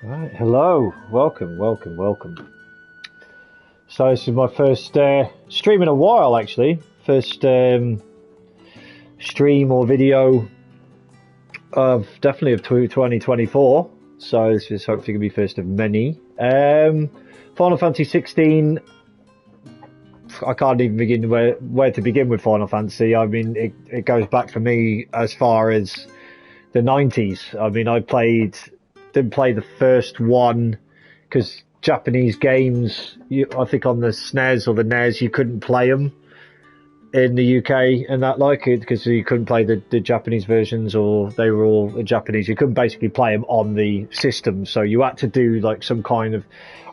Right, hello, welcome, welcome, welcome. So this is my first stream in a while, actually. First stream or video of definitely of 2024. So this is hopefully going to be first of many. Final Fantasy 16. I can't even begin where to begin with Final Fantasy. I mean, it goes back for me as far as the 90s. I mean, didn't play the first one because Japanese games, I think on the SNES or the NES, you couldn't play them in the UK and that like it because you couldn't play the Japanese versions or they were all Japanese. You couldn't basically play them on the system, so you had to do like some kind of,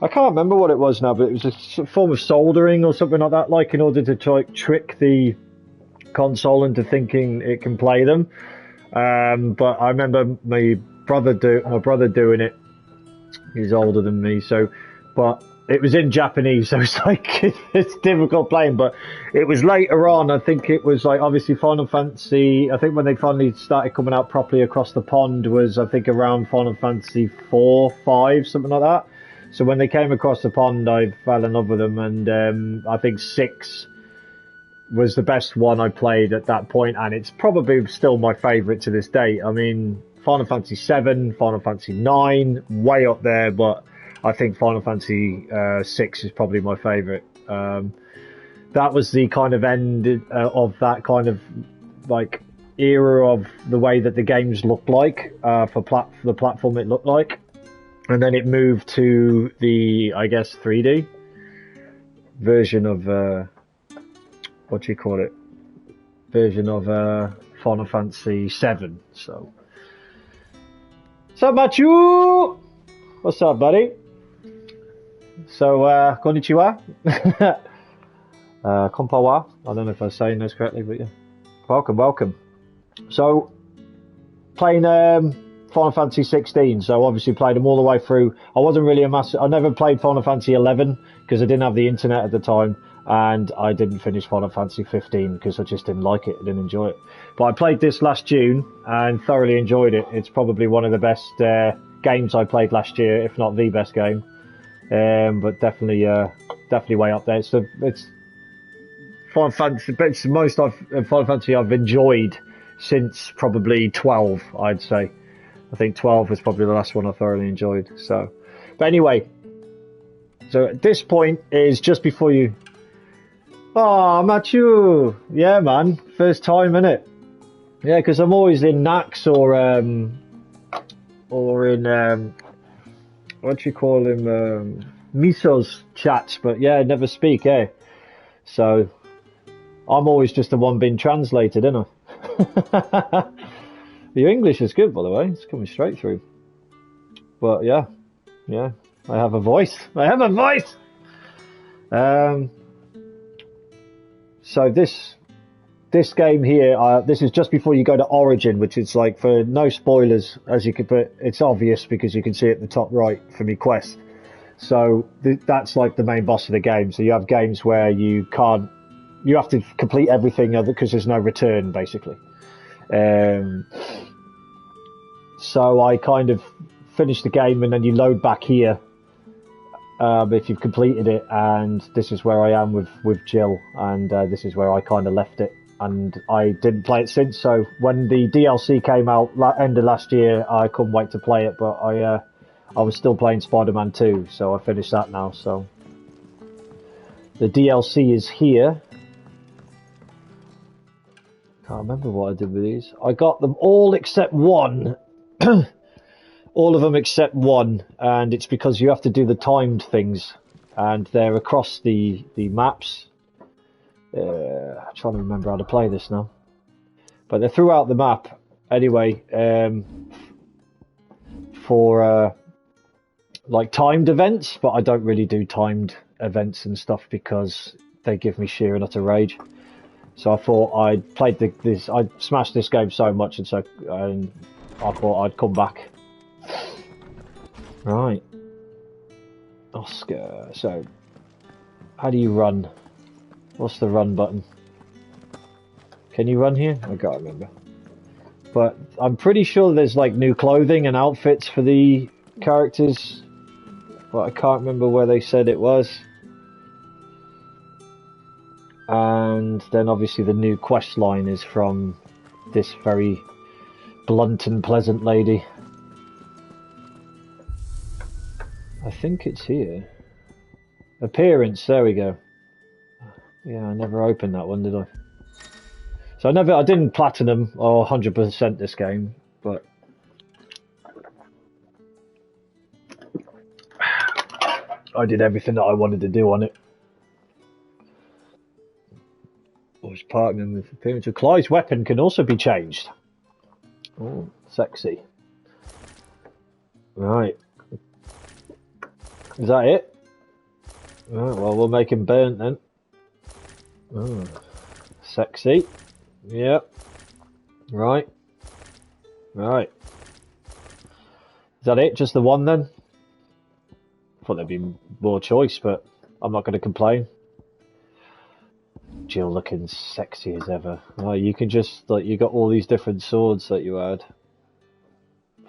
I can't remember what it was now, but it was a form of soldering or something like that, like in order to try trick the console into thinking it can play them. But I remember my brother doing it. He's older than me, so but it was in Japanese, so it's like it's difficult playing. But it was later on. I think it was like obviously Final Fantasy. I think when they finally started coming out properly across the pond was I think around Final Fantasy 4, 5, something like that. So when they came across the pond, I fell in love with them, and I think 6 was the best one I played at that point, and it's probably still my favourite to this day. I mean, Final Fantasy 7, Final Fantasy 9, way up there, but I think Final Fantasy 6 is probably my favourite. That was the kind of end of that kind of like era of the way that the games looked like for the platform it looked like, and then it moved to the, I guess, 3D version of what do you call it? Version of Final Fantasy 7. So, what's up, Machu? What's up, buddy? So, konnichiwa. Konpawa. I don't know if I was saying those correctly, but yeah. Welcome, welcome. So, playing Final Fantasy 16. So, obviously played them all the way through. I wasn't really I never played Final Fantasy 11 because I didn't have the internet at the time. And I didn't finish Final Fantasy 15 because I just didn't like it. I didn't enjoy it. But I played this last June and thoroughly enjoyed it. It's probably one of the best games I played last year, if not the best game. But definitely way up there. It's Final Fantasy. It's the most Final Fantasy I've enjoyed since probably 12. I'd say. I think 12 was probably the last one I thoroughly enjoyed. So, but anyway. So at this point is just before you. Oh, Matthew. Yeah, man. First time, innit? Yeah, because I'm always in Nax or in, what do you call him? Miso's chats, but yeah, never speak, eh? So, I'm always just the one being translated, innit? Your English is good, by the way. It's coming straight through. But yeah, I have a voice. I have a voice! So this game here, this is just before you go to Origin, which is like, for no spoilers, as you could put, it's obvious because you can see it at the top right for me quest. So that's like the main boss of the game. So you have games where you have to complete everything because there's no return, basically. So I kind of finished the game and then you load back here. If you've completed it, and this is where I am with Jill, and this is where I kind of left it, and I didn't play it since. So when the DLC came out end of last year, I couldn't wait to play it, but I was still playing Spider-Man 2, so I finished that now. So the DLC is here. Can't remember what I did with these. I got them all except one. All of them except one, and it's because you have to do the timed things, and they're across the maps. I'm trying to remember how to play this now, but they're throughout the map anyway. For like timed events, but I don't really do timed events and stuff because they give me sheer and utter rage. So I thought I'd played I smashed this game so much, and I thought I'd come back. Right, Oscar. So, how do you run? What's the run button? Can you run here? I can't remember. But I'm pretty sure there's like new clothing and outfits for the characters, but I can't remember where they said it was. And then obviously the new quest line is from this very blunt and pleasant lady. I think it's here. Appearance, there we go. Yeah, I never opened that one, did I? So I didn't platinum or 100% this game, but I did everything that I wanted to do on it. I was partnering with appearance. Clive's weapon can also be changed. Oh, sexy. Right. Is that it? Right, well, we'll make him burnt then. Oh, sexy. Yep. Right. Right. Is that it? Just the one then? I thought there'd be more choice, but I'm not going to complain. Jill looking sexy as ever. Right, you can just, like, you got all these different swords that you had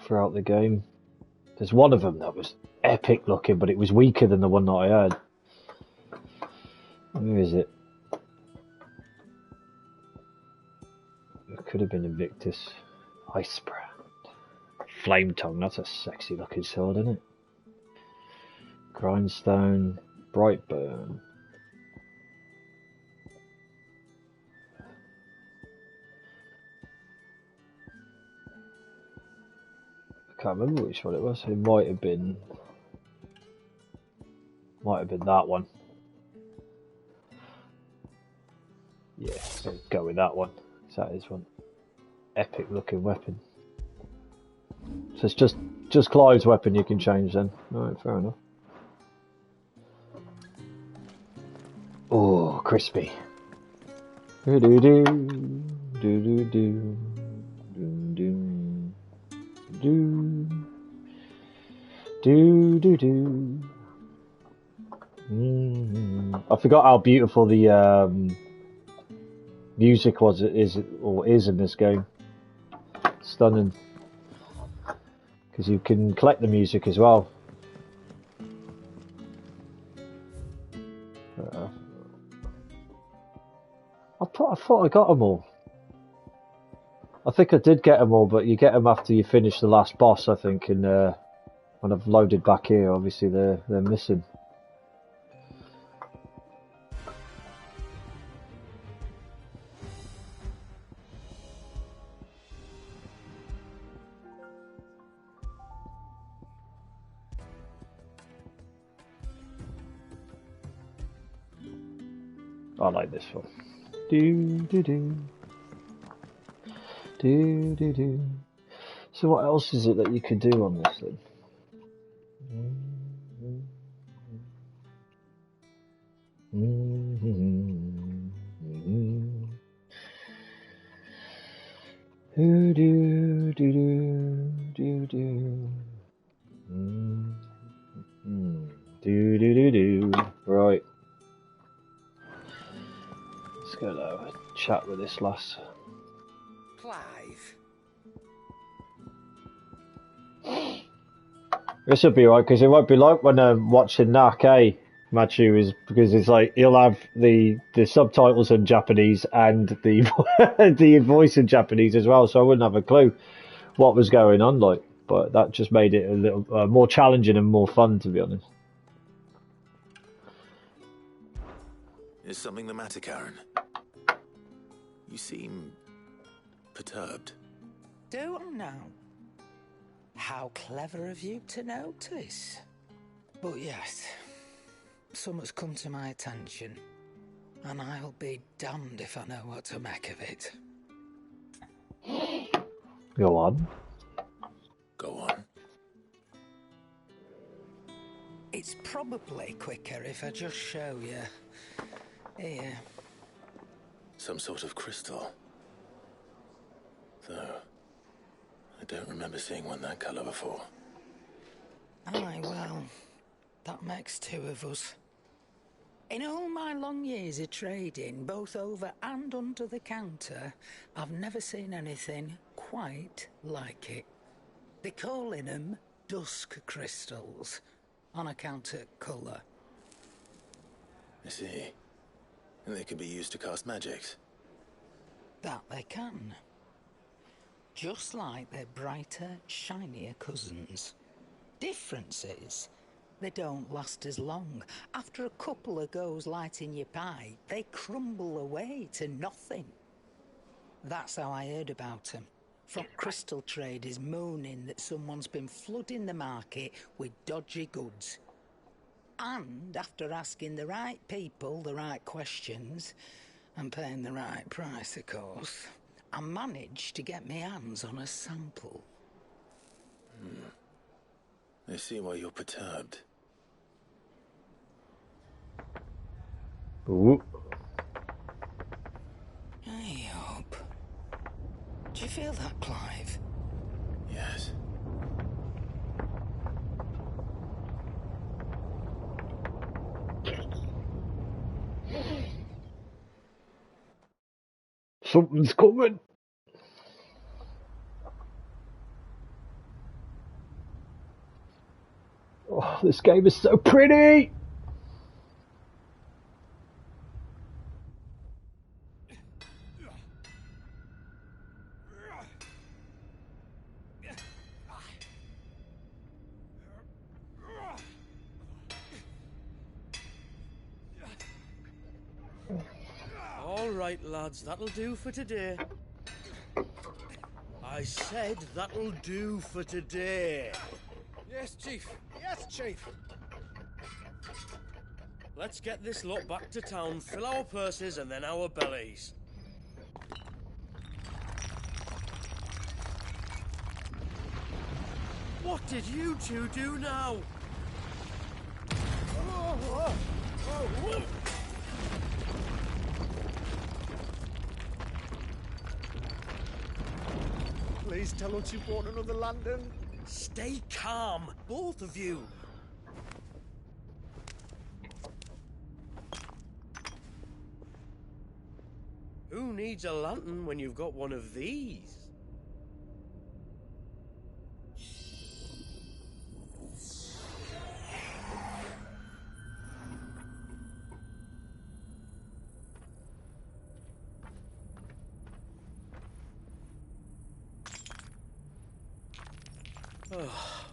throughout the game. There's one of them that was epic looking, but it was weaker than the one that I had. Where is it? It could have been Invictus. Icebrand. Flame Tongue, that's a sexy looking sword, isn't it? Grindstone. Brightburn. I can't remember which one it was. It might have been that one. Yeah, so go with that one. So that is one. Epic looking weapon. So it's just Clive's weapon you can change then. Alright, fair enough. Oh, crispy. Do do do do do do do do do do do. I forgot how beautiful the music is in this game. Stunning. Because you can collect the music as well. I thought I got them all. I think I did get them all, but you get them after you finish the last boss, I think. And when I've loaded back here, obviously they're missing. I like this one. Do do do do do do. So what else is it that you could do on this then? Do do do do do do. Do do do do. Right. Let's go have a chat with this lass. Clive. This will be right because it won't be like when I'm watching Nak, Machu, is because it's like he'll have the subtitles in Japanese and the the voice in Japanese as well, so I wouldn't have a clue what was going on. Like, but that just made it a little more challenging and more fun, to be honest. Is something the matter, Karen? You seem perturbed. Don't know. How clever of you to notice. But yes, something's come to my attention, and I'll be damned if I know what to make of it. Go on. Go on. It's probably quicker if I just show you. Here. Some sort of crystal. Though, I don't remember seeing one that colour before. Aye, well, that makes two of us. In all my long years of trading, both over and under the counter, I've never seen anything quite like it. They're calling them dusk crystals on account of colour. I see. And they could be used to cast magics. That they can. Just like their brighter, shinier cousins. Difference is, they don't last as long. After a couple of goes lighting your pipe, they crumble away to nothing. That's how I heard about them. From crystal traders moaning that someone's been flooding the market with dodgy goods. And after asking the right people the right questions, and paying the right price, of course, I managed to get my hands on a sample. I see why you're perturbed. Ooh. I hope. Do you feel that, Clive? Yes. Something's coming. Oh, this game is so pretty. All right, lads, that'll do for today. I said that'll do for today. Yes, Chief. Yes, Chief. Let's get this lot back to town, fill our purses and then our bellies. What did you two do now? Please tell us you bought another lantern. Stay calm, both of you. Who needs a lantern when you've got one of these?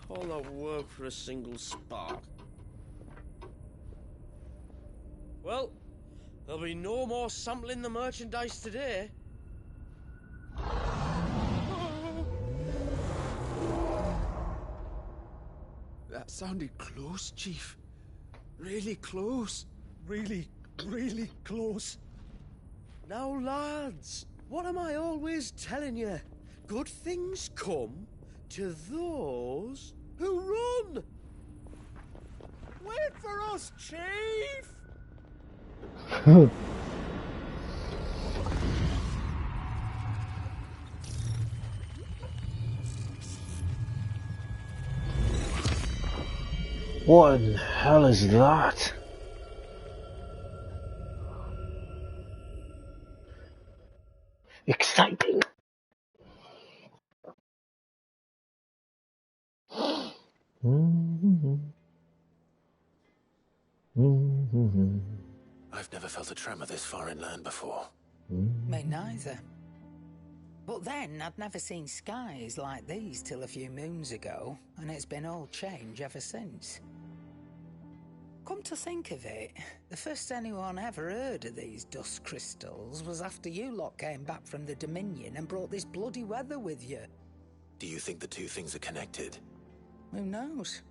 All that work for a single spark. Well, there'll be no more sampling the merchandise today. That sounded close, Chief. Really close. Really, really close. Now, lads, what am I always telling you? Good things come to those who run. Wait for us, Chief! What in the hell is that? Exciting. I've never felt a tremor this far inland before. Me neither. But then I'd never seen skies like these till a few moons ago, and it's been all change ever since. Come to think of it, the first anyone ever heard of these dust crystals was after you lot came back from the Dominion and brought this bloody weather with you. Do you think the two things are connected? Who knows?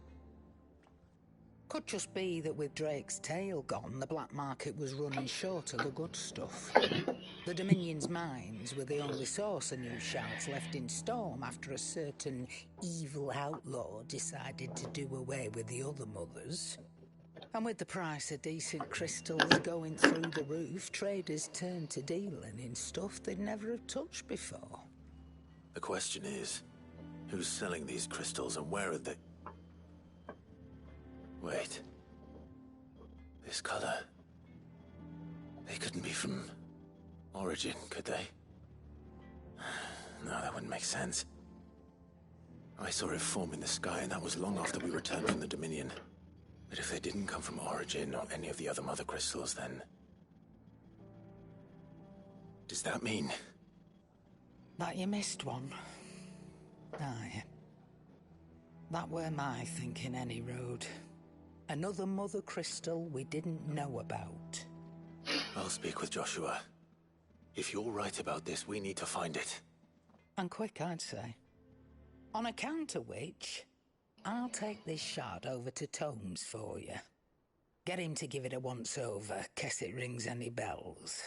Could just be that with Drake's tail gone, the black market was running short of the good stuff. The Dominion's mines were the only source of new shells left in Storm after a certain evil outlaw decided to do away with the other mothers. And with the price of decent crystals going through the roof, traders turned to dealing in stuff they'd never have touched before. The question is, who's selling these crystals and where are they? Wait. This color. They couldn't be from Origin, could they? No, that wouldn't make sense. I saw it form in the sky, and that was long after we returned from the Dominion. But if they didn't come from Origin or any of the other mother crystals, then... does that mean... that you missed one? Aye. That were my thinking, any road. Another mother crystal we didn't know about. I'll speak with Joshua. If you're right about this, we need to find it. And quick, I'd say. On account of which, I'll take this shard over to Tomes for you. Get him to give it a once-over, case it rings any bells.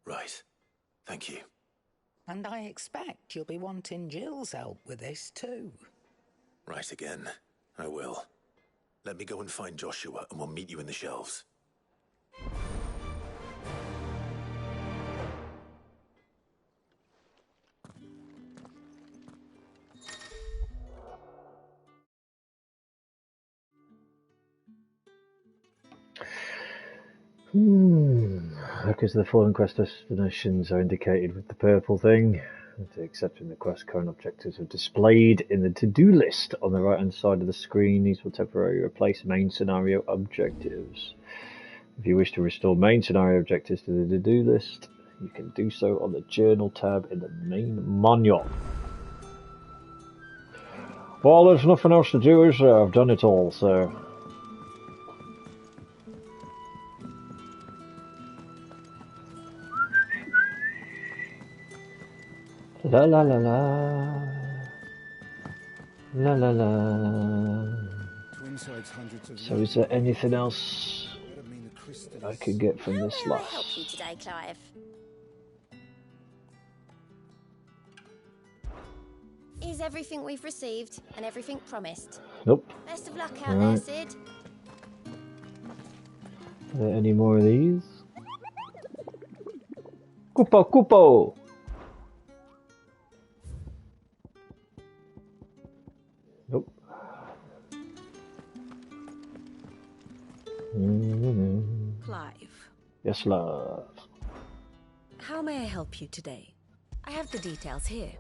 Right. Thank you. And I expect you'll be wanting Jill's help with this too. Right again. I will. Let me go and find Joshua, and we'll meet you in the shelves. Because the fallen quest destinations are indicated with the purple thing. Except in the quest, current objectives are displayed in the to-do list on the right-hand side of the screen. These will temporarily replace main scenario objectives. If you wish to restore main scenario objectives to the to-do list, you can do so on the journal tab in the main menu. Well, there's nothing else to do, is there? I've done it all, so... La la la la. La la la. So is there anything else I could get from this How may I help you lass? today, Clive? Is everything we've received and everything promised? Nope. Best of luck out there, Sid. Are there any more of these? Kupo Kupo! Nope. Clive, Yes, love. how may I help you today? I have the details here.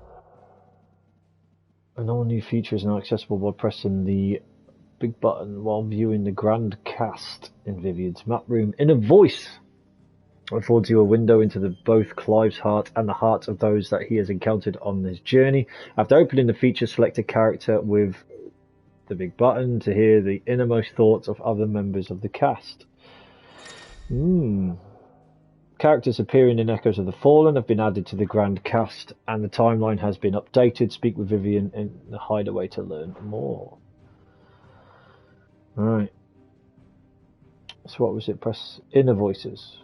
An all-new feature is now accessible by pressing the big button while viewing the grand cast in Vivian's map room. In a voice affords you a window into both Clive's heart and the hearts of those that he has encountered on his journey. After opening the feature, select a character with the big button to hear the innermost thoughts of other members of the cast. Characters appearing in Echoes of the Fallen have been added to the grand cast, and the timeline has been updated. Speak with Vivian in the hideaway to learn more. Alright. So what was it? Press inner voices.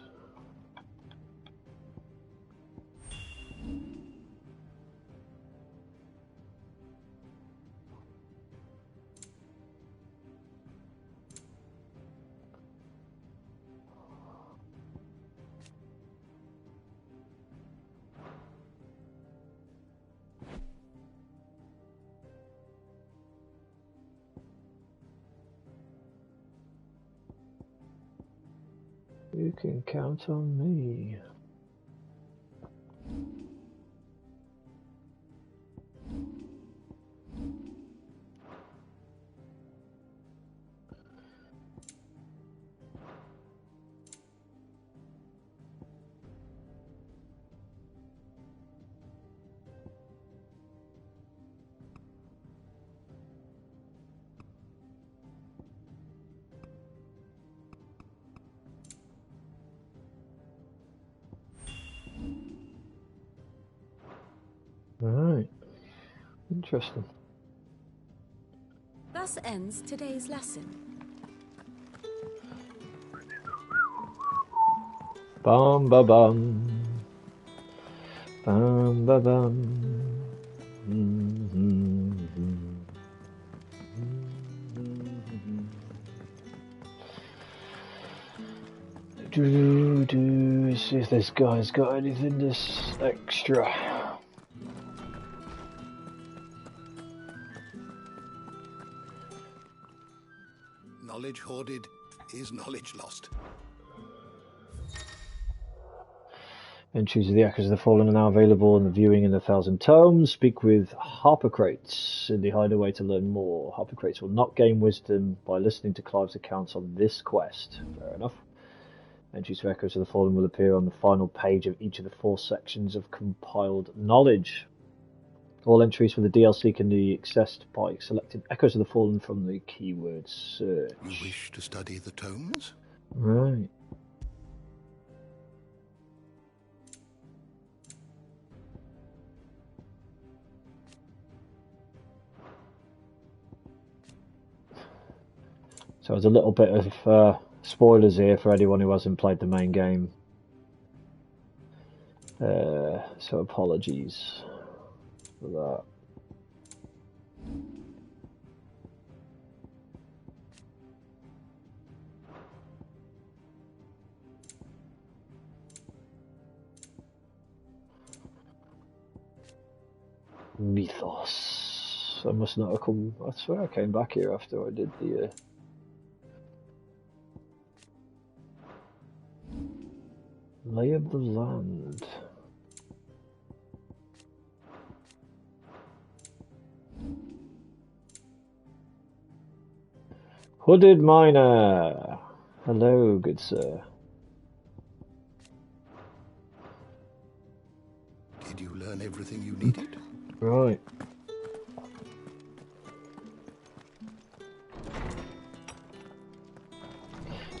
You can count on me. Alright. Interesting. Thus ends today's lesson. Bum ba bum. Bum ba bum. See if this guy's got anything this extra. Knowledge hoarded is knowledge lost. Entries of the Echoes of the Fallen are now available in the viewing in the 1,000 Tomes. Speak with Harpocrates. us in the hideaway to learn more. Harpocrates will not gain wisdom by listening to Clive's accounts on this quest. Fair enough. Entries for Echoes of the Fallen will appear on the final page of each of the 4 sections of compiled knowledge. All entries for the DLC can be accessed by selecting Echoes of the Fallen from the keyword search. You wish to study the tomes? Right. So there's a little bit of spoilers here for anyone who hasn't played the main game. So apologies for that. Mythos. I must not have come. I swear I came back here after I did the. Lay of the land. Hooded miner. Hello, good sir. Did you learn everything you needed? Right.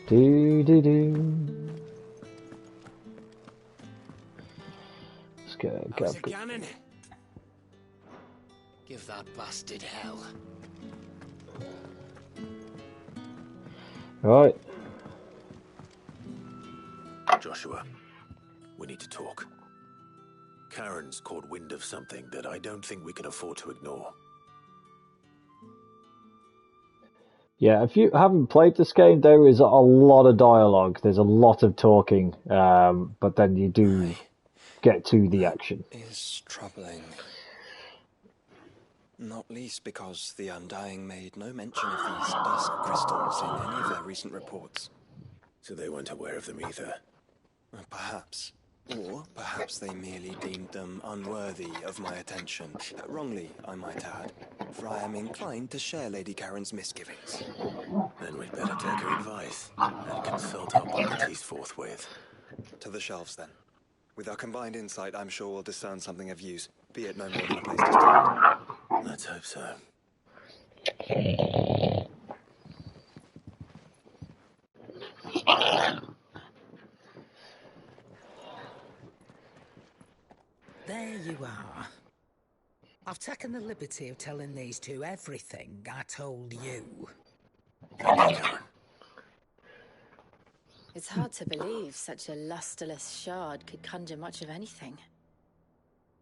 Do. Let's get How's it going? Give that bastard hell. Right. Joshua, we need to talk. Karen's caught wind of something that I don't think we can afford to ignore. Yeah, if you haven't played this game, there is a lot of dialogue. There's a lot of talking, but then you do get to the action. Is troubling. Not least because the Undying made no mention of these dusk crystals in any of their recent reports. So they weren't aware of them either. Perhaps. Or perhaps they merely deemed them unworthy of my attention. Wrongly, I might add, for I am inclined to share Lady Karen's misgivings. Then we'd better take her advice and consult our Hippocrates forthwith. To the shelves, then. With our combined insight, I'm sure we'll discern something of use, be it no more than a place to start. Let's hope so. There you are. I've taken the liberty of telling these two everything I told you. It's hard to believe such a lusterless shard could conjure much of anything.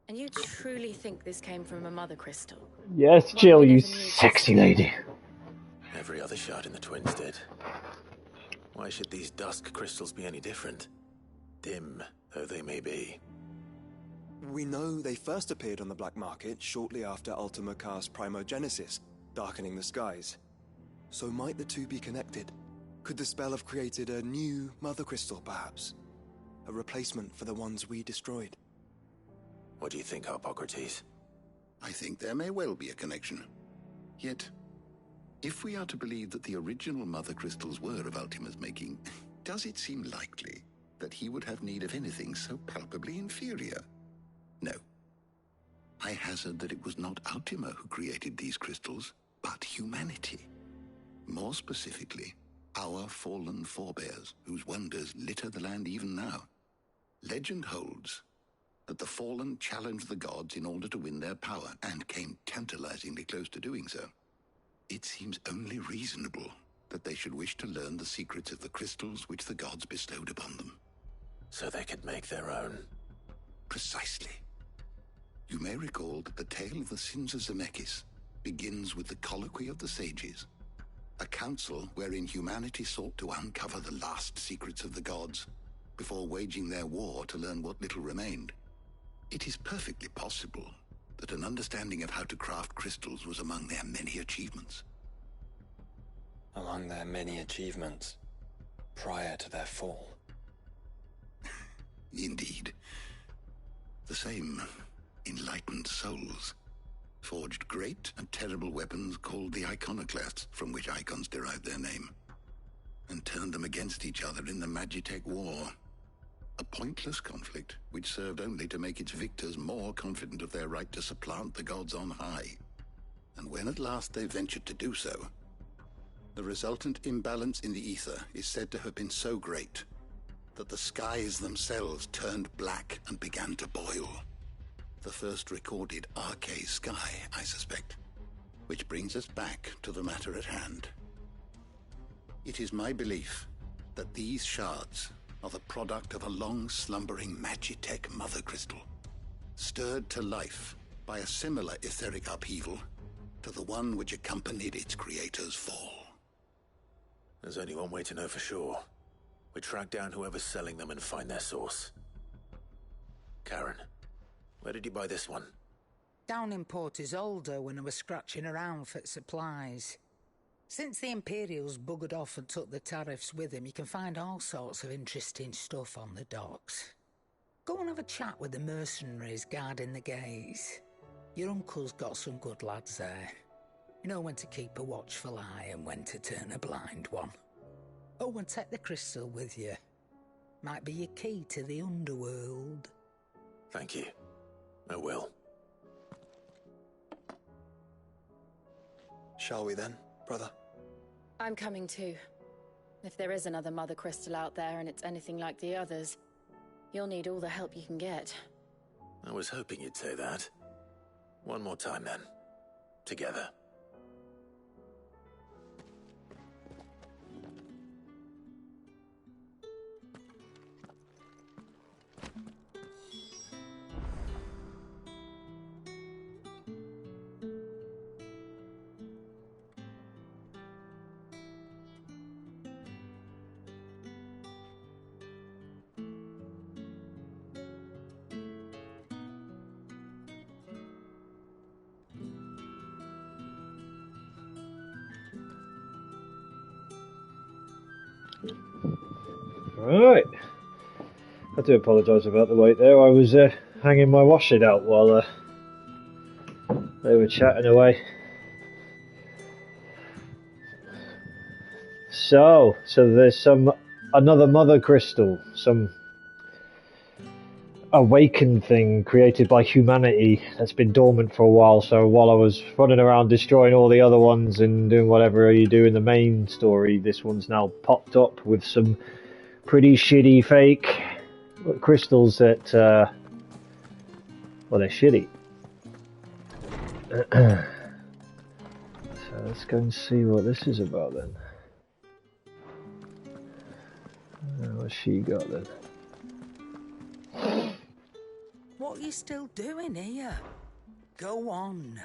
And you truly think this came from a mother crystal? Yes, Jill, you sexy lady. Every other shard in the Twins did. Why should these dusk crystals be any different? Dim though they may be. We know they first appeared on the black market shortly after Ultima cast Primogenesis, darkening the skies. So might the two be connected? Could the spell have created a new mother crystal, perhaps? A replacement for the ones we destroyed? What do you think, Hippocrates? I think there may well be a connection. Yet, if we are to believe that the original mother crystals were of Ultima's making, does it seem likely that he would have need of anything so palpably inferior? No. I hazard that it was not Ultima who created these crystals, but humanity. More specifically, our fallen forebears, whose wonders litter the land even now. Legend holds that the fallen challenged the gods in order to win their power, and came tantalizingly close to doing so. It seems only reasonable that they should wish to learn the secrets of the crystals which the gods bestowed upon them. So they could make their own. Precisely. You may recall that the tale of the sins of Zemeckis begins with the colloquy of the sages, a council wherein humanity sought to uncover the last secrets of the gods before waging their war to learn what little remained. It is perfectly possible that an understanding of how to craft crystals was among their many achievements. Among their many achievements, prior to their fall. Indeed. The same enlightened souls forged great and terrible weapons called the Iconoclasts, from which icons derived their name, and turned them against each other in the Magitech War. A pointless conflict which served only to make its victors more confident of their right to supplant the gods on high. And when at last they ventured to do so, the resultant imbalance in the ether is said to have been so great that the skies themselves turned black and began to boil. The first recorded Arcade sky, I suspect. Which brings us back to the matter at hand. It is my belief that these shards are the product of a long-slumbering Magitech mother crystal, stirred to life by a similar etheric upheaval to the one which accompanied its creator's fall. There's only one way to know for sure. We track down whoever's selling them and find their source. Karen, where did you buy this one? Down in Port Isolde when I was scratching around for supplies. Since the Imperials buggered off and took the tariffs with them, you can find all sorts of interesting stuff on the docks. Go and have a chat with the mercenaries guarding the gates. Your uncle's got some good lads there. You know when to keep a watchful eye and when to turn a blind one. Oh, and take the crystal with you. Might be your key to the underworld. Thank you. I will. Shall we then, brother? I'm coming too. If there is another mother crystal out there and it's anything like the others, you'll need all the help you can get. I was hoping you'd say that. One more time then. Together. Right. I do apologise about the wait there. I was hanging my washing out while they were chatting away. So there's another mother crystal, some awakened thing created by humanity that's been dormant for a while. So while I was running around destroying all the other ones and doing whatever you do in the main story, this one's now popped up with some pretty shitty fake crystals that, well, they're shitty. So let's go and see what this is about then. What's she got then? What are you still doing here? Go on.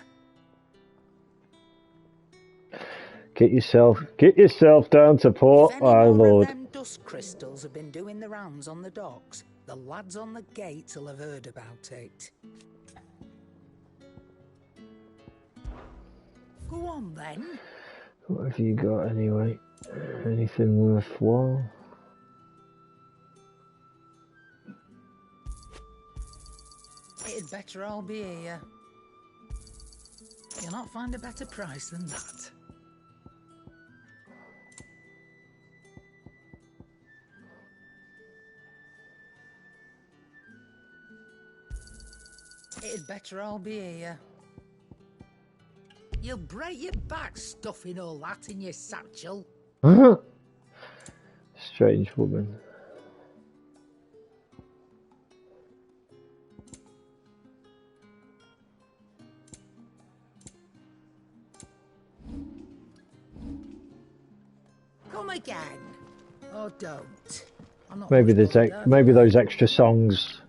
Get yourself down to port, my lord. If any more of them dust crystals have been doing the rounds on the docks, the lads on the gates will have heard about it. Go on then. What have you got anyway? Anything worthwhile? It'd better all be here. You'll not find a better price than that. It'd better all be here. You'll break your back stuffing all that in your satchel. Strange woman. Come again. Or don't. I'm not Maybe those extra songs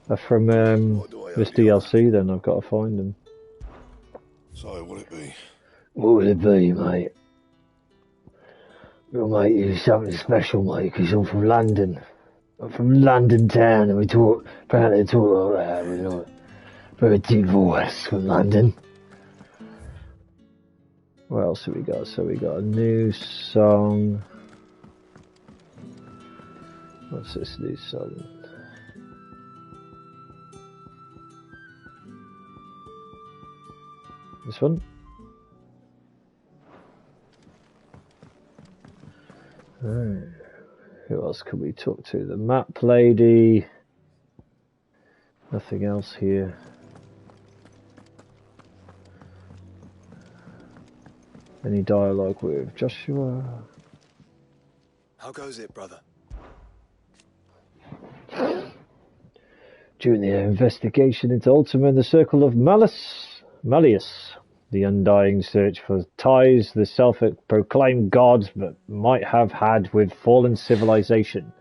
are from this DLC. Then I've got to find them. So, what'll it be? What would it be, mate? We'll make you something special, mate, because I'm from London. I'm from London town, and apparently talk like that, with a very deep voice from London. What else have we got? So we got a new song. What's this new song? this one. Right. Who else can we talk to? The map lady. Nothing else here. Any dialogue with Joshua? How goes it, brother? During the investigation into Ultima and the Circle of Malleus, the undying search for ties the self-proclaimed gods might have had with fallen civilization.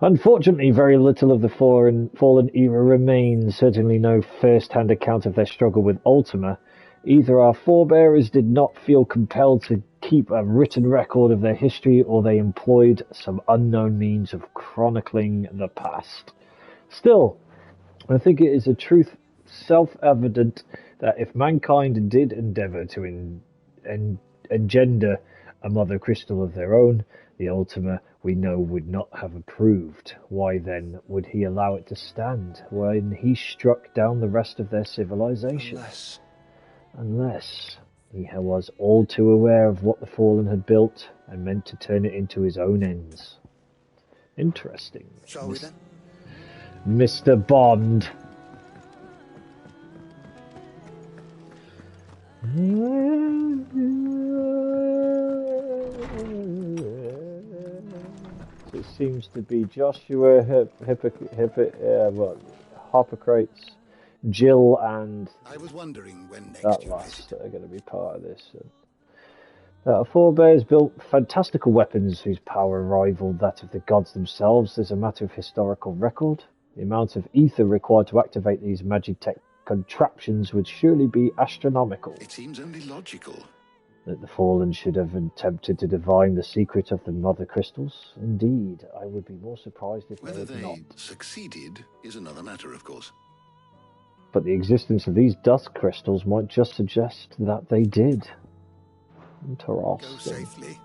Unfortunately, very little of the fallen era remains, certainly no first-hand account of their struggle with Ultima. Either our forebears did not feel compelled to keep a written record of their history, or they employed some unknown means of chronicling the past. Still, I think it is a truth self-evident that if mankind did endeavour to engender a mother crystal of their own, the Ultima we know would not have approved. Why then would he allow it to stand when he struck down the rest of their civilization? Unless he was all too aware of what the Fallen had built and meant to turn it into his own ends. Interesting. Shall we then? Mr. Bond. It seems to be Joshua, Hippocrates, Jill, and I was wondering when next that last that are going to be part of this. Our forebears built fantastical weapons whose power rivaled that of the gods themselves. As a matter of historical record, the amount of ether required to activate these magitech contraptions would surely be astronomical. It seems only logical that the Fallen should have attempted to divine the secret of the mother crystals. Indeed, I would be more surprised if whether they had not. Succeeded is another matter, of course. But the existence of these dust crystals might just suggest that they did. Interesting. Go safely.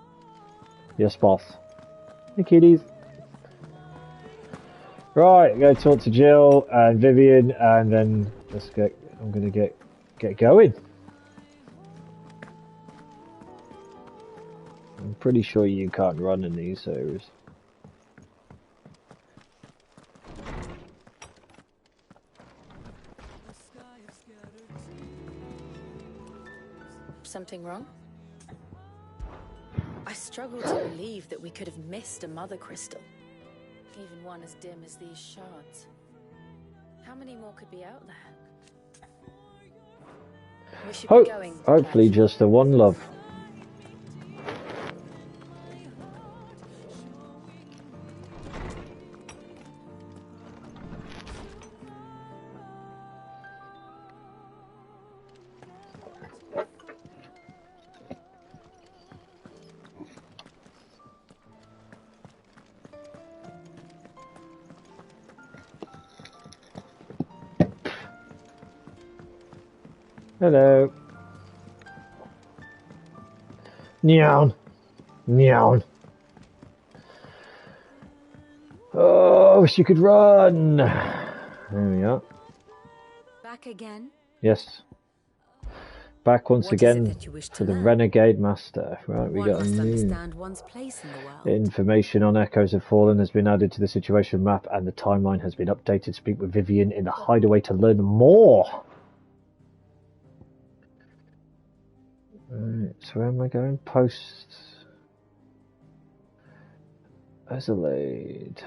Yes, boss. Hey, kiddies. Right, I'm going to talk to Jill and Vivian, and then I'm going to get going. I'm pretty sure you can't run in these areas. Something wrong? I struggle to believe that we could have missed a mother crystal. Even one as dim as these shards. How many more could be out there? We should be going. Hopefully just the one, love. Hello. Nyan. Nyan. Oh, wish you could run. There we are. Back again? Yes. Back once What again is it that you wish to to the learn? Renegade Master. Right, we One got a must new understand one's place in the world. information on Echoes of Fallen has been added to the situation map, and the timeline has been updated. Speak with Vivian in the hideaway to learn more. Right, so where am I going? Posts. Isolate.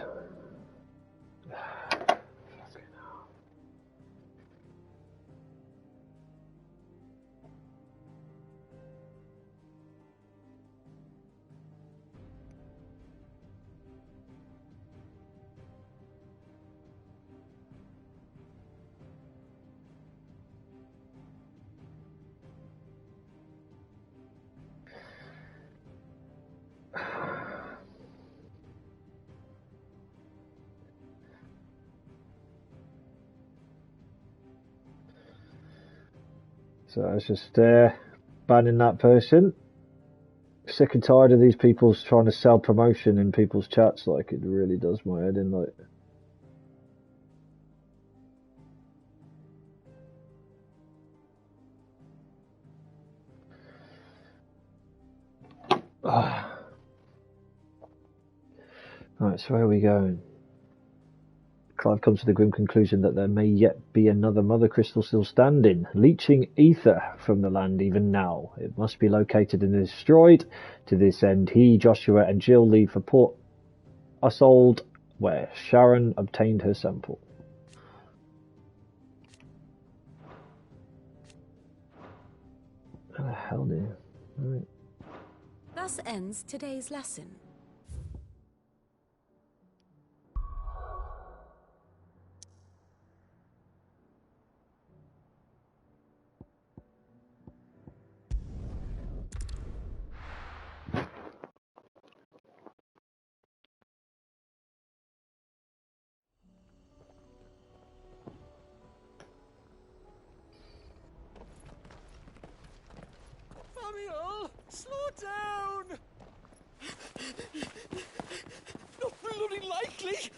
So I was just banning that person. Sick and tired of these people trying to sell promotion in people's chats. Like, it really does my head in. Like, Right, so where are we going? Clive comes to the grim conclusion that there may yet be another mother crystal still standing, leaching ether from the land even now. It must be located and destroyed. To this end, he, Joshua, and Jill leave for Port Ussold, where Sharon obtained her sample. How the hell, dear? Right. Thus ends today's lesson. Samuel, slow down! Not bloody likely!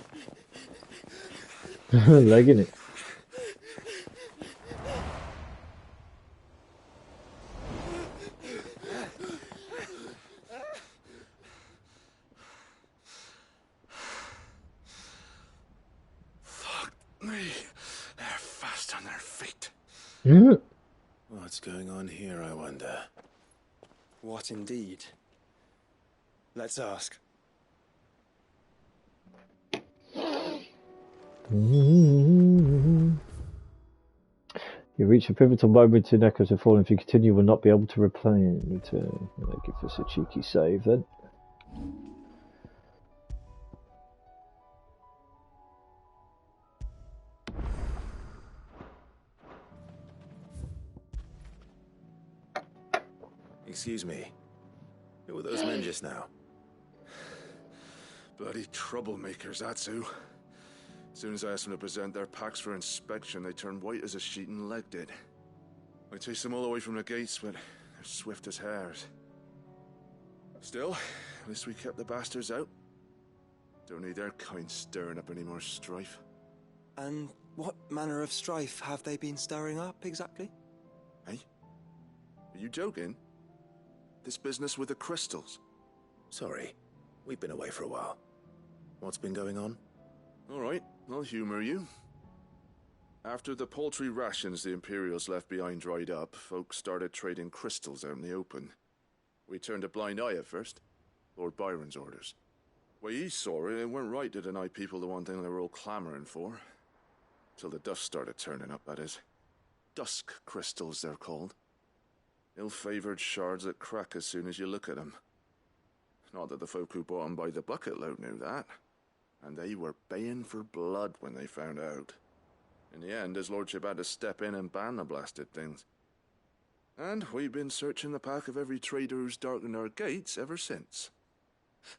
Legging it. Fuck me. They're fast on their feet. What's going on here, I wonder? What indeed? Let's ask. You reach a pivotal moment in Echoes of Fallen. If you continue, you will not be able to return. Give us a cheeky save then. Excuse me. Who were those men just now? Bloody troublemakers, that's who. As soon as I asked them to present their packs for inspection, they turned white as a sheet and legged it. I chased them all away from the gates, but they're swift as hares. Still, at least we kept the bastards out. Don't need their kind stirring up any more strife. And what manner of strife have they been stirring up, exactly? Hey? Are you joking? This business with the crystals? Sorry, we've been away for a while. What's been going on? Alright, I'll humor you. After the paltry rations the Imperials left behind dried up, folks started trading crystals out in the open. We turned a blind eye at first. Lord Byron's orders. Way he saw it, it weren't right to deny people the one thing they were all clamoring for. Till the dust started turning up, that is. Dusk crystals, they're called. Ill-favoured shards that crack as soon as you look at them. Not that the folk who bought them by the bucket load knew that. And they were baying for blood when they found out. In the end, his lordship had to step in and ban the blasted things. And we've been searching the pack of every trader who's darkened our gates ever since.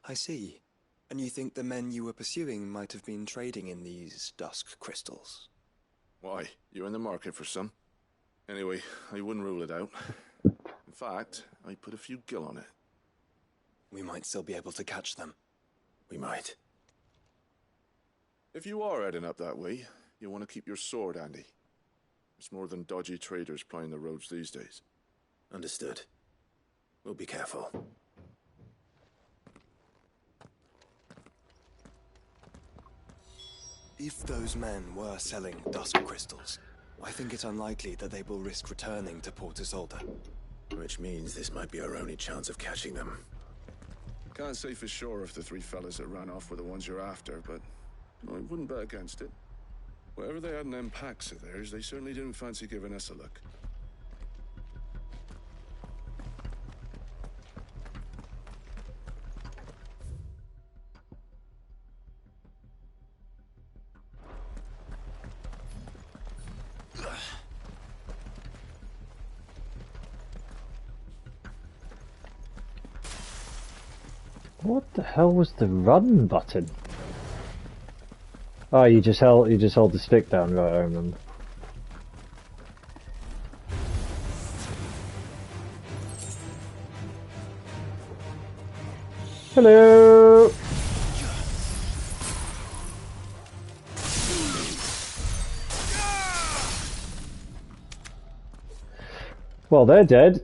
I see. And you think the men you were pursuing might have been trading in these dusk crystals? Why, you're in the market for some. Anyway, I wouldn't rule it out. In fact, I put a few gil on it. We might still be able to catch them. We might. If you are heading up that way, you'll want to keep your sword handy. There's more than dodgy traders plying the roads these days. Understood. We'll be careful. If those men were selling dusk crystals, I think it unlikely that they will risk returning to Port Isolde. Which means this might be our only chance of catching them. Can't say for sure if the three fellas that ran off were the ones you're after, but I wouldn't bet against it. Whatever they had in them packs of theirs, they certainly didn't fancy giving us a look. What the hell was the run button? Oh, you just hold the stick down, right? I remember. Hello. Well, they're dead.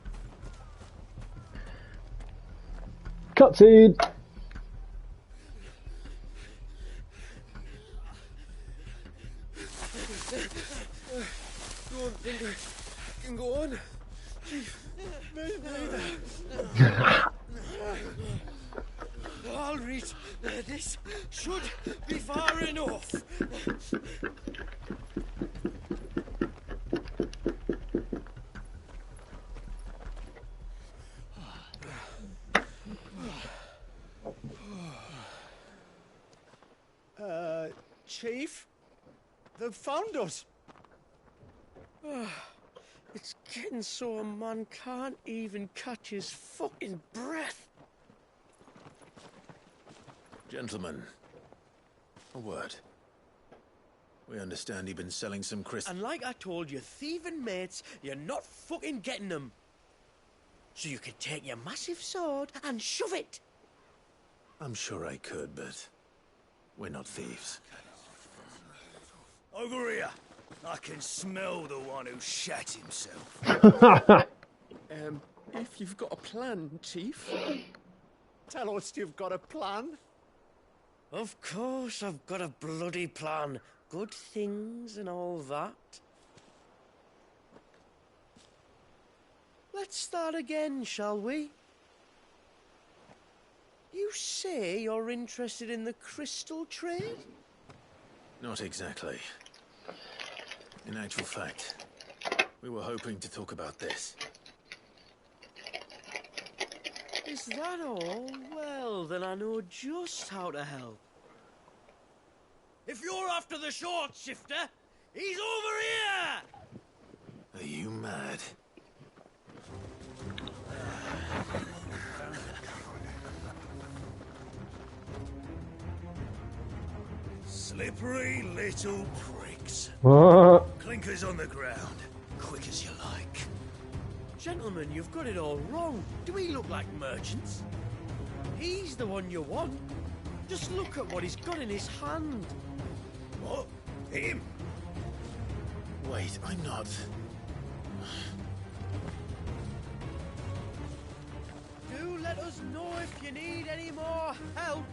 Cutscene. Go on, Dindy. You can go on. All right. This should be far enough. Chief? They've found us. It's getting so a man can't even catch his fucking breath. Gentlemen, a word. We understand you've been selling some crystals. And like I told your thieving mates, you're not fucking getting them. So you can take your massive sword and shove it. I'm sure I could, but we're not thieves. Over here. I can smell the one who shat himself. If you've got a plan, Chief, tell us you've got a plan. Of course I've got a bloody plan. Good things and all that. Let's start again, shall we? You say you're interested in the crystal trade? Not exactly. In actual fact, we were hoping to talk about this. Is that all? Well, then I know just how to help. If you're after the short shifter, he's over here! Are you mad? Slippery little pricks. Clinkers on the ground, quick as you like. Gentlemen, you've got it all wrong. Do we look like merchants? He's the one you want. Just look at what he's got in his hand. What? Him? Wait, I'm not. Do let us know if you need any more help.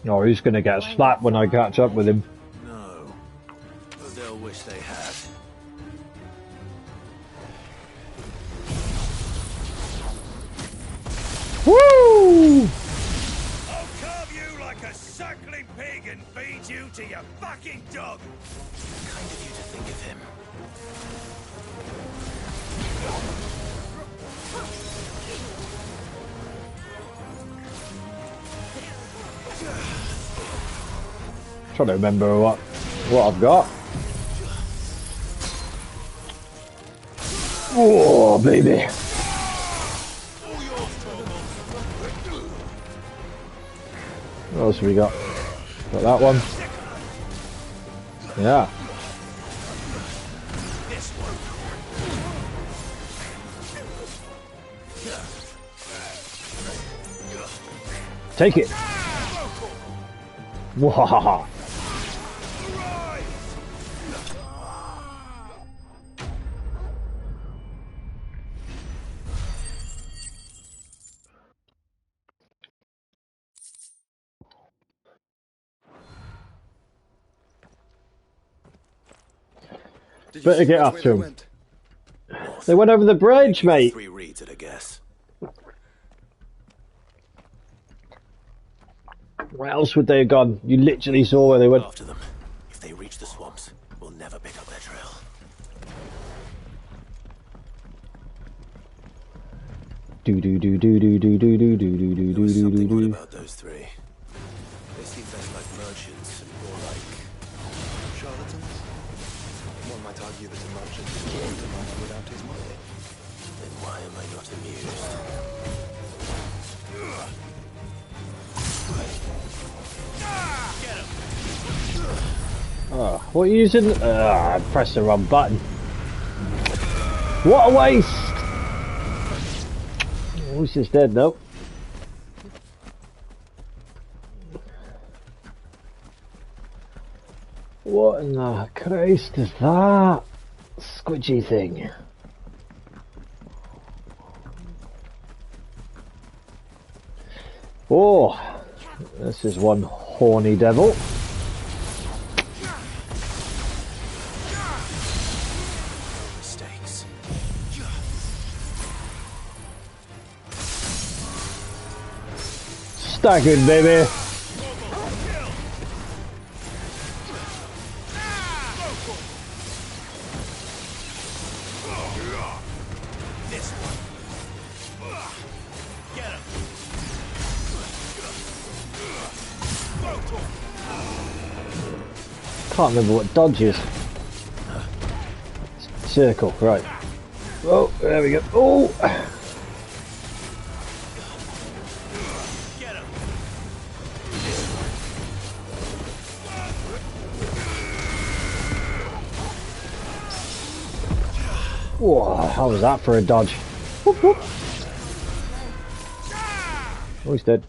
Oh, he's gonna get slapped when I catch up with him. No. But they'll wish they had. Woo! I'll carve you like a suckling pig and feed you to your fucking dog. Kind of you to think of him. Trying to remember what I've got. Oh, baby. What else have we got? Got that one. Yeah. Take it. Wahaha. Better get after him. They went over the bridge, mate. 3 reads it, I guess. Where else would they have gone? You literally saw where they went. After them. If they reach the swamps, we'll never pick up their trail. Do do do do do do do do do do do do do do do. About those 3. They seem less like merchants and more like charlatans. One might argue that a merchant can't demand without his money. Then why am I not amused? Oh, what are you using? I pressed the wrong button. What a waste! Who's just dead though? What in the Christ is that squidgy thing? This is one horny devil. Mistakes. Staggered, baby. Can't remember what dodge is. Circle, right. Oh, there we go. Oh! Whoa, how was that for a dodge? Whoop, whoop. Oh, he's dead.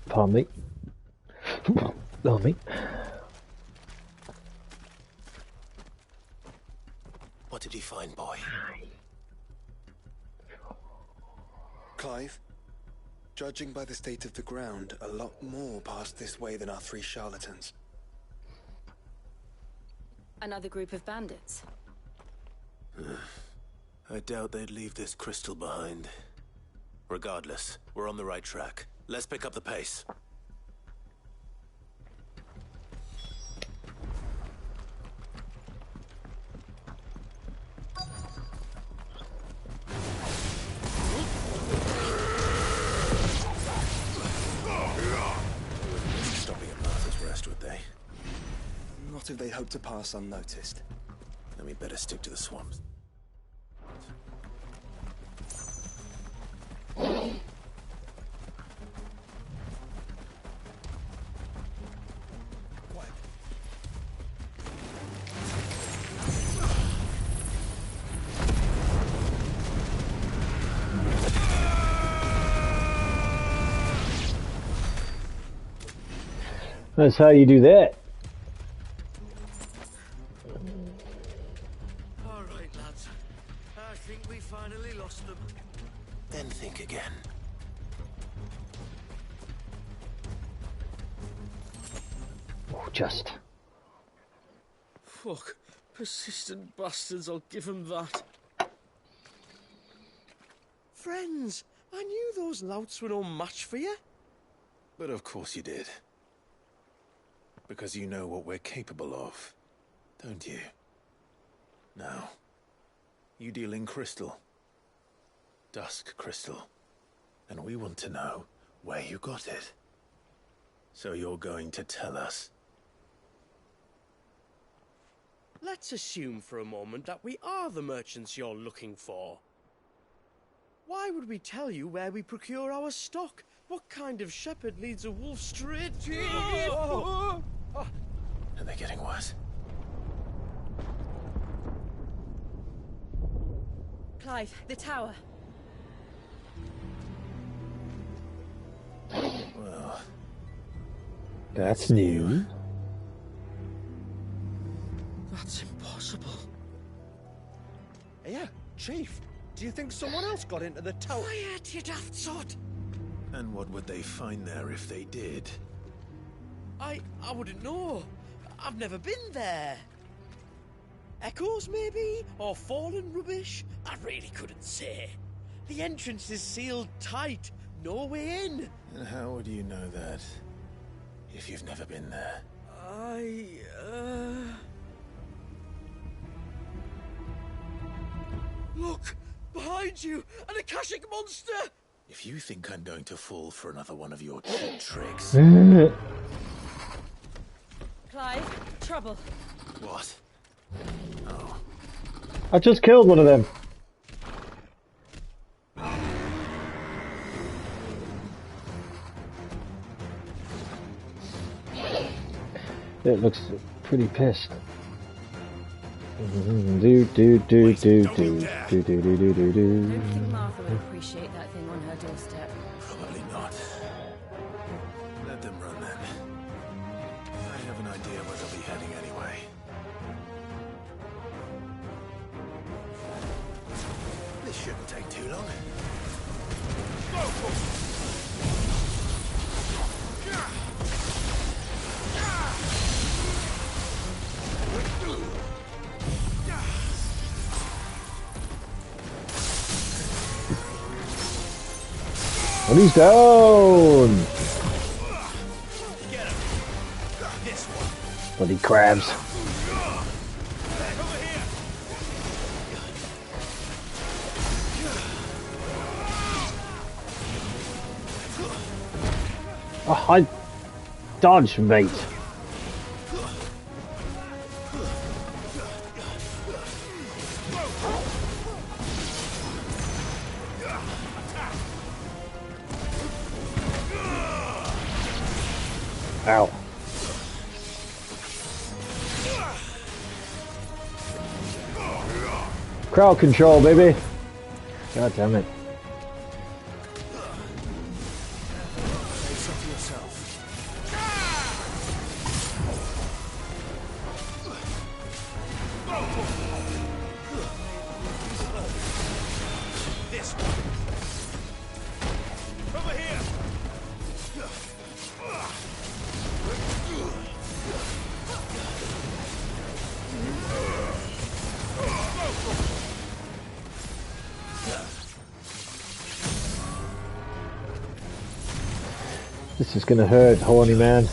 Pardon me. Pardon me. What did you find, boy? Clive, judging by the state of the ground, a lot more passed this way than our 3 charlatans. Another group of bandits. I doubt they'd leave this crystal behind. Regardless, we're on the right track. Let's pick up the pace. Stopping at Martha's Rest, would they? Not if they hope to pass unnoticed. Then we better stick to the swamps. That's how you do that. All right, lads. I think we finally lost them. Then think again. Oh, just. Fuck. Persistent bastards, I'll give them that. Friends, I knew those louts were no match for you. But of course you did. Because you know what we're capable of, don't you? Now, you deal in crystal. Dusk crystal. And we want to know where you got it. So you're going to tell us. Let's assume for a moment that we are the merchants you're looking for. Why would we tell you where we procure our stock? What kind of shepherd leads a wolf straight to... Are they getting worse? Clive, the tower. Well... That's new. That's impossible. Yeah, Chief. Do you think someone else got into the tower? Quiet, you daft sod! And what would they find there if they did? I wouldn't know. I've never been there. Echoes, maybe? Or fallen rubbish? I really couldn't say. The entrance is sealed tight. No way in. And how would you know that? If you've never been there? Look! Behind you! An Akashic monster! If you think I'm going to fall for another one of your cheap tricks... Clive, trouble. What? Oh. I just killed one of them. It looks pretty pissed. Do do do do do do do do do do do. I don't think Martha would appreciate that thing on her doorstep. Probably not. Let them run then. I have an idea where they'll be heading anyway. This shouldn't take too long. And he's down! Bloody crabs. Oh, I dodged, mate. Ow. Crowd control, baby. God damn it. Save some for yourself. This one. Over here. This is gonna hurt, horny man.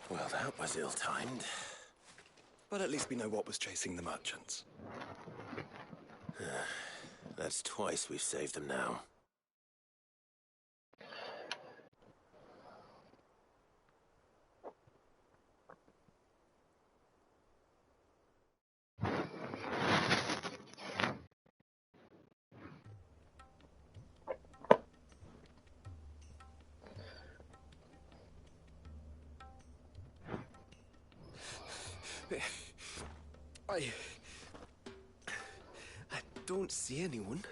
Well, that was ill-timed. But at least we know what was chasing the merchants. That's twice we've saved them now. I don't see anyone.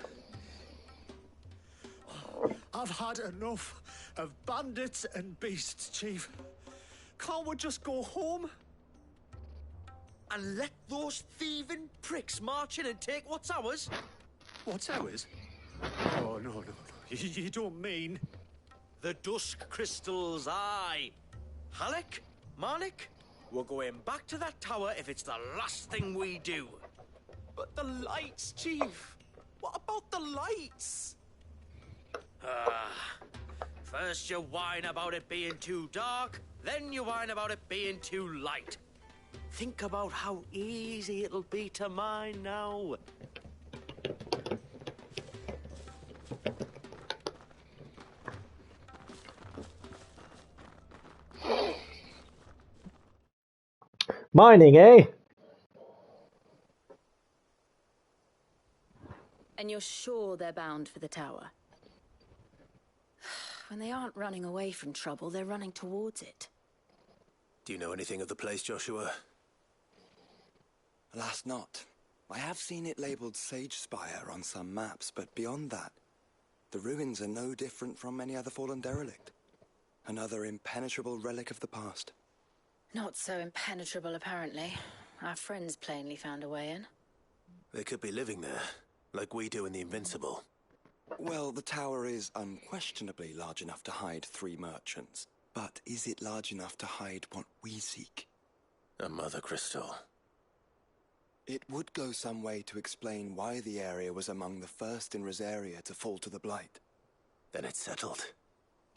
I've had enough of bandits and beasts, Chief. Can't we just go home? And let those thieving pricks march in and take what's ours? What's ours? Oh, no. You don't mean... The Dusk Crystals, aye. Halleck, Marnik, we're going back to that tower if it's the last thing we do. But the lights, Chief! What about the lights? First you whine about it being too dark, then you whine about it being too light. Think about how easy it'll be to mine now. Mining, eh? And you're sure they're bound for the tower? When they aren't running away from trouble, they're running towards it. Do you know anything of the place, Joshua? Alas, not. I have seen it labelled Sage Spire on some maps, but beyond that, the ruins are no different from any other fallen derelict. Another impenetrable relic of the past. Not so impenetrable, apparently. Our friends plainly found a way in. They could be living there, like we do in the Invincible. Well, the tower is unquestionably large enough to hide 3 merchants. But is it large enough to hide what we seek? A mother crystal. It would go some way to explain why the area was among the first in Rosaria to fall to the Blight. Then it's settled.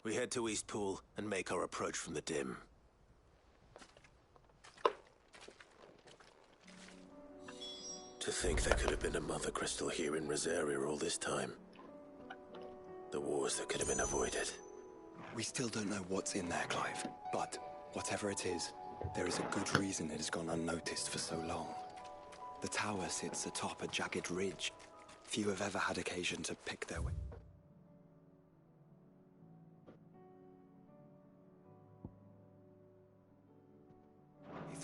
We head to Eastpool and make our approach from the dim. To think there could have been a mother crystal here in Rosaria all this time. The wars that could have been avoided. We still don't know what's in there, Clive. But whatever it is, there is a good reason it has gone unnoticed for so long. The tower sits atop a jagged ridge. Few have ever had occasion to pick their way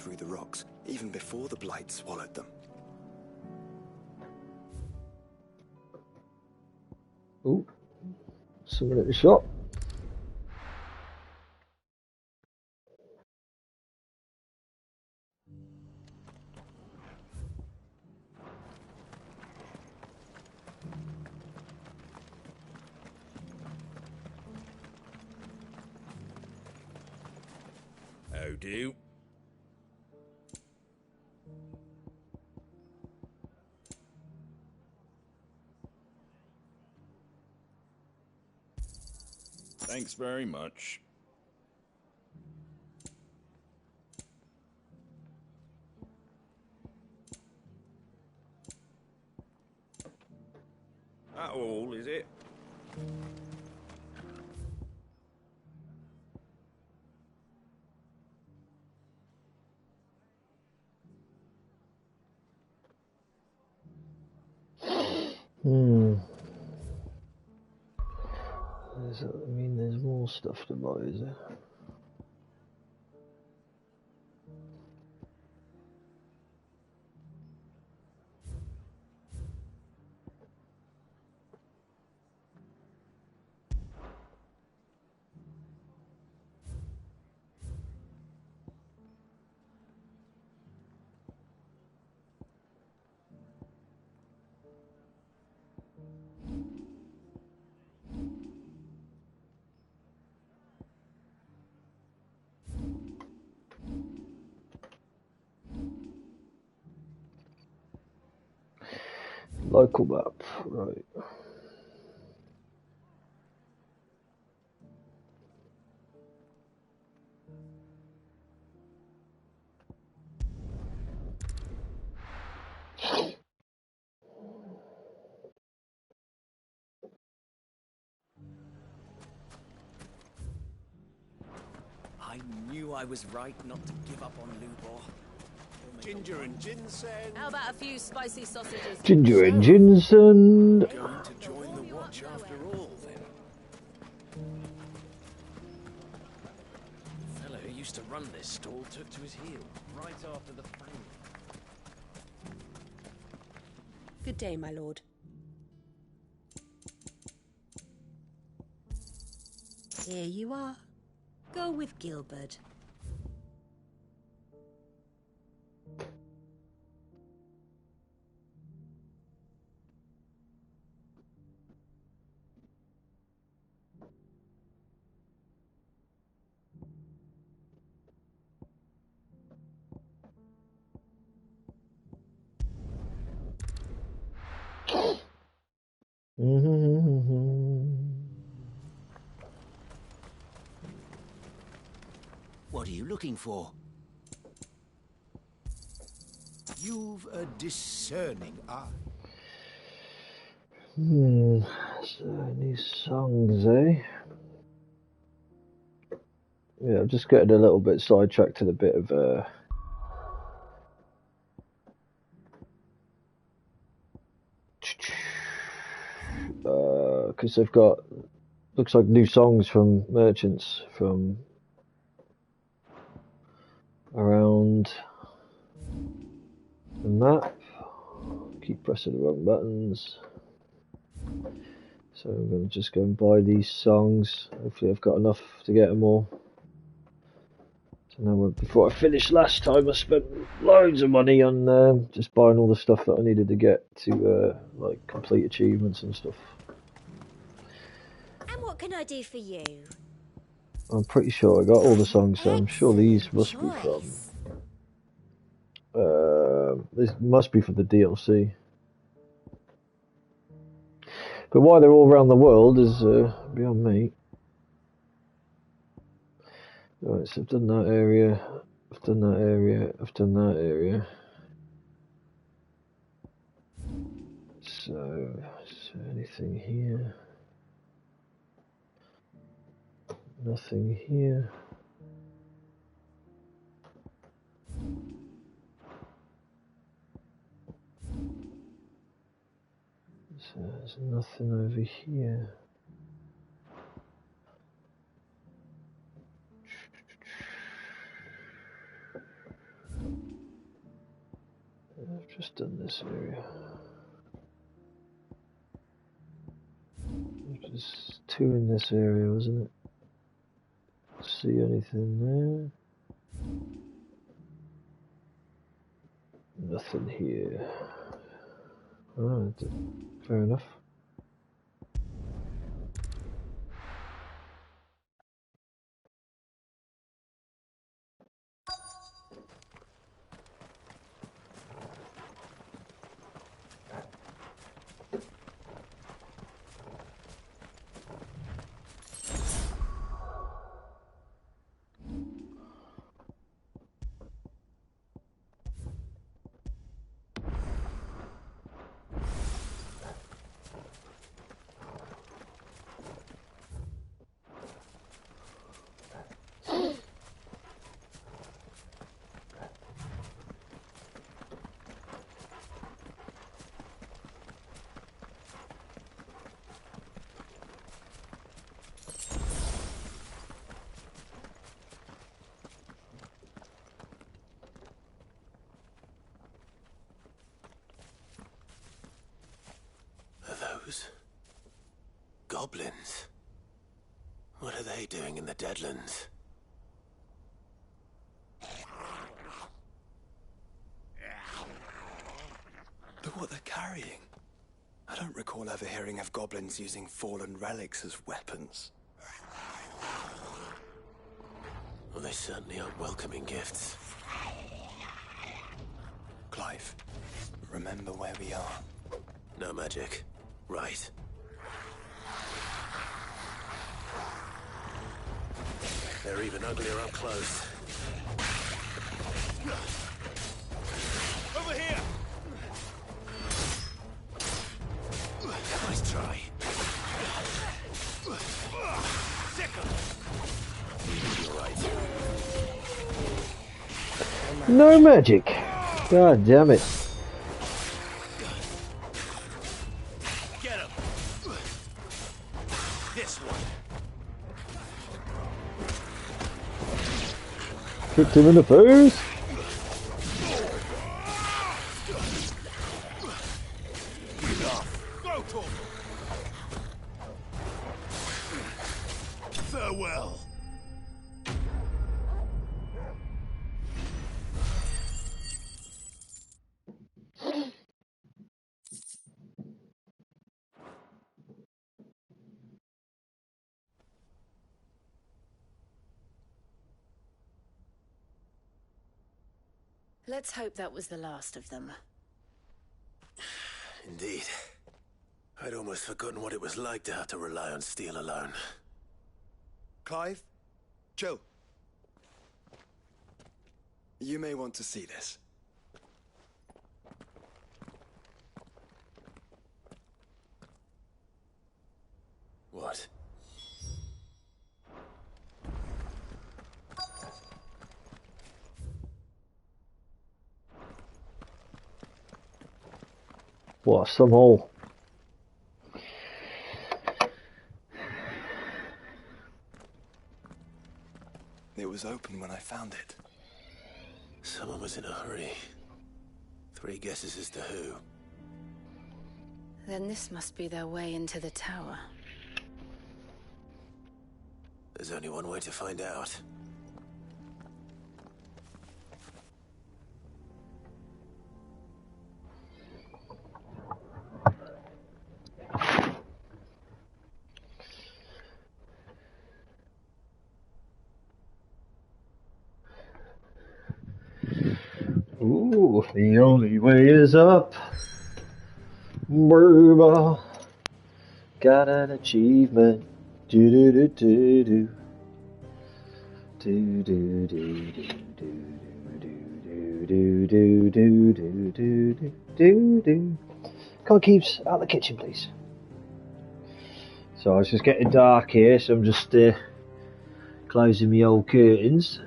through the rocks, even before the blight swallowed them. Ooh, someone at the shop. How do? Thanks very much. That all, is it? I mean, there's more stuff to buy, is there? Local map, right. I knew I was right not to give up on Lubor. Ginger and ginseng. How about a few spicy sausages? Ginger and ginseng. Going to join the watch after all, then. The fellow who used to run this stall took to his heel right after the famine. Good day, my lord. Here you are. Go with Gilbert. What are you looking for? You've a discerning eye. So any songs, eh? Yeah, I'm just getting a little bit sidetracked to the bit of because they've got, looks like new songs from merchants from around the map. Keep pressing the wrong buttons. So I'm going to just go and buy these songs. Hopefully I've got enough to get them all. So now, before I finished last time, I spent loads of money on just buying all the stuff that I needed to get to like complete achievements and stuff. And what can I do for you? I'm pretty sure I got all the songs, so I'm sure these must be from. This must be for the DLC. But why they're all around the world is beyond me. Right, so I've done that area, I've done that area, I've done that area. So, is there anything here? Nothing here. So there's nothing over here. I've just done this area. There's 2 in this area, wasn't it? See anything there? Nothing here. Oh, fair enough. Those goblins. What are they doing in the Deadlands? Look what they're carrying. I don't recall ever hearing of goblins using fallen relics as weapons. Well, they certainly aren't welcoming gifts. Clive, remember where we are. No magic. Right. They're even uglier up close. Over here! Nice try. You're right. No magic! God damn it. Get him! This one. Kicked him in the face! Go, Tom! Farewell. Let's hope that was the last of them. Indeed. I'd almost forgotten what it was like to have to rely on steel alone. Clive? Joe? You may want to see this. What? What, some hole? It was open when I found it. Someone was in a hurry. 3 guesses as to who. Then this must be their way into the tower. There's only one way to find out. Ooh, the only way is up. Burba. Got an achievement. Do do do do do. Do do do do do do do do do do do do do. Come on, Keeps, out of the kitchen, please. So it's just getting dark here, so I'm just closing my old curtains.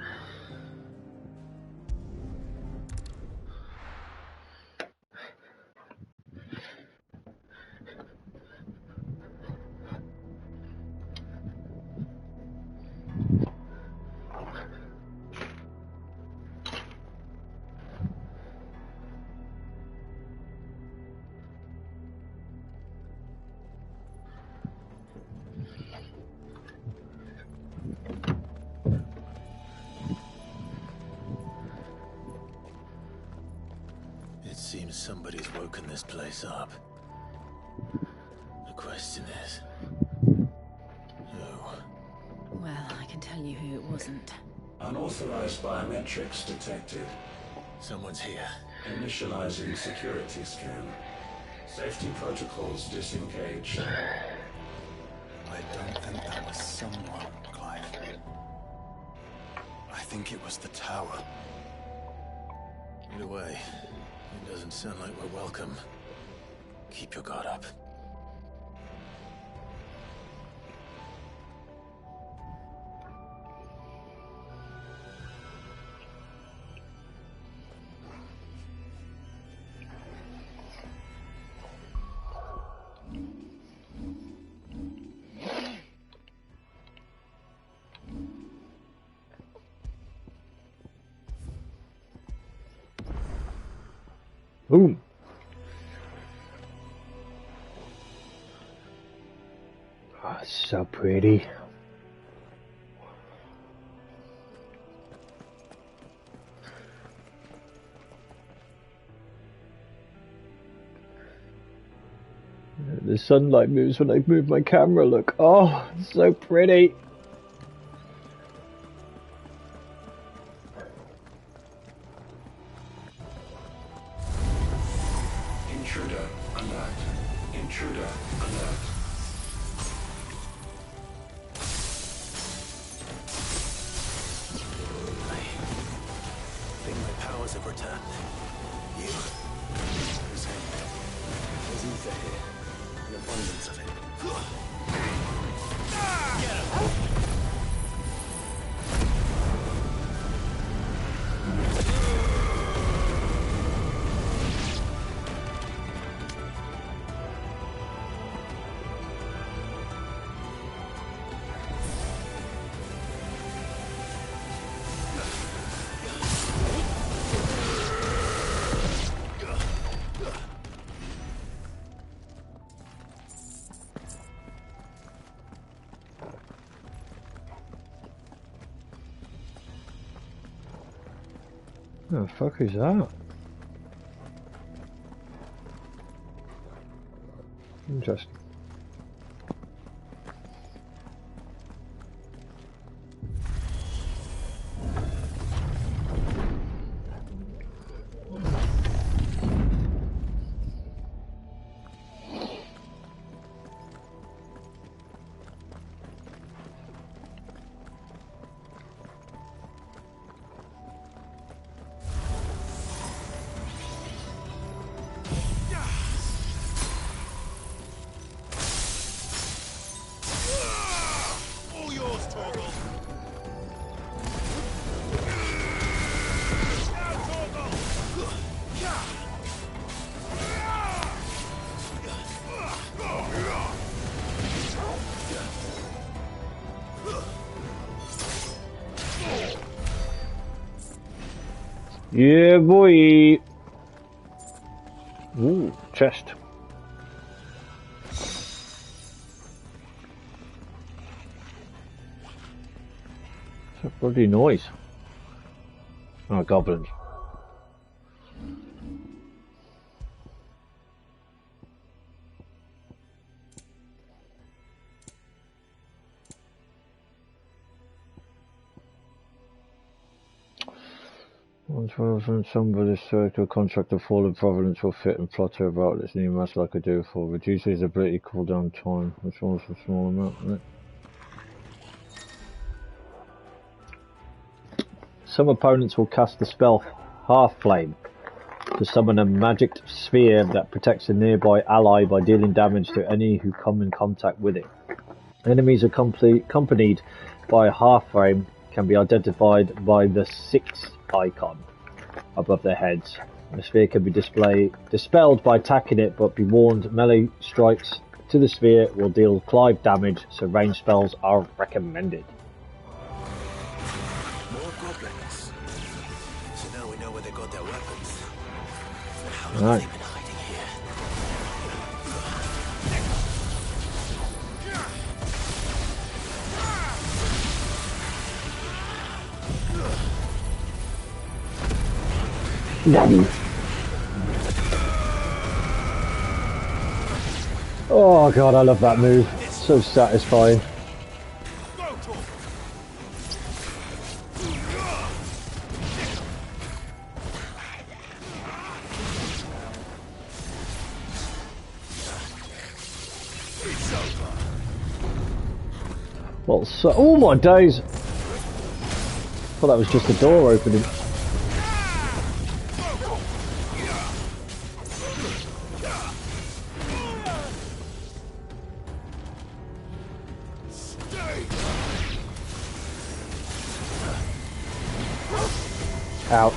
seems somebody's woken this place up. The question is, who? Well, I can tell you who it wasn't. Unauthorized biometrics detected. Someone's here. Initializing security scan. Safety protocols disengaged. I don't think that was someone, Clive. I think it was the tower. Either way, it doesn't sound like we're welcome. Keep your guard up. Boom. Oh, it's so pretty. The sunlight moves when I move my camera, look. Oh, it's so pretty. Intruder alert. Intruder alert. I think my powers have returned. You? Same. There's ether here. An abundance of it. Get him! Oh, the fuck is that? Interesting. Yeah, boy. Ooh, chest. What's that bloody noise? Oh, goblins. Once from somebody's circle contract of fallen providence will fit and flutter about this new mass like I do before. Reduces ability cooldown time, which is also a small amount, isn't it? Some opponents will cast the spell Half Flame to summon a magic sphere that protects a nearby ally by dealing damage to any who come in contact with it. Enemies accompanied by a half flame can be identified by the 6 icon above their heads. The sphere can be dispelled by attacking it, but be warned, melee strikes to the sphere will deal Clive damage, so ranged spells are recommended. More goblins. So now we know where they got their weapons. But how long Right. have they been hiding here? Daddy. Oh god, I love that move. So satisfying. Well, so oh my days! Thought that was just a door opening. Ouch.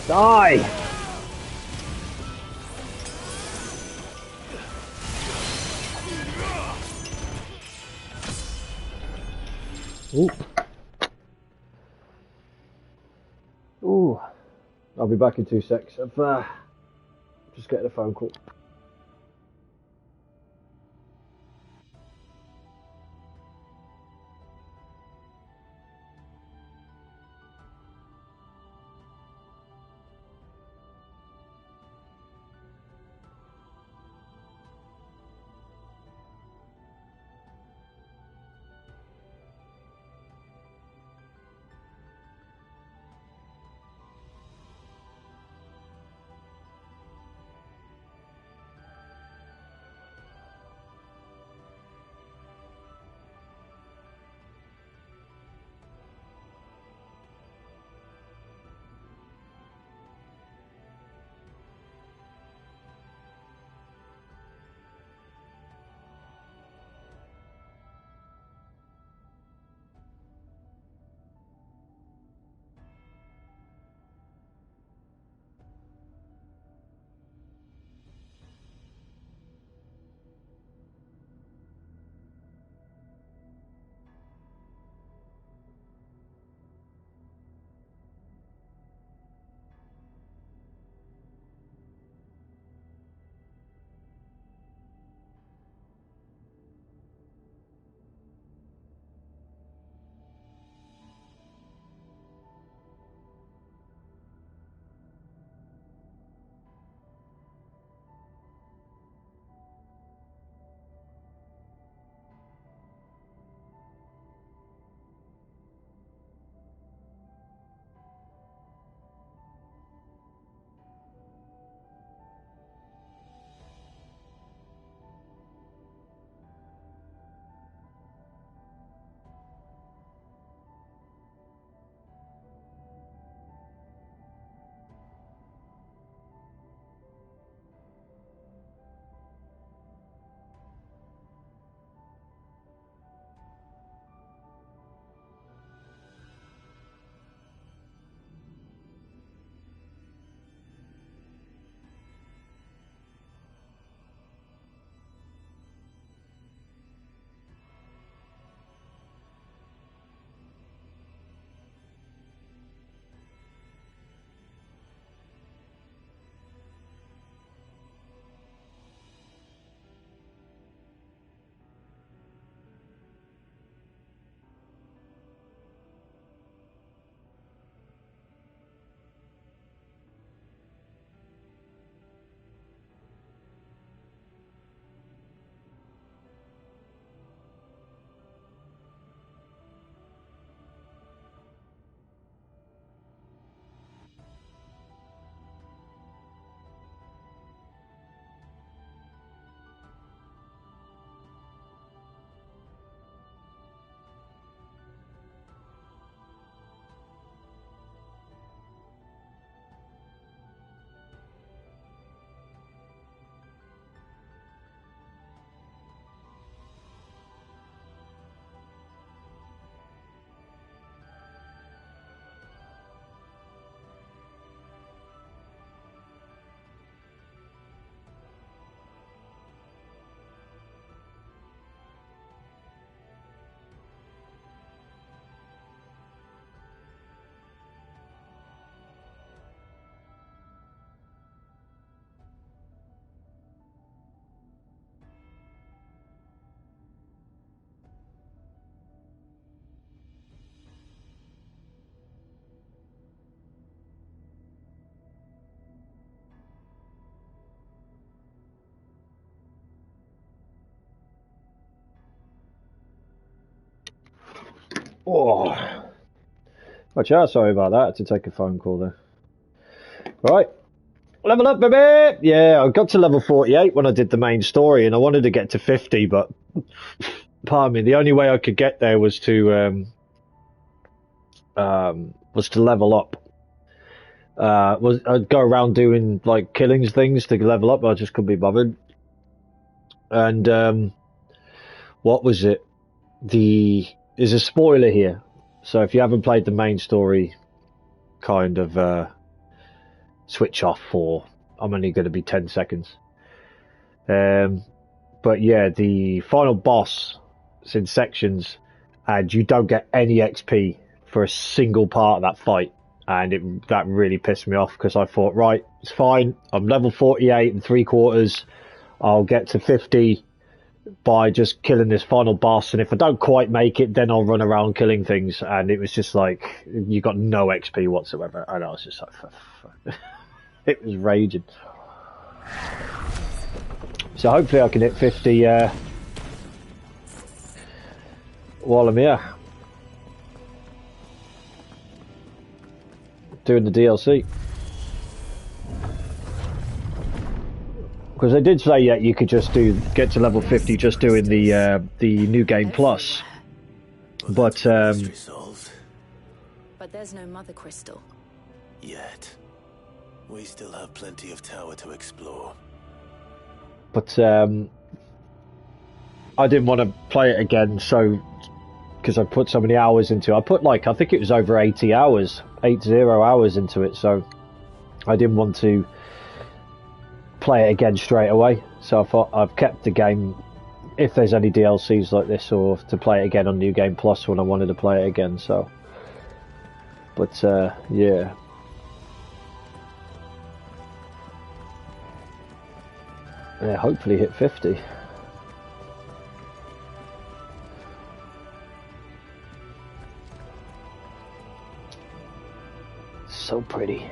Die! Ooh. Ooh. I'll be back in 2 secs. I've just getting a phone call. Oh. Watch out, sorry about that. I had to take a phone call there. Right. Level up, baby! Yeah, I got to level 48 when I did the main story, and I wanted to get to 50, but pardon me, the only way I could get there was to level up. I'd go around doing like killings things to level up, but I just couldn't be bothered. And what was it? There's a spoiler here, so if you haven't played the main story, kind of switch off for I'm only going to be 10 seconds. But yeah, the final boss is in sections, and you don't get any XP for a single part of that fight. And that really pissed me off, because I thought, right, it's fine. I'm level 48 and 3/4. I'll get to 50 by just killing this final boss. And if I don't quite make it, then I'll run around killing things. And it was just like, you got no XP whatsoever. And I was just like, it was raging. So hopefully I can hit 50 while I'm here. Doing the DLC. Because they did say, yeah, you could just get to level 50 just doing the new game plus. But there's no mother crystal. Yet. We still have plenty of tower to explore. But I didn't want to play it again, because I put so many hours into it. I put I think it was over 80 hours into it, so I didn't want to play it again straight away. So I thought I've kept the game, if there's any DLCs like this, or to play it again on New Game Plus when I wanted to play it again. So, but yeah. Yeah, hopefully hit 50. So pretty.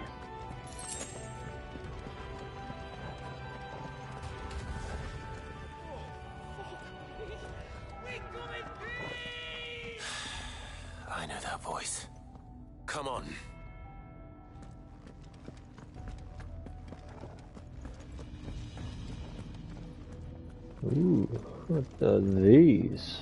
I know that voice. Come on. Ooh, what are these?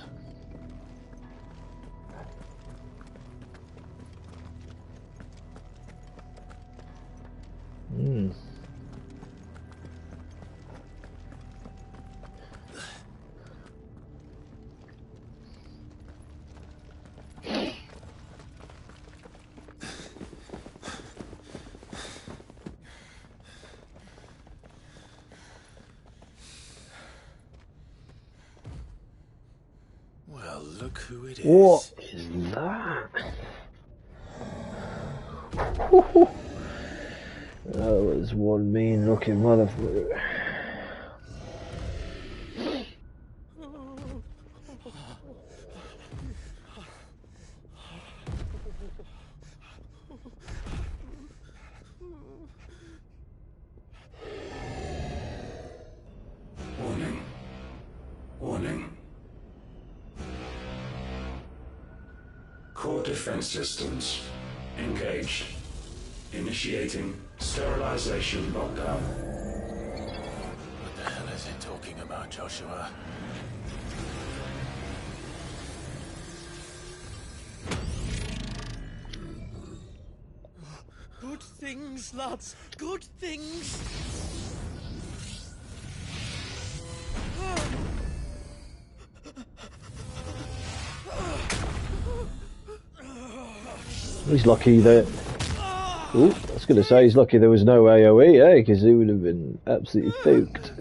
Well, look who it is. What is that? That was one mean looking motherfucker. Warning. Warning. Core defense systems engaged. Initiating sterilization lockdown. What the hell is it talking about, Joshua? Good things, lads. Good things. He's lucky that... Ooh, I was going to say he's lucky there was no AoE, eh? Because he would have been absolutely fooked.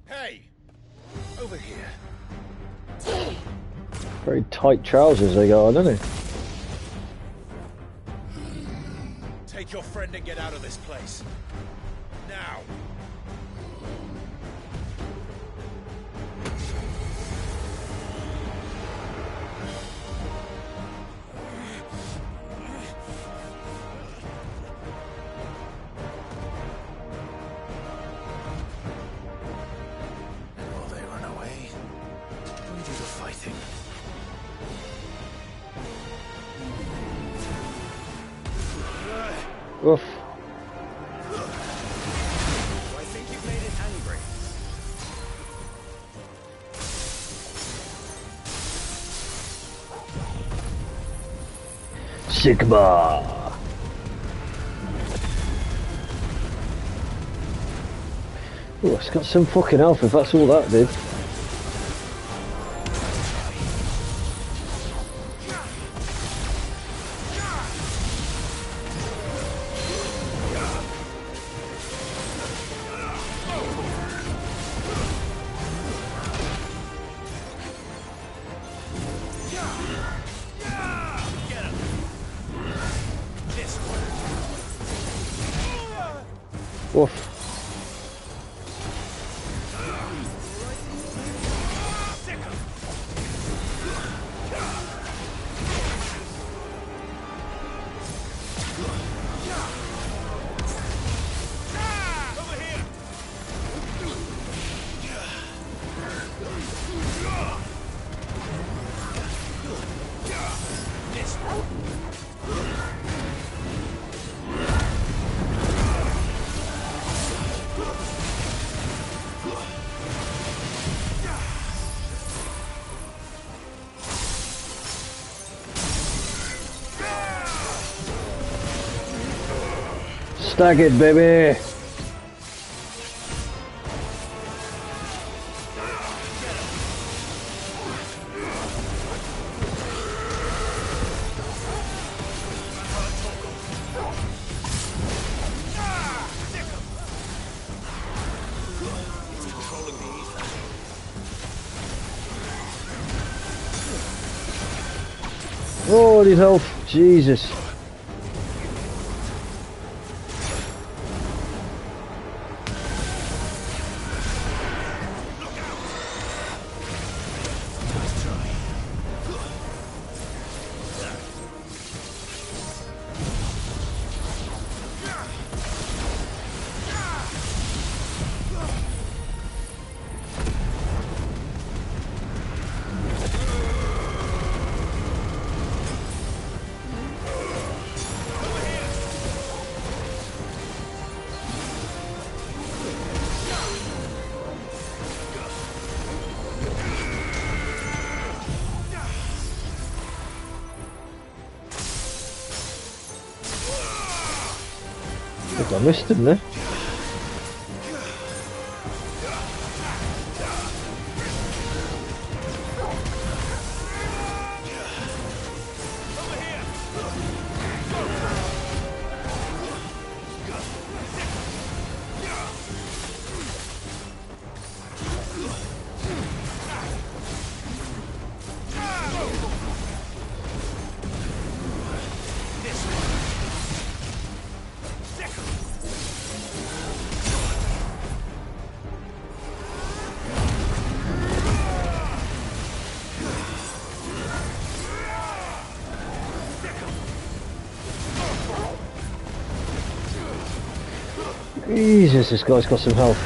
Hey! Over here. Very tight trousers they got on, isn't he? Take your friend and get out of this place. Now! Oof. I think you've made it angry. Sigma. Oh, it's got some fucking health if that's all that did. Woof. Staggered, baby. Oh, his health. Jesus. I missed him there. Jesus, this guy's got some health.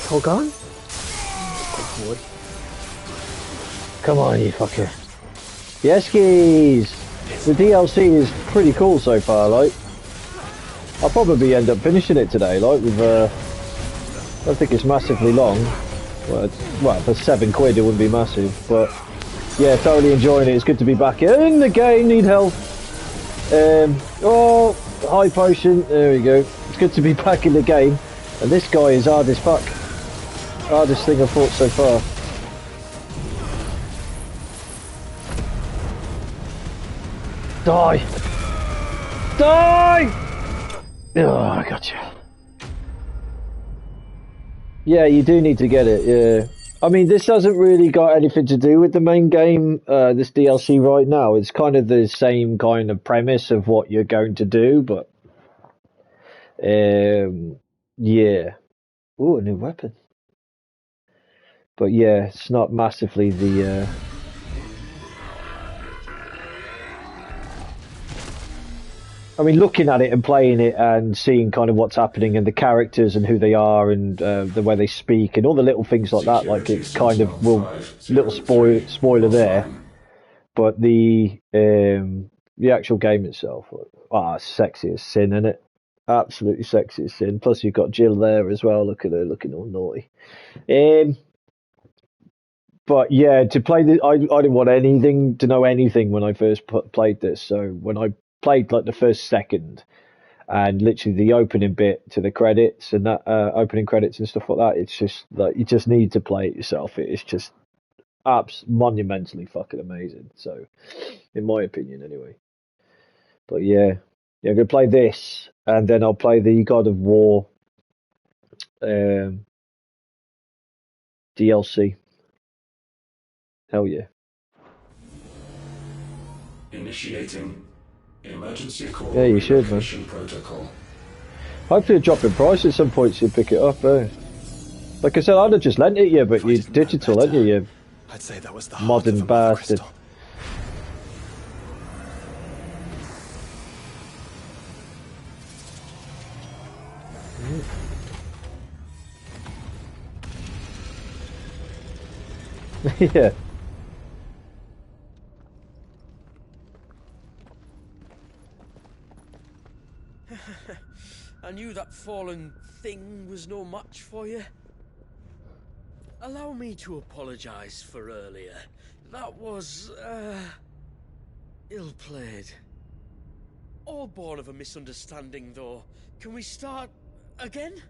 Hold on. Come on, you fucker. Yes, keys. The DLC is pretty cool so far, like. I'll probably end up finishing it today, like, with, I don't think it's massively long. Well, for £7 it wouldn't be massive, but yeah, totally enjoying it. It's good to be back in the game, need help. Oh, high potion, there we go. It's good to be back in the game, and this guy is hard as fuck. Hardest thing I've fought so far. Die! Die! Oh, I got you. Yeah, you do need to get it, yeah. I mean, this hasn't really got anything to do with the main game, this DLC right now. It's kind of the same kind of premise of what you're going to do, but Yeah. Ooh, a new weapon. But yeah, it's not massively the. I mean, looking at it and playing it and seeing kind of what's happening and the characters and who they are and the way they speak and all the little things like that, like it's kind of little spoiler there. But the actual game itself, sexy as sin, isn't it? Absolutely sexy as sin. Plus you've got Jill there as well. Look at her looking all naughty. But yeah, to play this, I didn't want anything to know anything when I first played this. So when I played like the first second and literally the opening bit to the credits and that opening credits and stuff like that, it's just like you just need to play it yourself. It's just monumentally fucking amazing. So, in my opinion, anyway. But yeah, I'm gonna play this and then I'll play the God of War DLC. Hell yeah. Initiating emergency call Yeah, you should, man. protocol. Hopefully a drop in price at some point so you pick it up, Like I said, I'd have just lent it you, but you're digital, aren't you I'd say that was the modern bastard. Yeah. I knew that fallen thing was no match for you. Allow me to apologize for earlier. That was, ill-played. All born of a misunderstanding, though. Can we start again?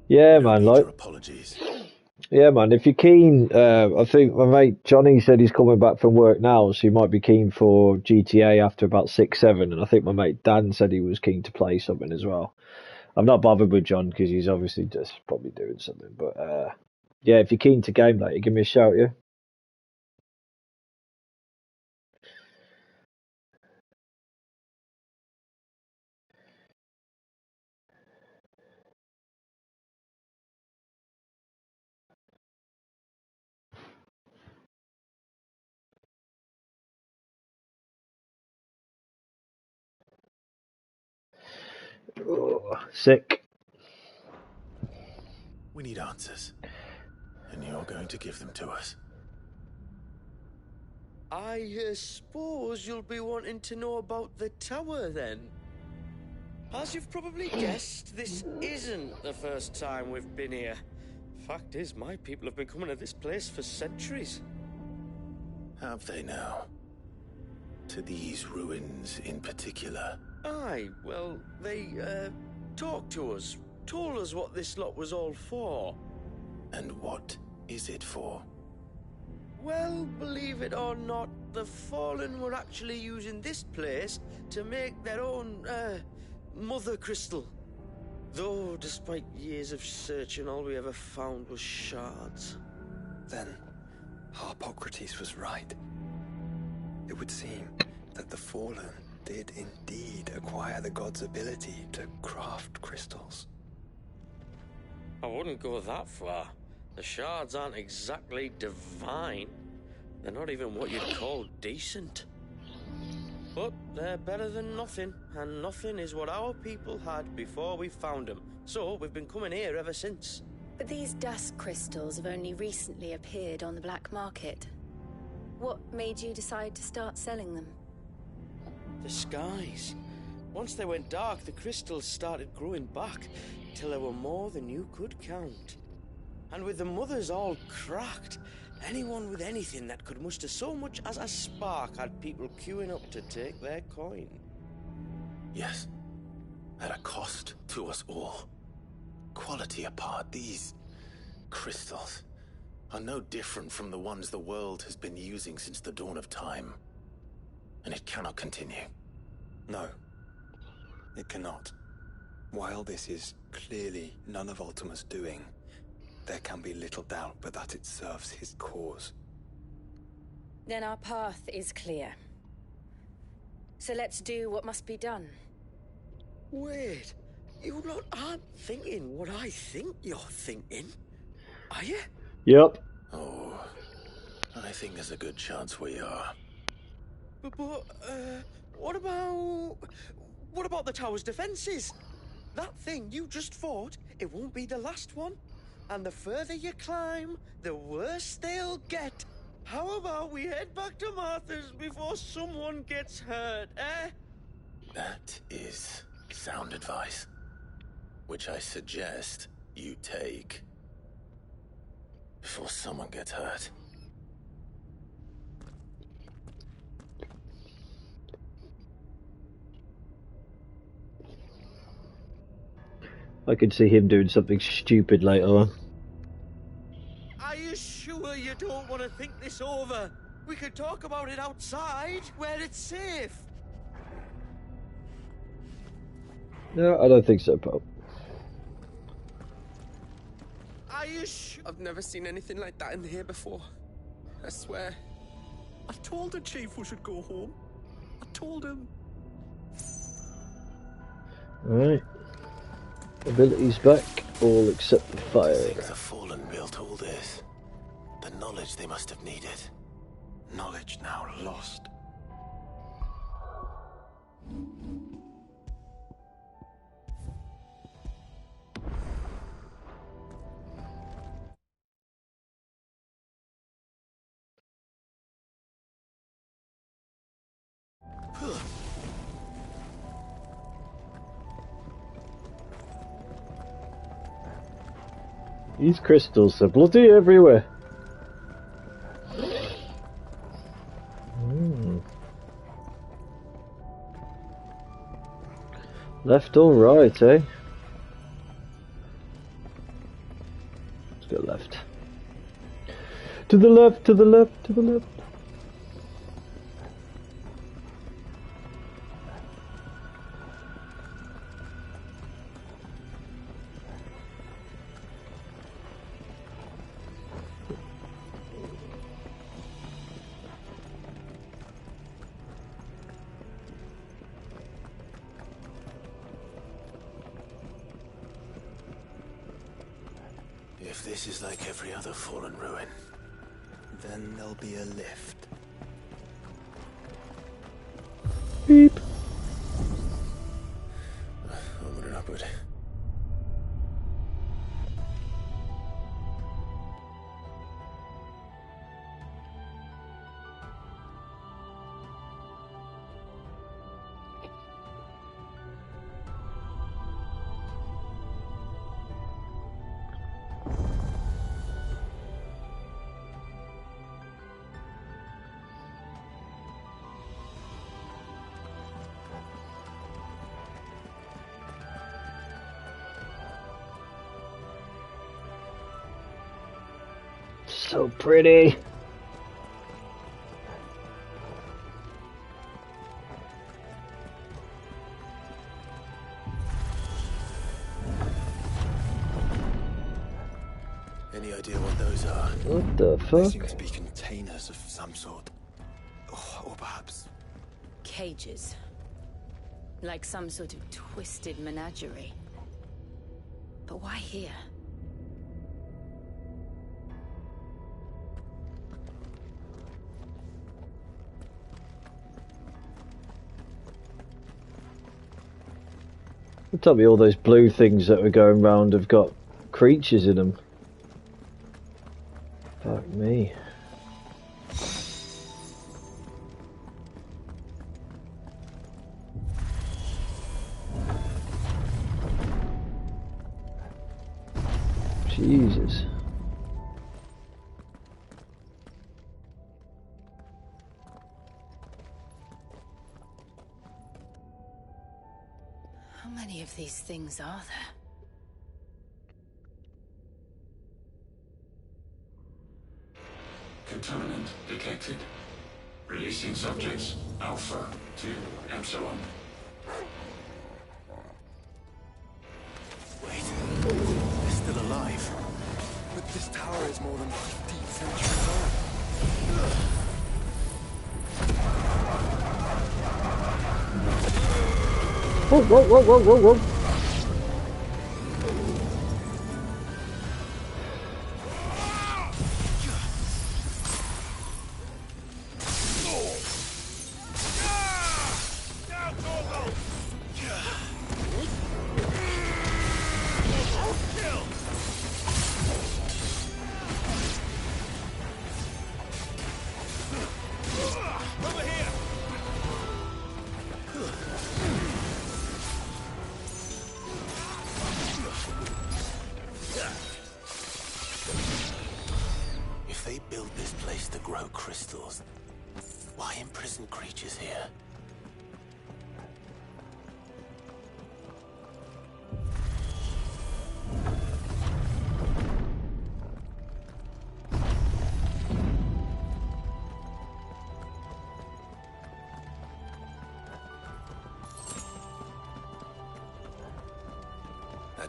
Yeah, man. Like, apologies. yeah, man. If you're keen, I think my mate Johnny said he's coming back from work now, so he might be keen for GTA after about 6-7. And I think my mate Dan said he was keen to play something as well. I'm not bothered with John because he's obviously just probably doing something. But yeah, if you're keen to game later, give me a shout, yeah. Oh, sick. We need answers, and you're going to give them to us. I suppose you'll be wanting to know about the tower, then? As you've probably guessed, this isn't the first time we've been here. Fact is, my people have been coming to this place for centuries. Have they now? To these ruins in particular? Aye, well, they, talked to us, told us what this lot was all for. And what is it for? Well, believe it or not, the Fallen were actually using this place to make their own, mother crystal. Though, despite years of searching, all we ever found was shards. Then, Harpocrates was right. It would seem that the Fallen did indeed acquire the god's ability to craft crystals. I wouldn't go that far. The shards aren't exactly divine. They're not even what you'd call decent. But they're better than nothing, and nothing is what our people had before we found them. So we've been coming here ever since. But these dust crystals have only recently appeared on the black market. What made you decide to start selling them? The skies. Once they went dark, the crystals started growing back, till there were more than you could count. And with the mothers all cracked, anyone with anything that could muster so much as a spark had people queuing up to take their coin. Yes, at a cost to us all. Quality apart, these crystals are no different from the ones the world has been using since the dawn of time. And it cannot continue. No, it cannot. While this is clearly none of Ultima's doing, there can be little doubt but that it serves his cause. Then our path is clear. So let's do what must be done. Wait, You lot aren't thinking what I think you're thinking, are you? Yep. Oh, I think there's a good chance we are. But what about the tower's defences? That thing you just fought, it won't be the last one. And the further you climb, the worse they'll get. How about we head back to Martha's before someone gets hurt, eh? That is sound advice, which I suggest you take before someone gets hurt. I could see him doing something stupid later on. Are you sure you don't want to think this over? We could talk about it outside, where it's safe. No, I don't think so, Pope. Are you sure? I've never seen anything like that in here before. I swear. I told the chief we should go home. I told him. Alright. Abilities back, all except the fire. I think the Fallen built all this. The knowledge they must have needed. Knowledge now lost. These crystals are bloody everywhere. Left or right, eh? Let's go left. To the left, to the left, to the left. If this is like every other Fallen ruin, then there'll be a lift. Beep. Onward and upward. So pretty. Any idea what those are? What the They fuck? seem to be containers of some sort. Or perhaps... Cages. Like some sort of twisted menagerie. But why here? Tell me all those blue things that were going round have got creatures in them. Fuck me. Jesus. How many of these things are there? Contaminant detected. Releasing subjects Alpha to Epsilon. Wait, they're still alive. But this tower is more than 15 centuries old. Whoa, whoa, whoa, whoa, whoa, whoa.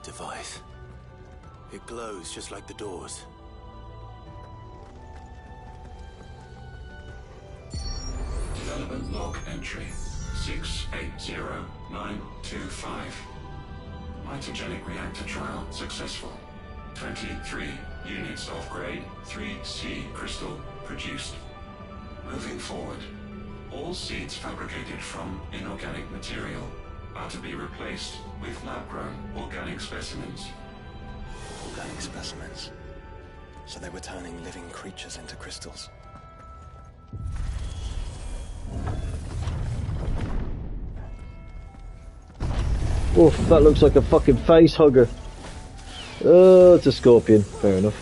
that device. It glows just like the doors. Development log entry 680925. Mitogenic reactor trial successful. 23 units of grade 3C crystal produced. Moving forward, all seeds fabricated from inorganic material are to be replaced with lab-grown organic specimens. Organic specimens. So they were turning living creatures into crystals. Oof, that looks like a fucking face hugger. Oh, it's a scorpion. Fair enough.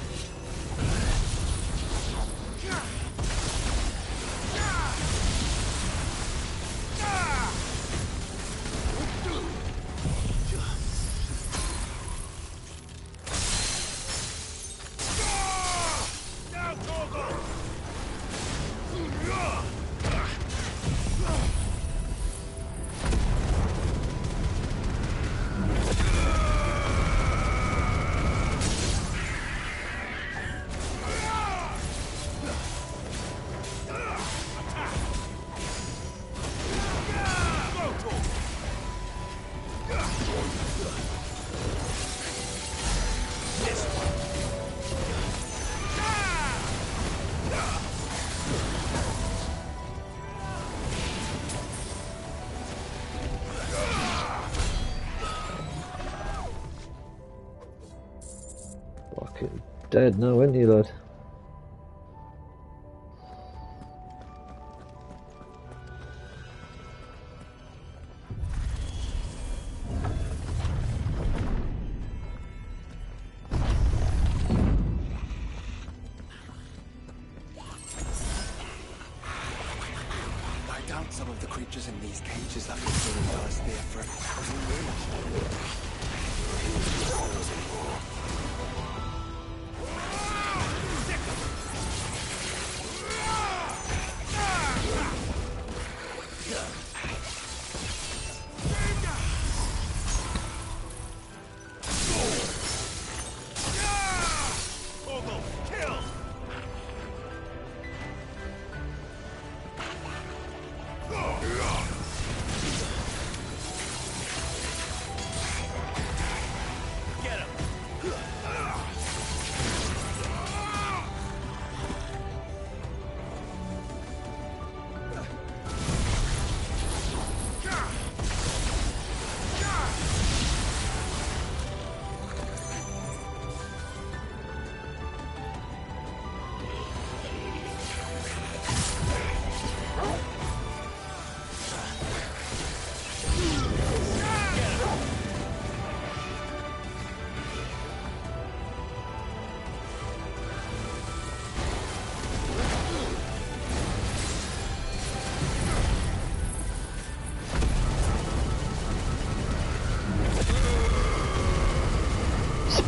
Fucking dead now, isn't he, lad? I doubt some of the creatures in these cages have been doing us there for 1,000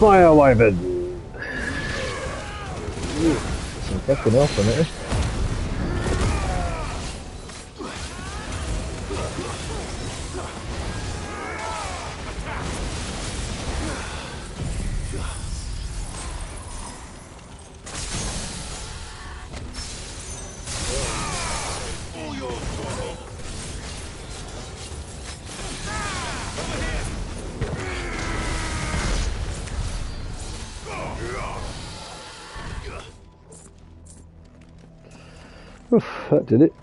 Fire Wyvern! Some fucking off on it. Oof, that did it.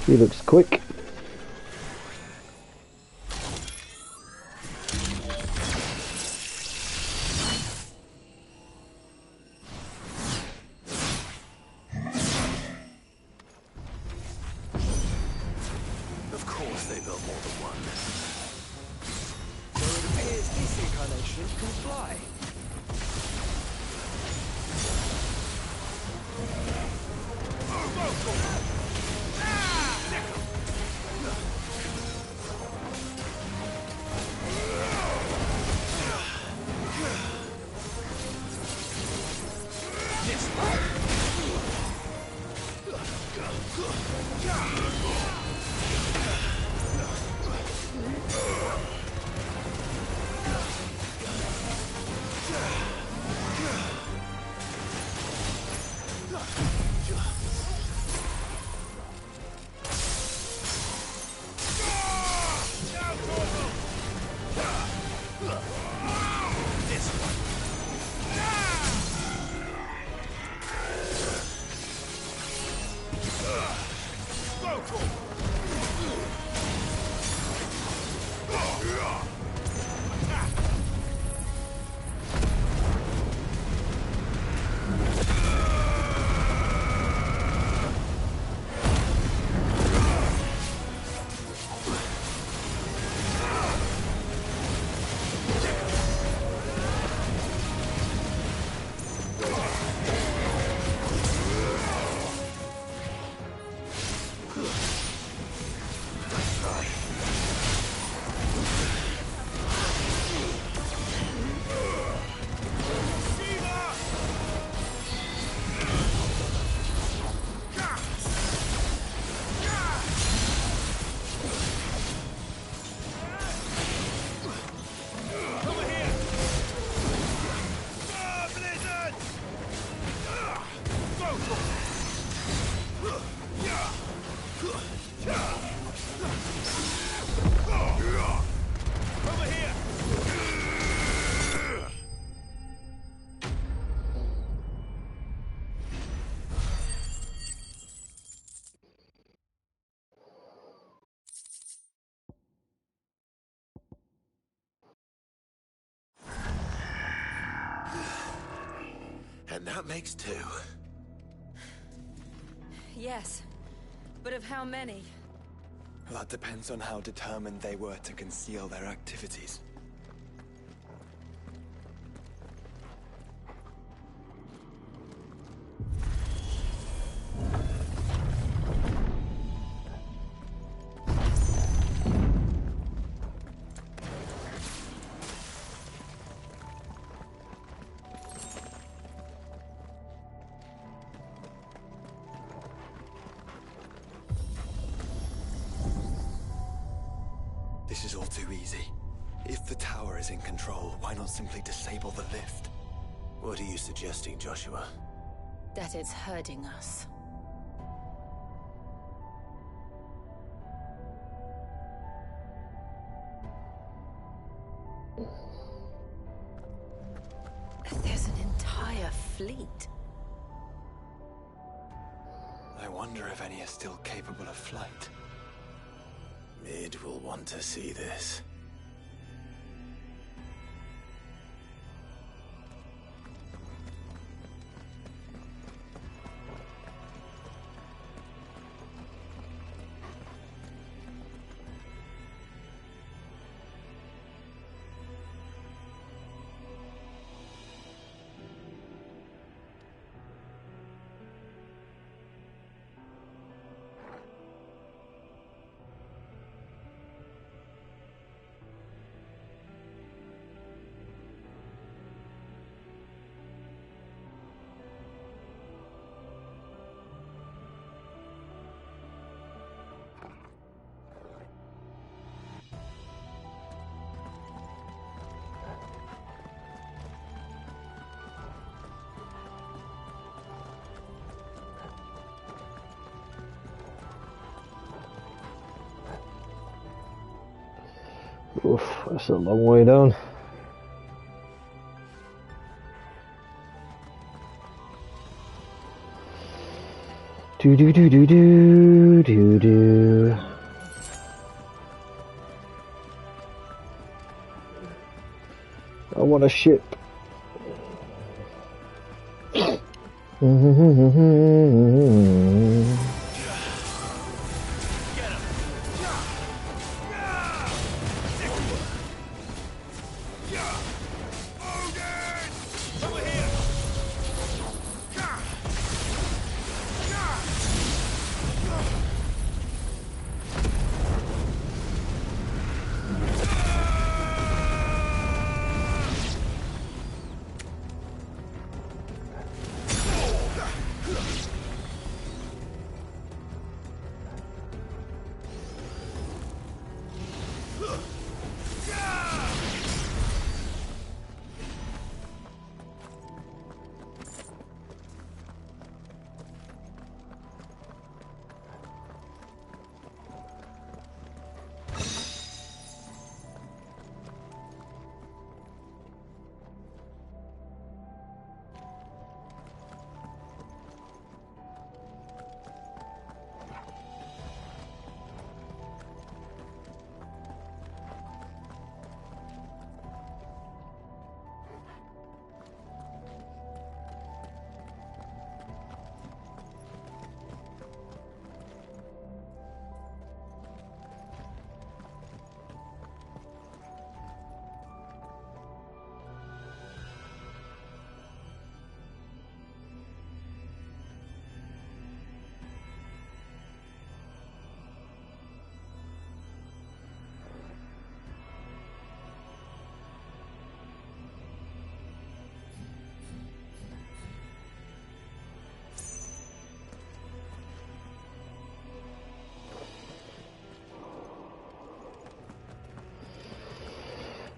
He looks quick. Of course they built more than one. So it appears this incarnation can fly. And that makes 2. Yes, but of how many? That depends on how determined they were to conceal their activities. This is all too easy. If the tower is in control, why not simply disable the lift? What are you suggesting, Joshua? That it's hurting us. There's an entire fleet. I wonder if any are still capable of flight. Mid will want to see this. Oof, that's a long way down. Do do do do do do do. I want a ship.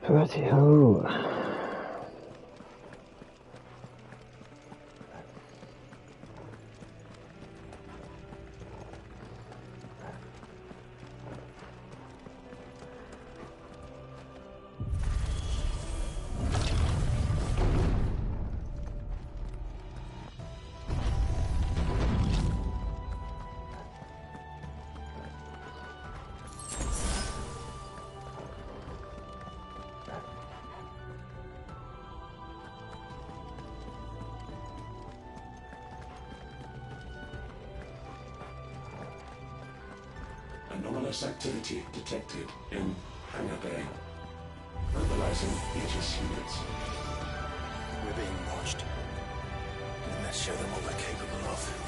Righty-ho. Anomalous activity detected in Hangar Bay. Mobilizing Aegis units. We're being watched. And let's show them what we're capable of.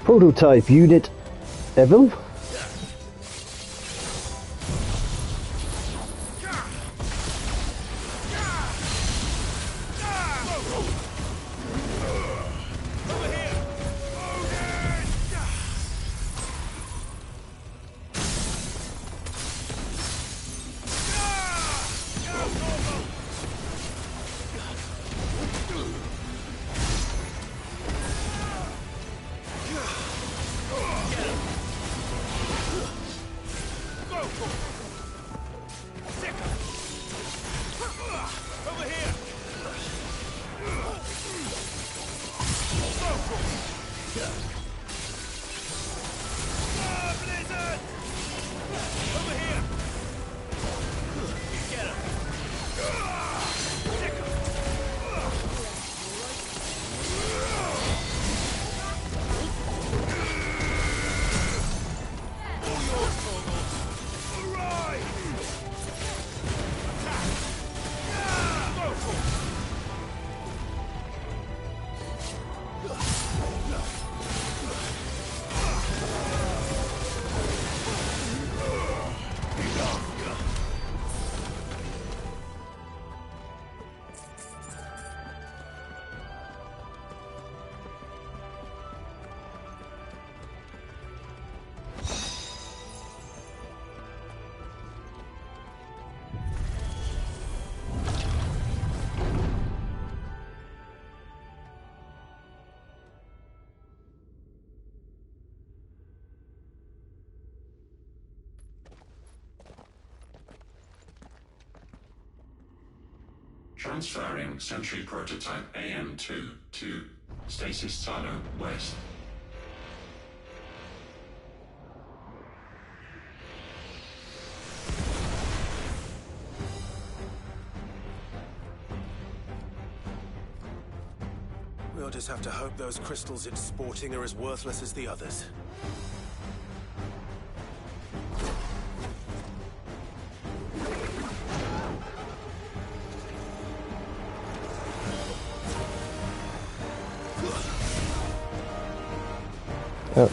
Prototype unit Evil. Transferring Sentry Prototype AM2 to Stasis Silo West. We'll just have to hope those crystals it's sporting are as worthless as the others. Ouch.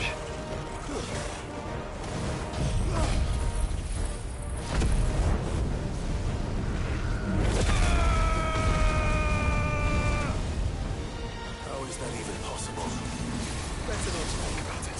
How is that even possible? Better not talk about it.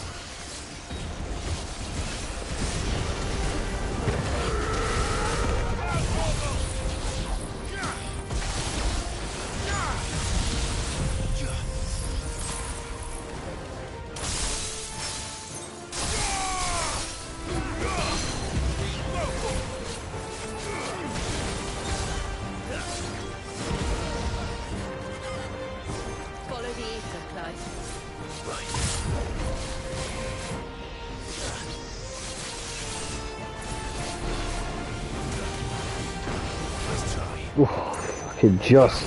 Ooh, fucking just.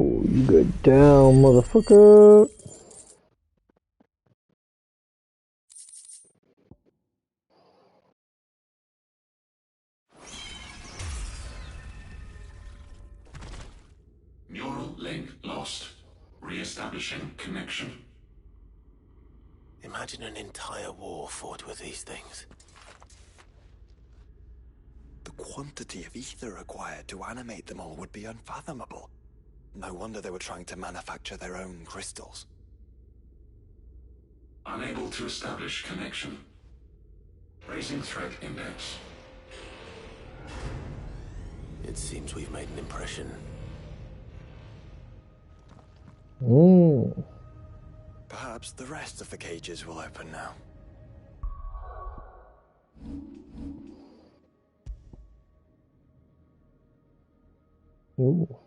Oh, you get down, motherfucker. Neural link lost. Re-establishing connection. Imagine an entire war fought with these things. The quantity of ether required to animate them all would be unfathomable. No wonder they were trying to manufacture their own crystals. Unable to establish connection. Raising threat index. It seems we've made an impression. Perhaps the rest of the cages will open now. Ooh.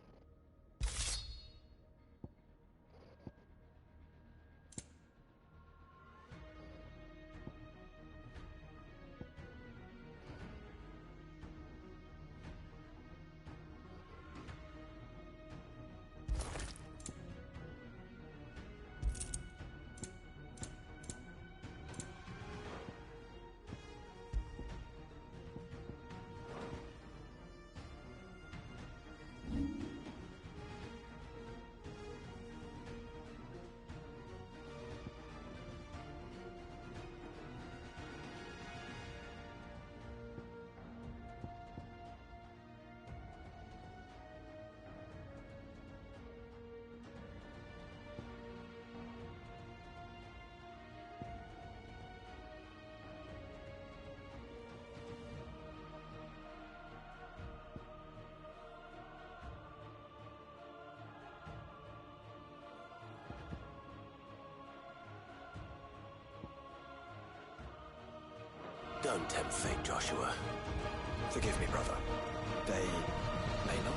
Don't tempt fate, Joshua. Forgive me, brother. They may not.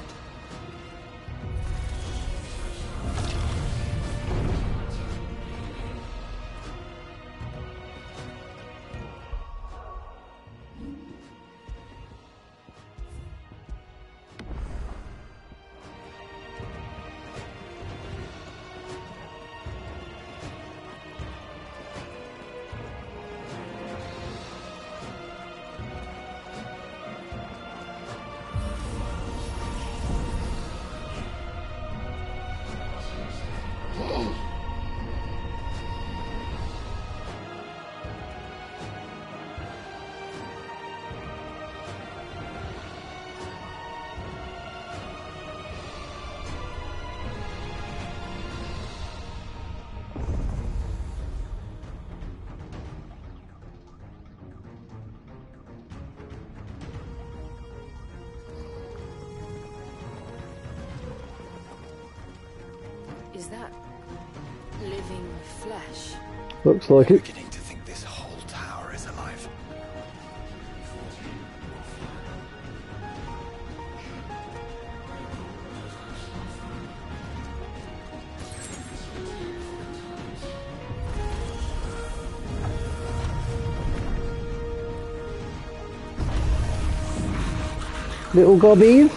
Is that living flesh? Looks like it. Beginning to think this whole tower is alive. Little gobbies.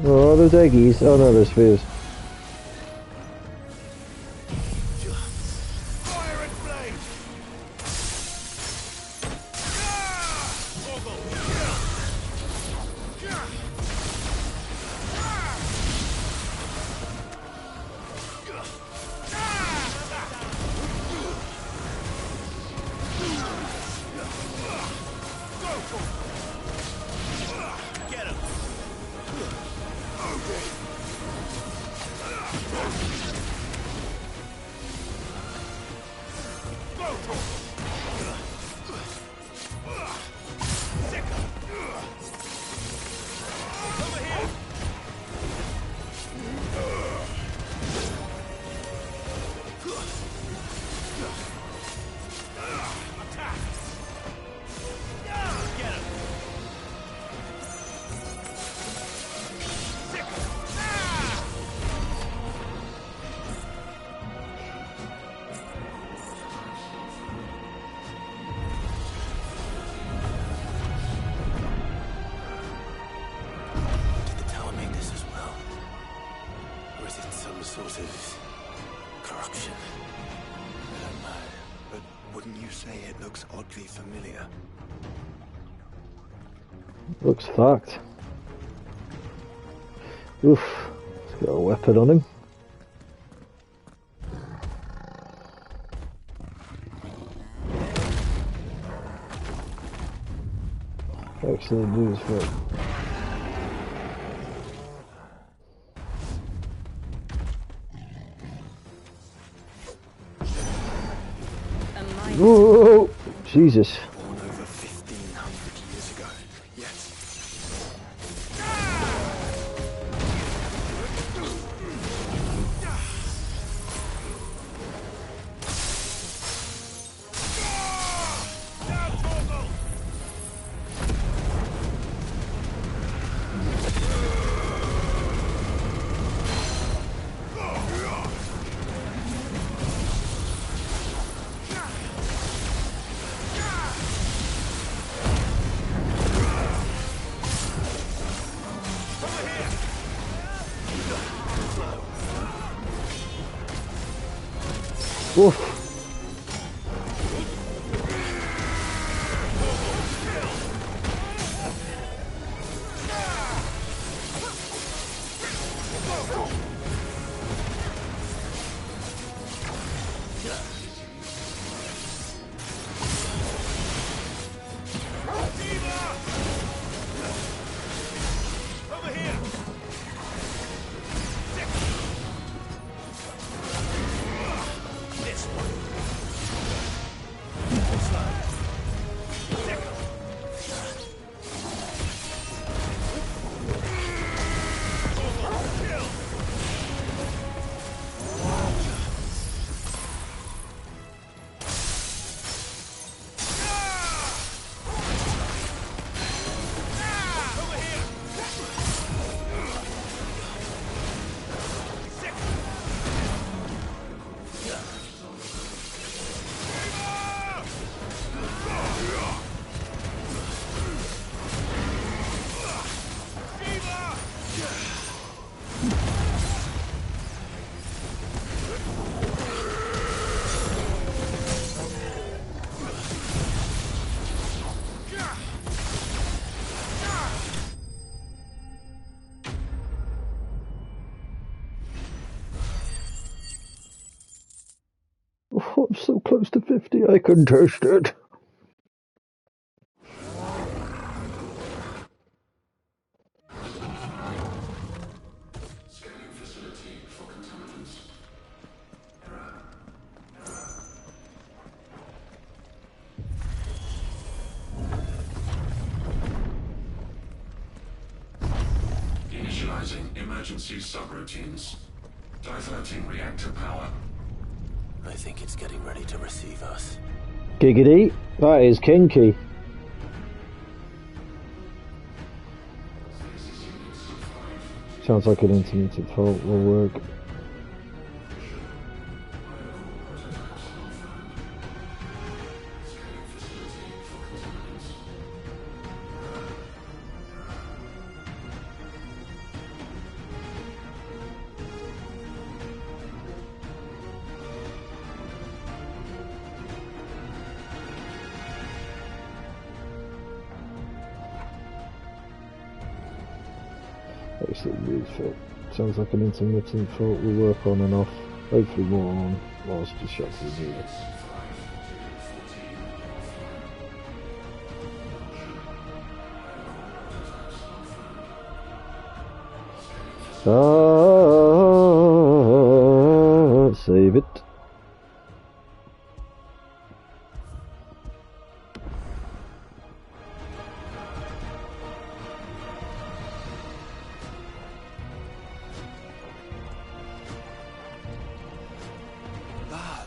Oh, there's eggies. Oh no, there's spheres. Sort of corruption. I don't know, but wouldn't you say it looks oddly familiar? Looks fucked. Oof. He's got a weapon on him. Actually, do this right. Whoa! Jesus. Born over 1,500 years ago. Yes. Oh, I'm so close to 50, I can taste it. Scanning facility for contaminants. Initializing emergency subroutines. Diverting reactor power. I think it's getting ready to receive us. Giggity, that is kinky. Sounds like an intermittent fault will work. Sounds like an intermittent fault will work on and off. Hopefully more on whilst the shots are needed. Save it.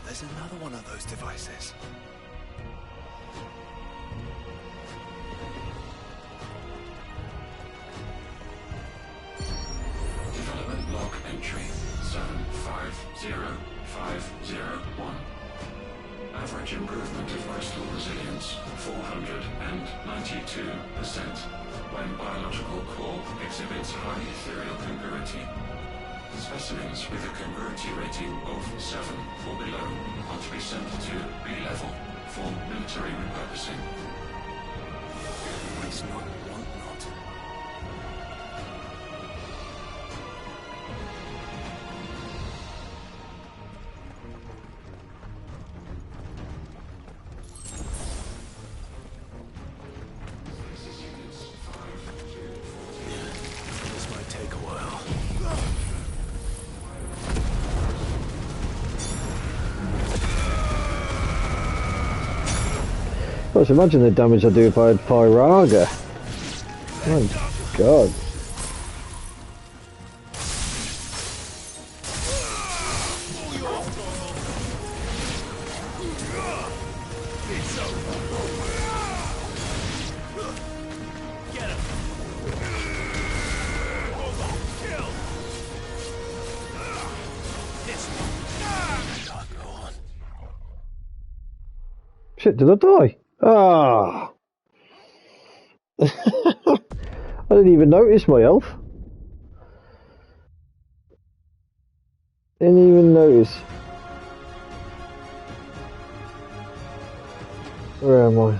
There's another one of those devices. Development log entry 750501. Average improvement of crystal resilience 492% when biological core exhibits high ethereal congruity. Specimens with a congruity rating of 7 or below are to be sent to B level for military repurposing. Waste not, want not. This might take a while. Well, just imagine the damage I do if I had Pyraga. My god. Shit, did I die? Ah! I didn't even notice my health. Didn't even notice. Where am I?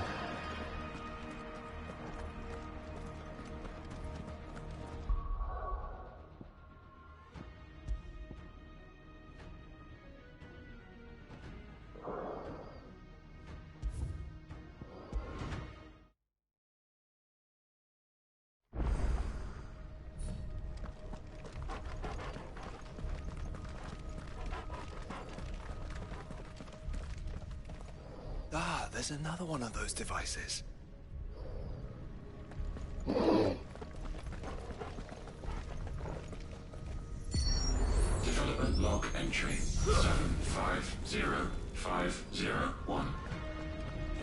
Ah, there's another one of those devices. Development log entry 750501.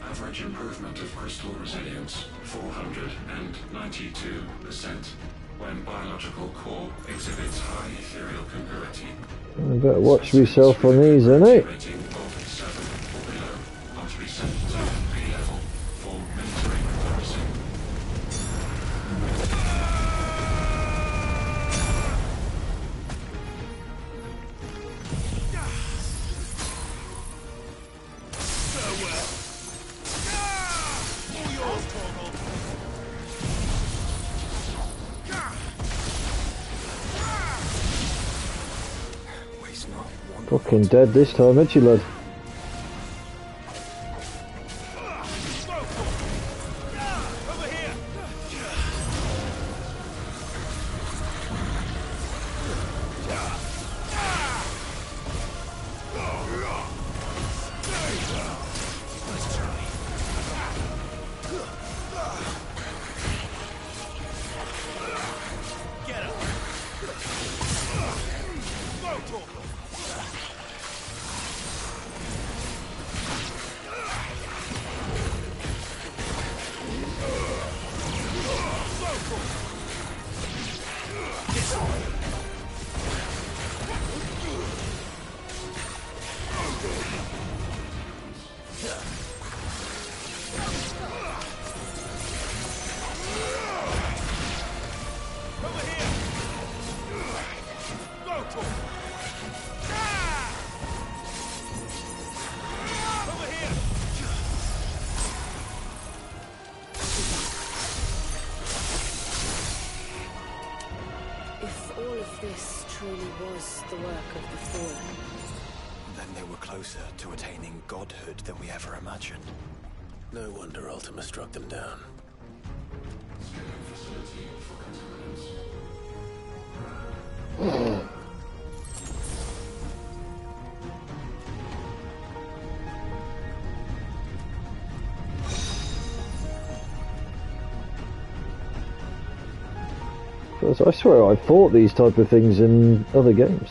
Average improvement of crystal resilience 492%. When biological core exhibits high ethereal congruity. I better watch myself on these, innit? Rating of 7 or below must be sent to P level for mentoring purposes. Fucking dead this time, ain't you, lad? To attaining godhood than we ever imagined. No wonder Ultima struck them down. I swear I fought these type of things in other games.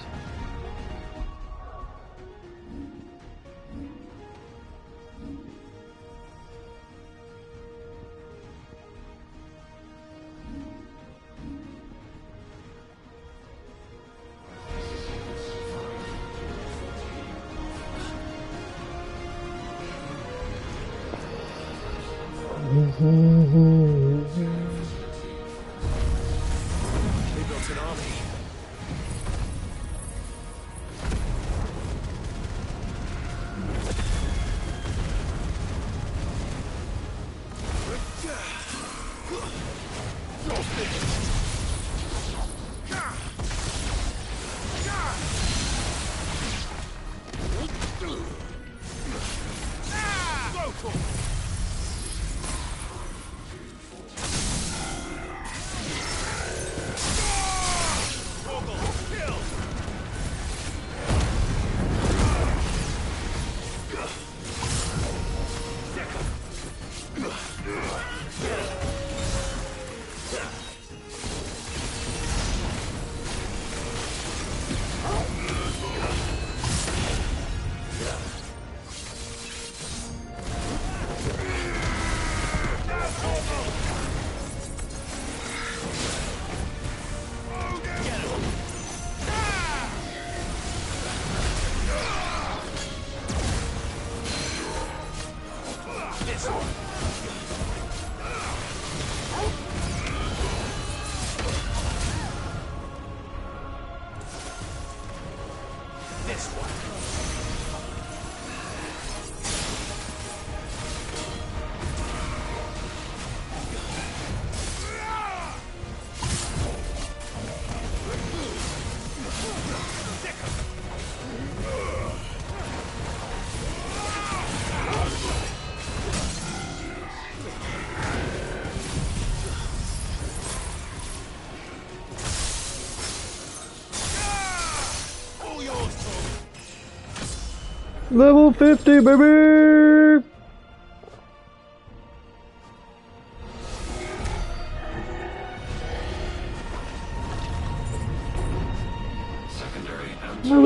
Level 50, baby!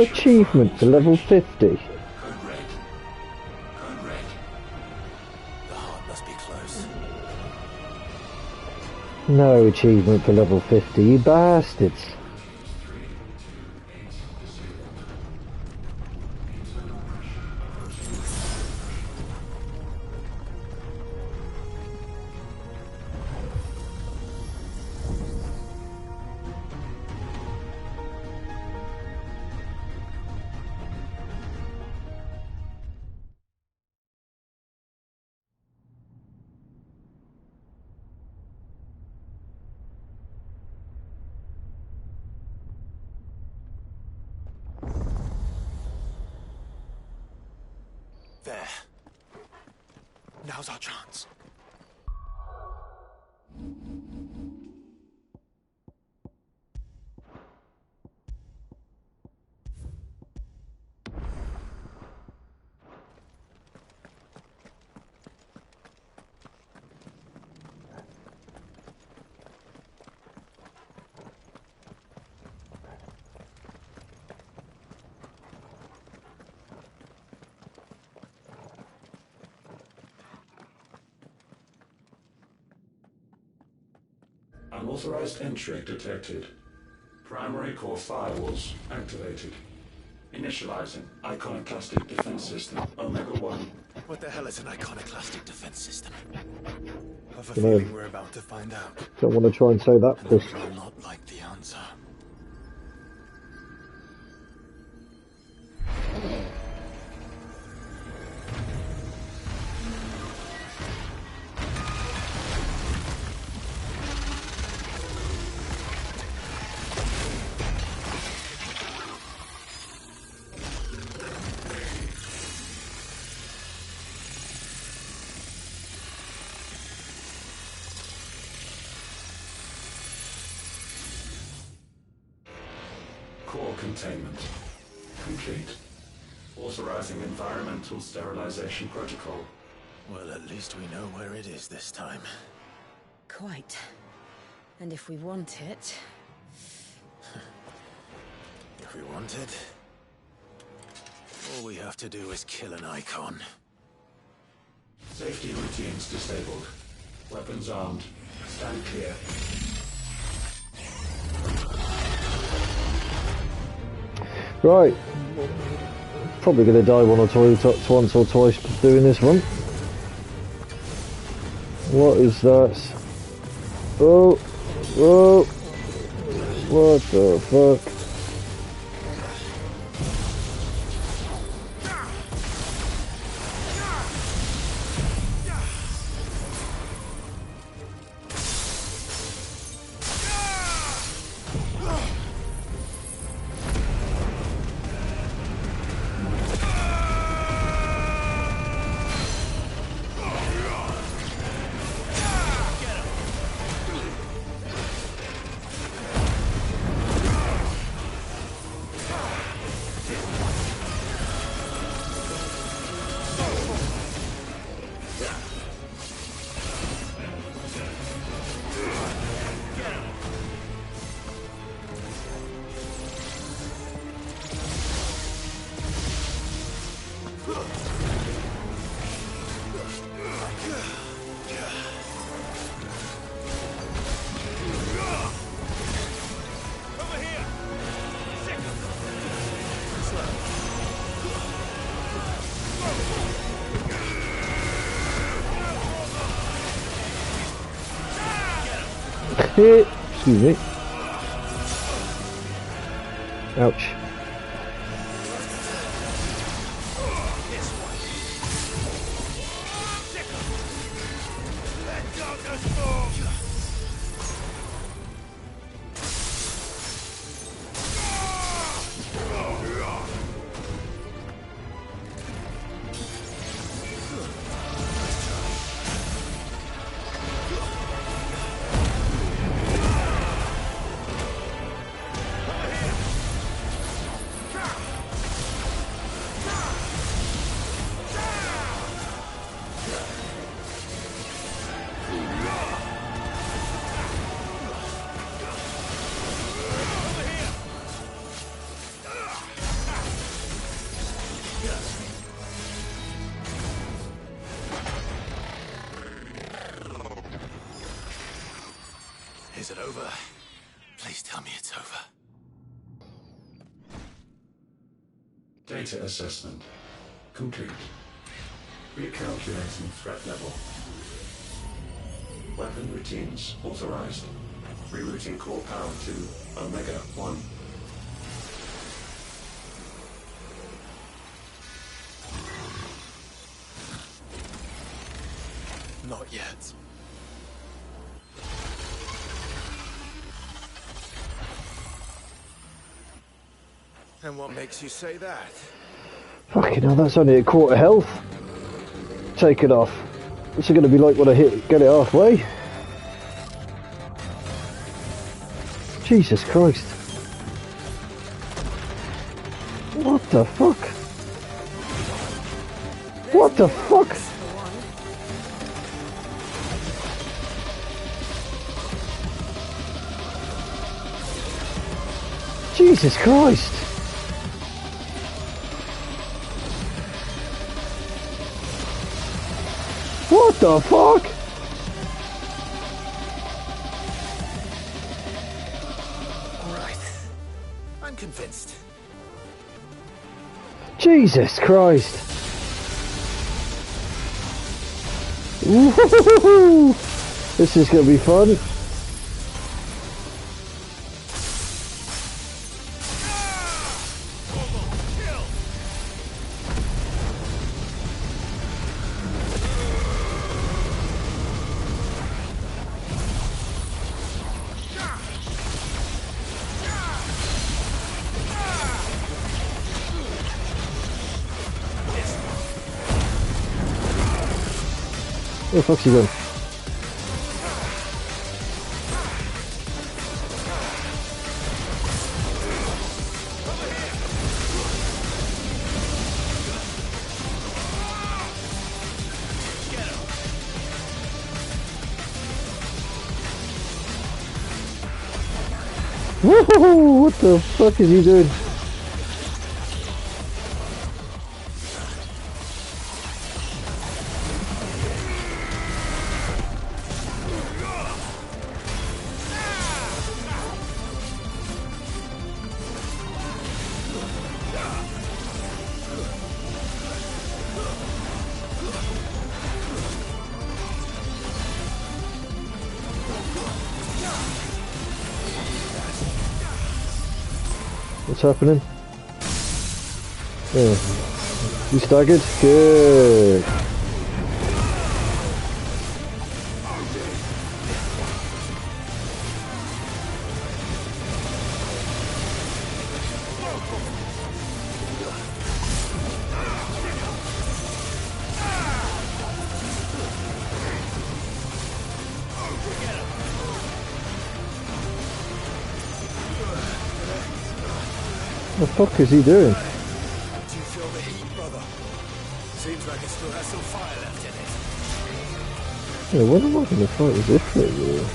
No achievement for level 50. Code red. Code red. The heart must be close. No achievement for level 50, you bastards. There. Now's our chance. Unauthorized entry detected. Primary core firewalls activated. Initializing iconoclastic defense system Omega-1. What the hell is an iconoclastic defense system? I have a Dunno. feeling we're about to find out. Don't want to try and say that And first. I will not like the answer. Core containment complete. Authorizing environmental sterilization protocol. Well, at least we know where it is this time. Quite. And if we want it... If we want it, all we have to do is kill an icon. Safety routines disabled. Weapons armed. Stand clear. Right. Probably going to die once or twice doing this one. What is that? Oh. Oh. What the fuck? Excuse me. Ouch. Is it over? Please tell me it's over. Data assessment complete. Recalculating threat level. Weapon routines authorized. Rerouting core power to Omega 1. Not yet. And what makes you say that? Fucking hell, that's only a quarter health. Take it off. What's it going to be like when I get it halfway? Jesus Christ. What the fuck? What the fuck? Jesus Christ. What the fuck? All right. I'm convinced. Jesus Christ. Woo-hoo-hoo-hoo. This is going to be fun. Where the fuck's he going? Woohoo! What the fuck is he doing? What's happening? Yeah. You staggered? Good. What the fuck is he doing? Do you feel the heat, brother? Seems like it still has some fire left in it. Yeah, when am I going to fight as if it really?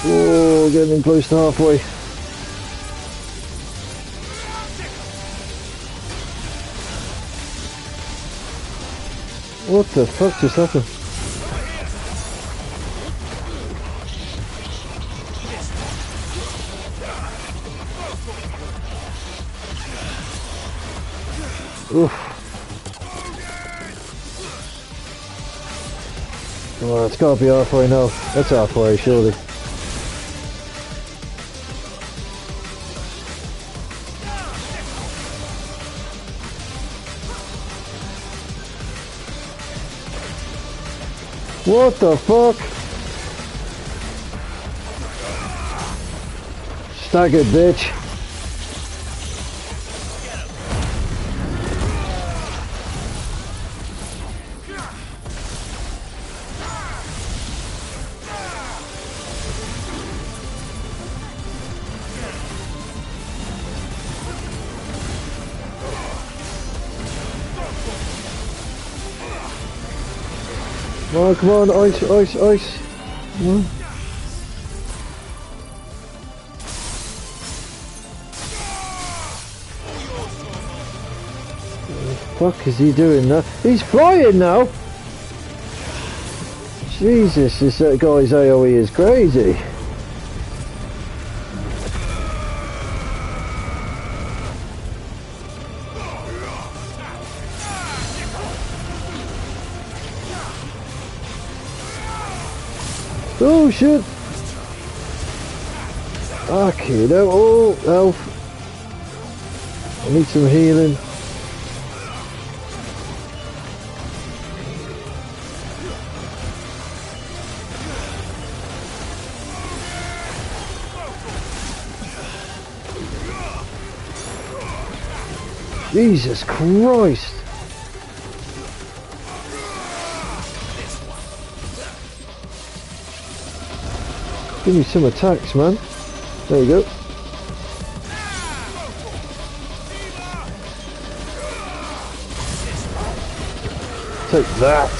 Oh, getting close to halfway. What the fuck just happened? Oof. Oh, it's gotta be halfway now. That's halfway, surely. What the fuck? Staggered, bitch. Oh, come on, ice, ice, ice. Come on. What the fuck is he doing now? He's flying now! Jesus, this guy's AoE is crazy. Oh shit! Okay, no, oh, health. I need some healing. Jesus Christ! Give me some attacks, man. There you go. Take that.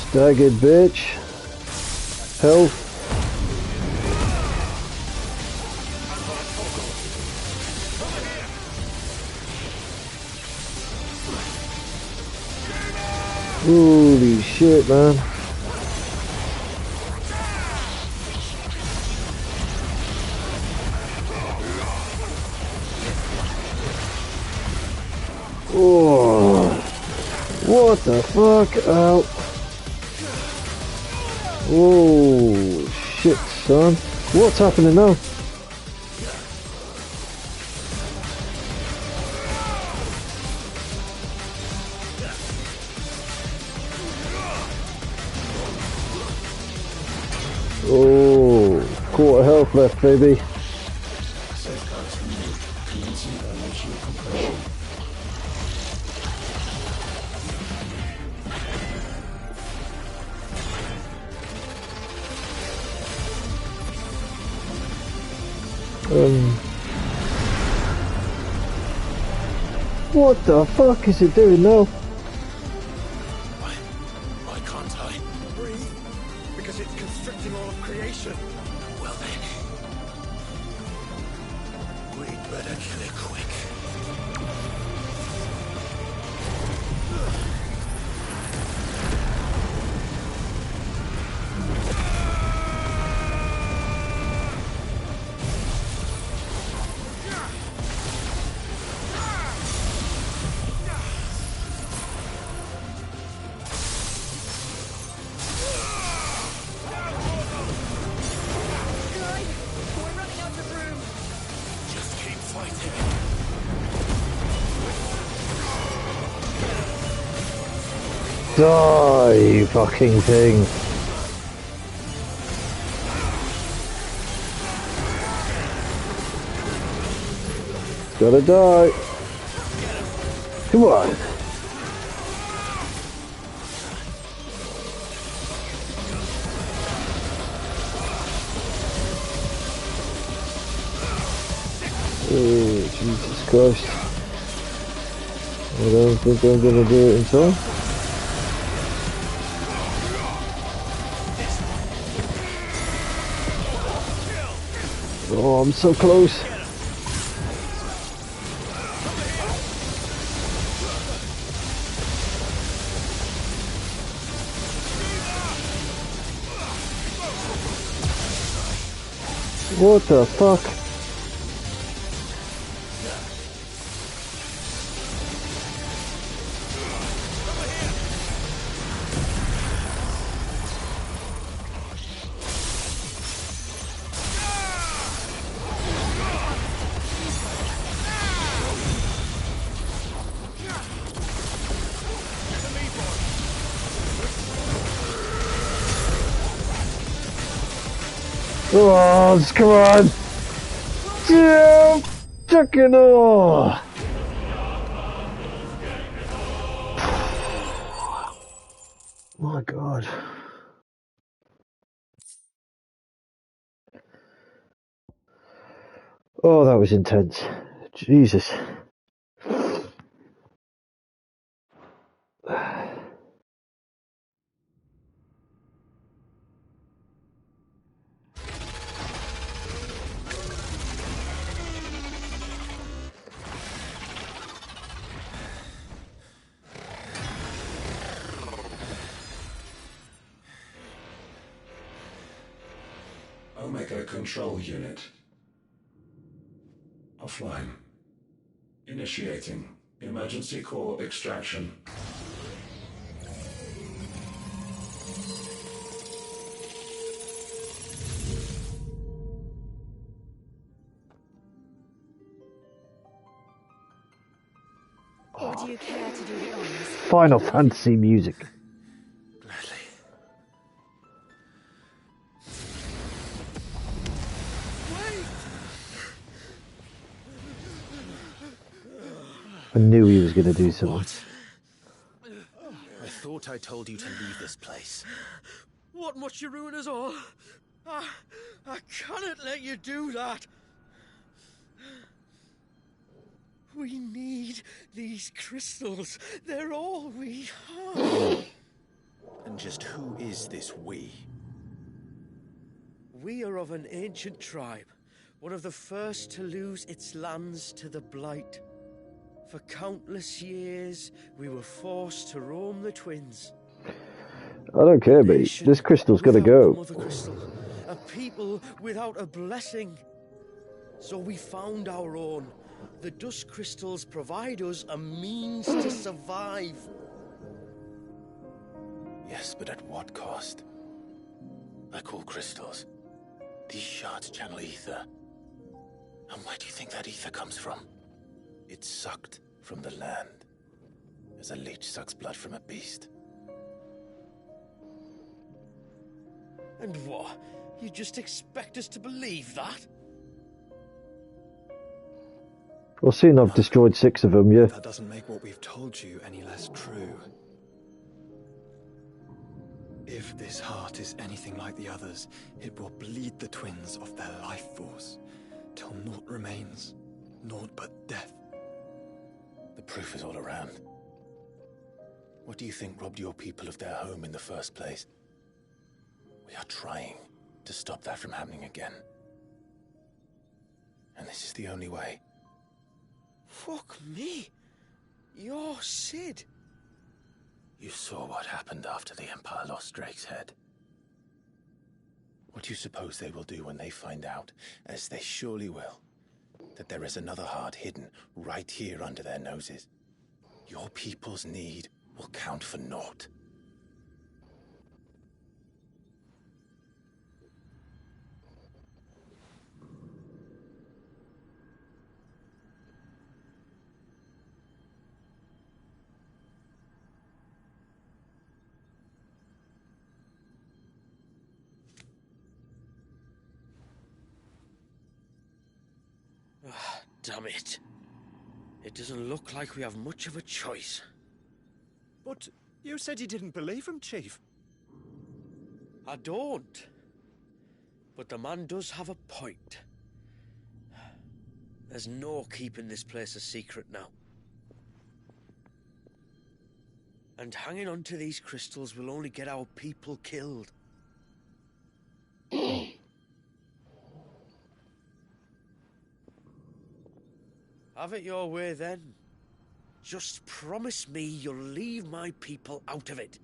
Staggered, bitch. Health. Holy shit, man. Oh, what the fuck? Ow. Oh, shit, son. What's happening now? Oh, quarter health left, baby. What the fuck is it doing now? Why can't I? Breathe. Because it's constricting all of creation. Well then. We'd better kill it quick. Die, you fucking thing. Gotta die. Come on. Oh, Jesus Christ. I don't think I'm gonna do it in time. Oh, I'm so close. What the fuck? Oh, come on! Yeah, fucking oh! My God. Oh, that was intense. Jesus. Omega Control Unit. Offline. Initiating emergency core extraction. Would you care to do the honors? Final Fantasy music. I knew he was going to do something. What? I thought I told you to leave this place. What must you ruin us all? I cannot let you do that. We need these crystals. They're all we have. And just who is this we? We are of an ancient tribe, one of the first to lose its lands to the Blight. For countless years, we were forced to roam the Twins. I don't care, mate. This crystal's got to go. Mother Crystal, a people without a blessing. So we found our own. The dust crystals provide us a means to survive. Yes, but at what cost? Like all crystals, these shards channel ether. And where do you think that ether comes from? It's sucked from the land, as a leech sucks blood from a beast. And what? You just expect us to believe that? Well, seeing I've destroyed 6 of them, yeah. That doesn't make what we've told you any less true. If this heart is anything like the others, it will bleed the twins of their life force, till naught remains, naught but death. The proof is all around. What do you think robbed your people of their home in the first place? We are trying to stop that from happening again. And this is the only way. Fuck me. You're Sid. You saw what happened after the Empire lost Drake's head. What do you suppose they will do when they find out, as they surely will, that there is another heart hidden right here under their noses? Your people's need will count for naught. Damn it. It doesn't look like we have much of a choice. But you said you didn't believe him, Chief. I don't. But the man does have a point. There's no keeping this place a secret now. And hanging on to these crystals will only get our people killed. Have it your way, then. Just promise me you'll leave my people out of it.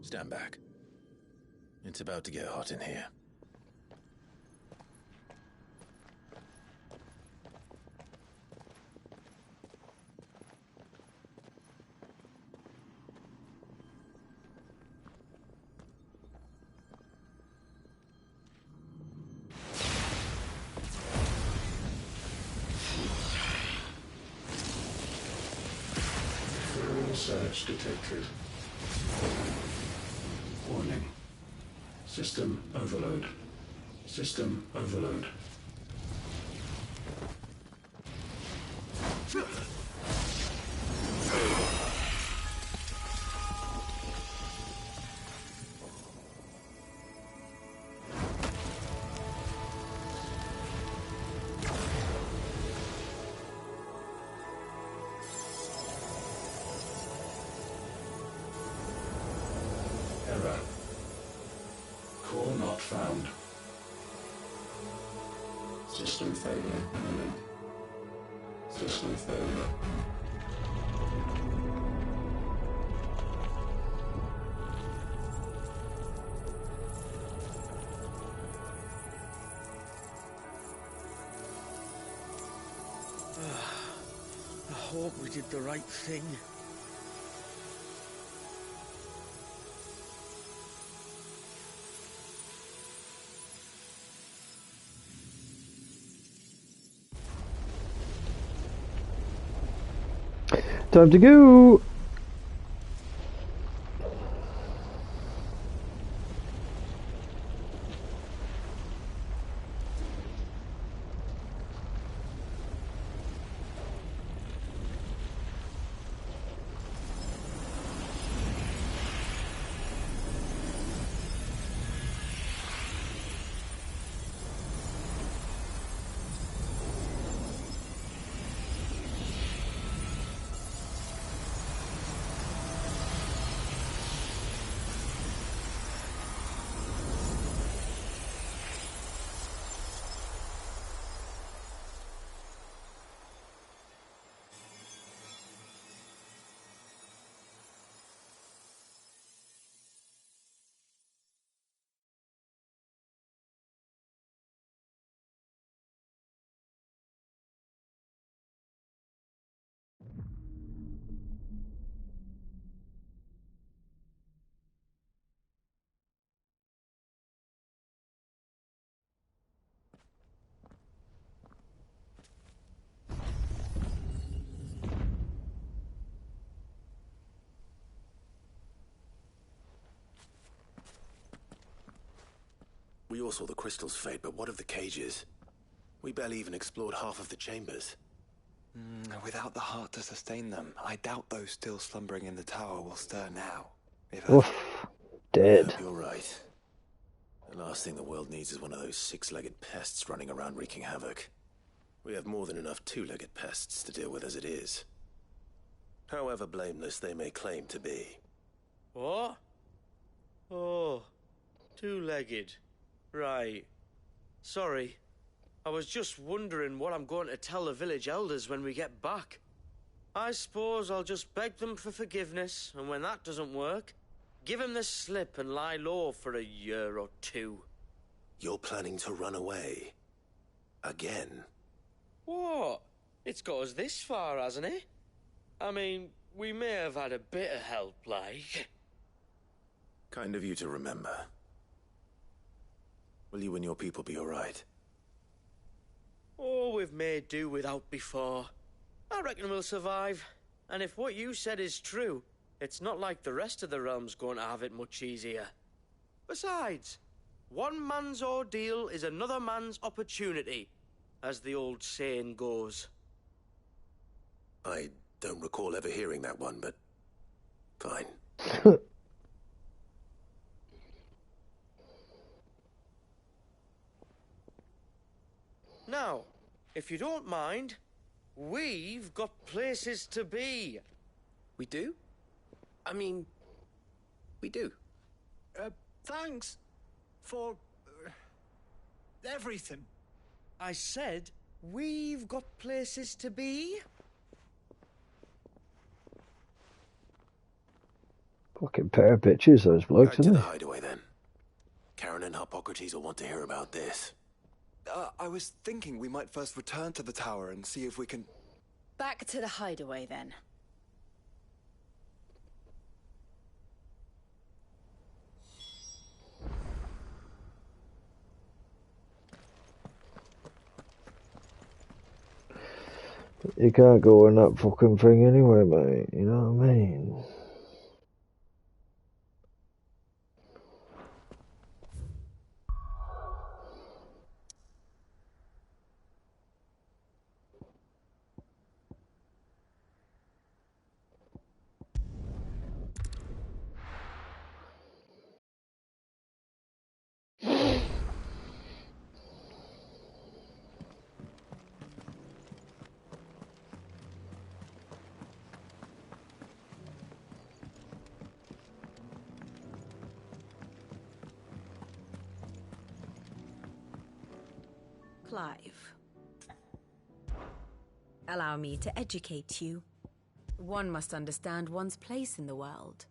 Stand back. It's about to get hot in here. Surge detected. Warning. System overload. System overload. Error. Core not found. System failure imminent. System failure. I hope we did the right thing. Time to go! We all saw the crystal's fate, but what of the cages? We barely even explored half of the chambers. Without the heart to sustain them, I doubt those still slumbering in the tower will stir now. Oof. Dead. You're right. The last thing the world needs is one of those six-legged pests running around wreaking havoc. We have more than enough two-legged pests to deal with as it is. However blameless they may claim to be. What? Oh, two-legged. Right. Sorry. I was just wondering what I'm going to tell the village elders when we get back. I suppose I'll just beg them for forgiveness, and when that doesn't work, give them the slip and lie low for a year or two. You're planning to run away? Again? What? It's got us this far, hasn't it? I mean, we may have had a bit of help, like. Kind of you to remember. Will you and your people be alright? Oh, we've made do without before. I reckon we'll survive. And if what you said is true, it's not like the rest of the realm's going to have it much easier. Besides, one man's ordeal is another man's opportunity, as the old saying goes. I don't recall ever hearing that one, but fine. Now, if you don't mind, we've got places to be. We do? I mean, we do. Thanks for everything. I said we've got places to be. Fucking pair of bitches, those blokes, Back to isn't the they? hideaway then. Karen and Hippocrates will want to hear about this. I was thinking we might first return to the tower and see if we can... Back to the hideaway, then. You can't go in that fucking thing anyway, mate. You know what I mean? Clive. Allow me to educate you. One must understand one's place in the world.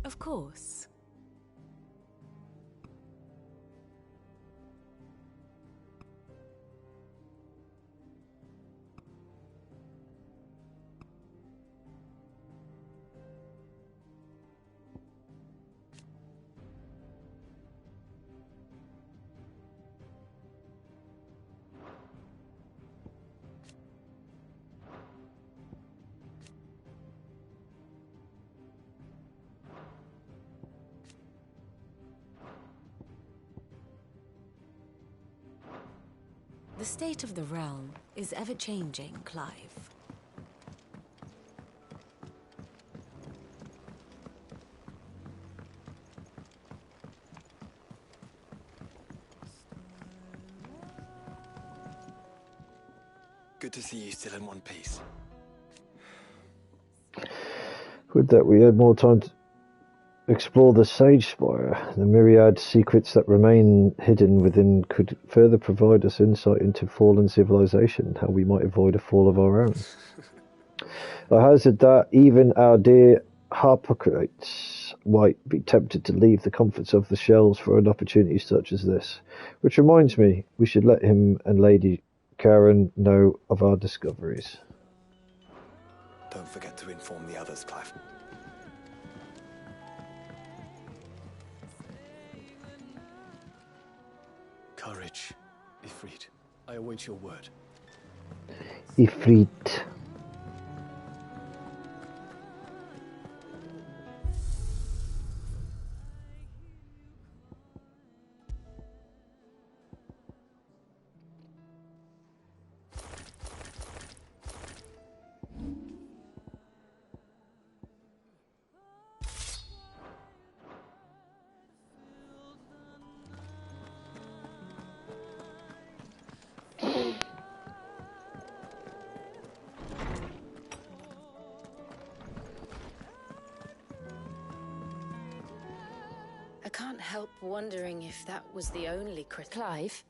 Of course. The state of the realm is ever-changing, Clive. Good to see you still in one piece. Would that we had more time to explore the Sage Spire. The myriad secrets that remain hidden within could further provide us insight into fallen civilization, how we might avoid a fall of our own. I hazard that even our dear Harpocrates might be tempted to leave the comforts of the shells for an opportunity such as this. Which reminds me, we should let him and Lady Karen know of our discoveries. Don't forget to inform the others, Clive. Courage, Ifrit. I await your word. Ifrit. I can't help wondering if that was the only Clive?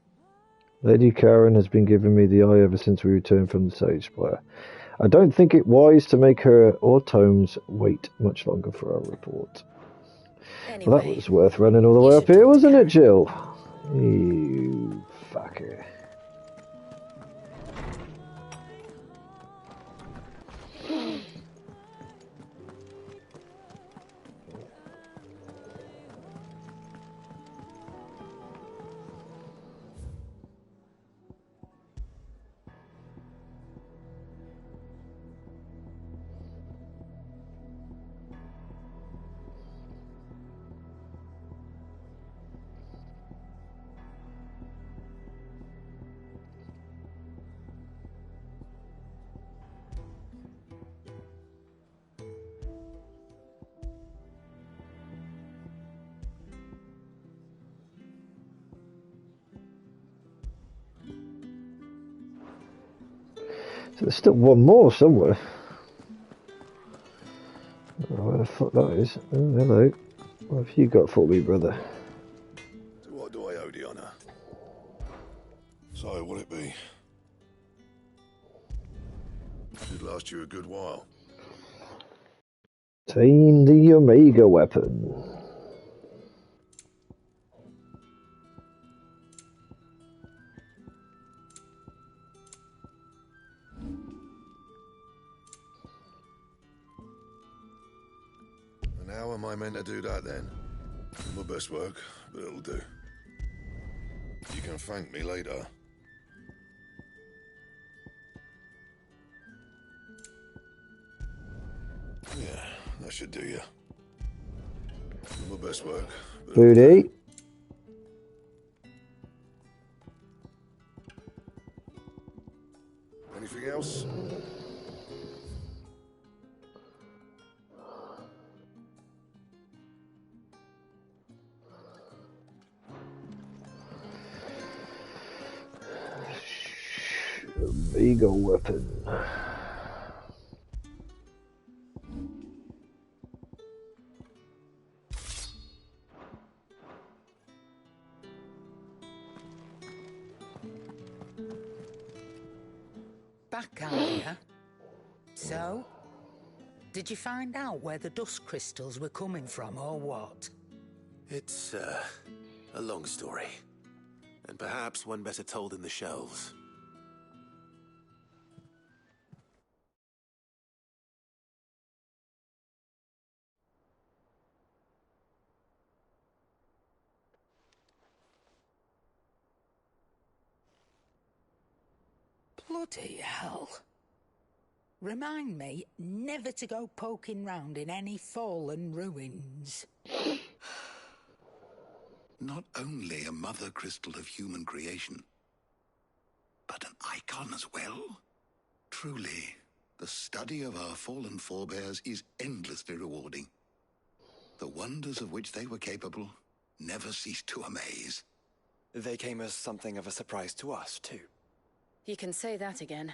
Lady Karen has been giving me the eye ever since we returned from the Sage Spire. I don't think it wise to make her or Tomes wait much longer for our report. Anyway, Well, that was worth running all the way up here, wasn't it, Jill? You fucker. So there's still one more somewhere. Oh, where the fuck that is? Oh, hello. What have you got for me, brother? To what do I owe the honour? So, will it be? Should last you a good while. Obtain the Omega weapon. And how am I meant to do that then? My best work, but it'll do. You can thank me later. Yeah, that should do you. My best work. Booty. Anything else? Ego weapon. Back, are ya? So? Did you find out where the dust crystals were coming from, or what? It's, a long story. And perhaps one better told in the shelves. Bloody hell. Remind me never to go poking round in any fallen ruins. Not only a mother crystal of human creation, but an icon as well. Truly, the study of our fallen forebears is endlessly rewarding. The wonders of which they were capable never cease to amaze. They came as something of a surprise to us, too. You can say that again.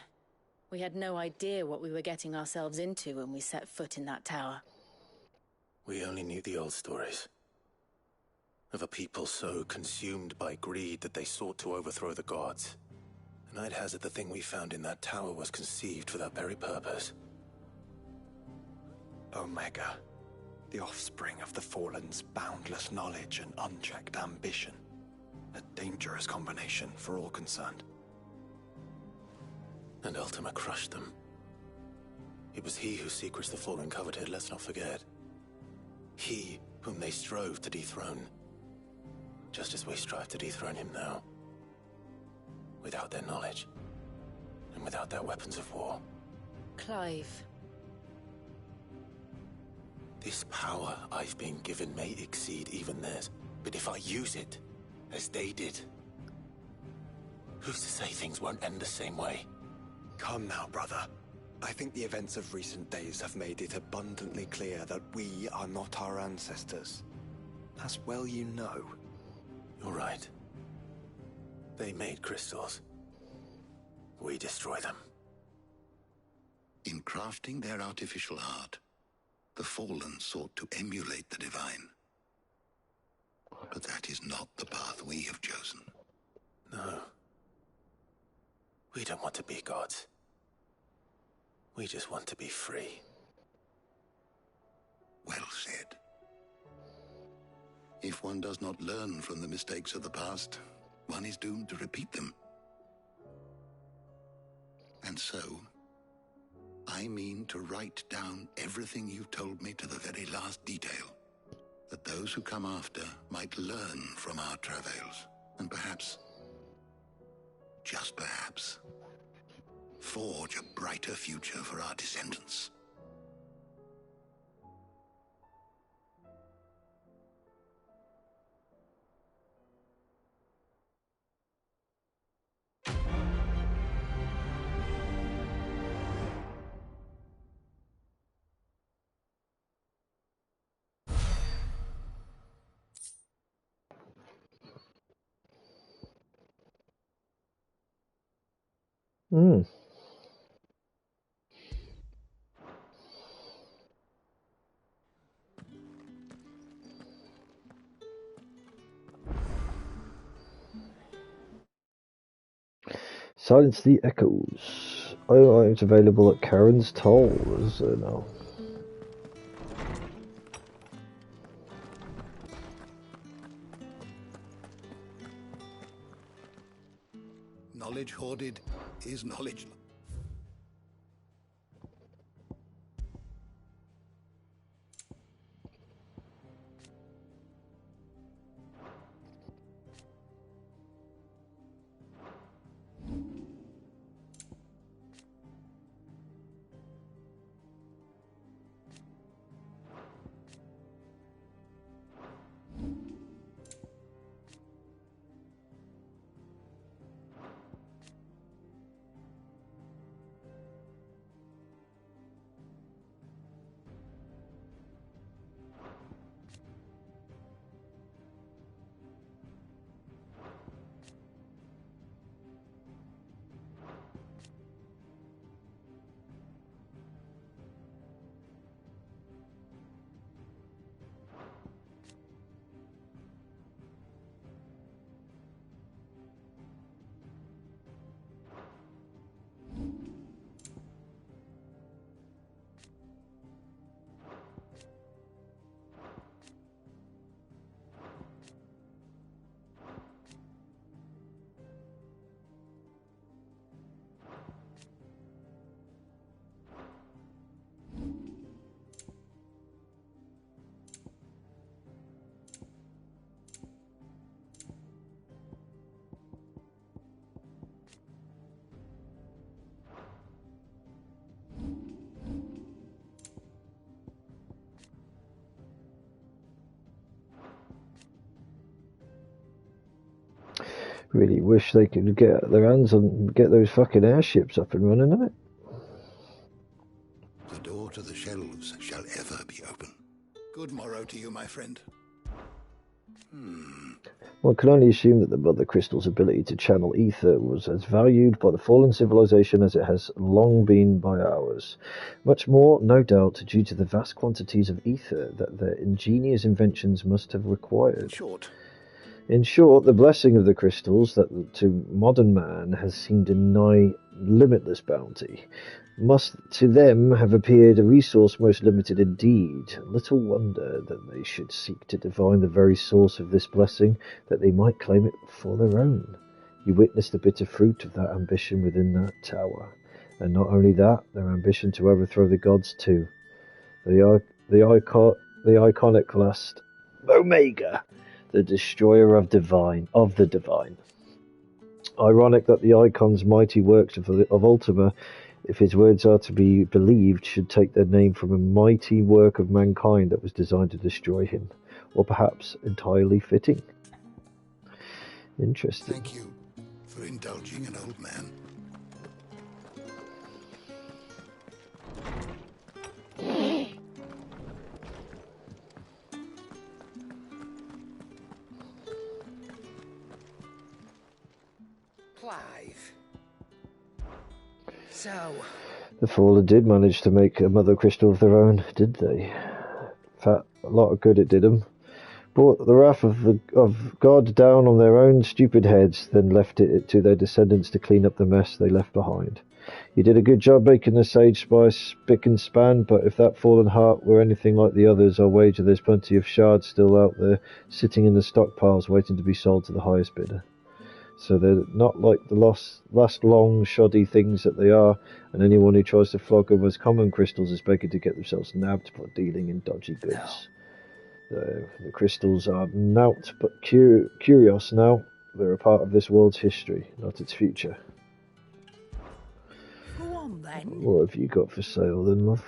We had no idea what we were getting ourselves into when we set foot in that tower. We only knew the old stories. Of a people so consumed by greed that they sought to overthrow the gods. And I'd hazard the thing we found in that tower was conceived for that very purpose. Omega, the offspring of the Fallen's boundless knowledge and unchecked ambition. A dangerous combination for all concerned. And Ultima crushed them. It was he whose secrets the Fallen coveted, let's not forget. He whom they strove to dethrone. Just as we strive to dethrone him now. Without their knowledge. And without their weapons of war. Clive. This power I've been given may exceed even theirs. But if I use it, as they did, who's to say things won't end the same way? Come now, brother. I think the events of recent days have made it abundantly clear that we are not our ancestors. As well you know. You're right. They made crystals. We destroy them. In crafting their artificial art, the Fallen sought to emulate the divine. But that is not the path we have chosen. No. We don't want to be gods. We just want to be free. Well said. If one does not learn from the mistakes of the past, one is doomed to repeat them. And so, I mean to write down everything you've told me to the very last detail, that those who come after might learn from our travails, and perhaps, just perhaps, forge a brighter future for our descendants. Hmm. Silence the echoes. Oh, it's available at Karen's Toll. Is there now? Knowledge hoarded is knowledge. Really wish they could get their hands on, get those fucking airships up and running, innit? The door to the shelves shall ever be open. Good morrow to you, my friend. One can only assume that the Mother Crystal's ability to channel ether was as valued by the fallen civilization as it has long been by ours. Much more, no doubt, due to the vast quantities of ether that their ingenious inventions must have required. In short, the blessing of the crystals that to modern man has seemed a nigh limitless bounty must to them have appeared a resource most limited indeed. Little wonder that they should seek to divine the very source of this blessing, that they might claim it for their own. You witness the bitter fruit of that ambition within that tower, and not only that, their ambition to overthrow the gods too. The iconic last Omega, the destroyer of the divine. Ironic that the Icon's mighty works of Ultima, if his words are to be believed, should take their name from a mighty work of mankind that was designed to destroy him, or perhaps entirely fitting. Interesting. Thank you for indulging an old man. Clive. So... The Fallen did manage to make a Mother Crystal of their own, did they? In fact, a lot of good it did them. Brought the wrath of God down on their own stupid heads, then left it to their descendants to clean up the mess they left behind. You did a good job making the sage spice spick and span, but if that fallen heart were anything like the others, I'll wager there's plenty of shards still out there, sitting in the stockpiles waiting to be sold to the highest bidder. So they're not like the last long, shoddy things that they are, and anyone who tries to flog them as common crystals is begging to get themselves nabbed for dealing in dodgy goods. The crystals are naught but curious now. They're a part of this world's history, not its future. Go on then. What have you got for sale then, love?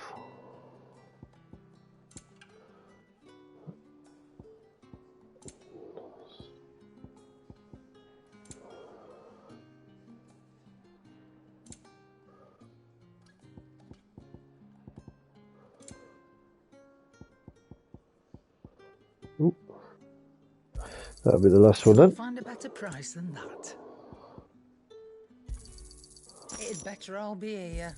Ooh. That'll be the last one then. Find a better price than that. It'd better all be here.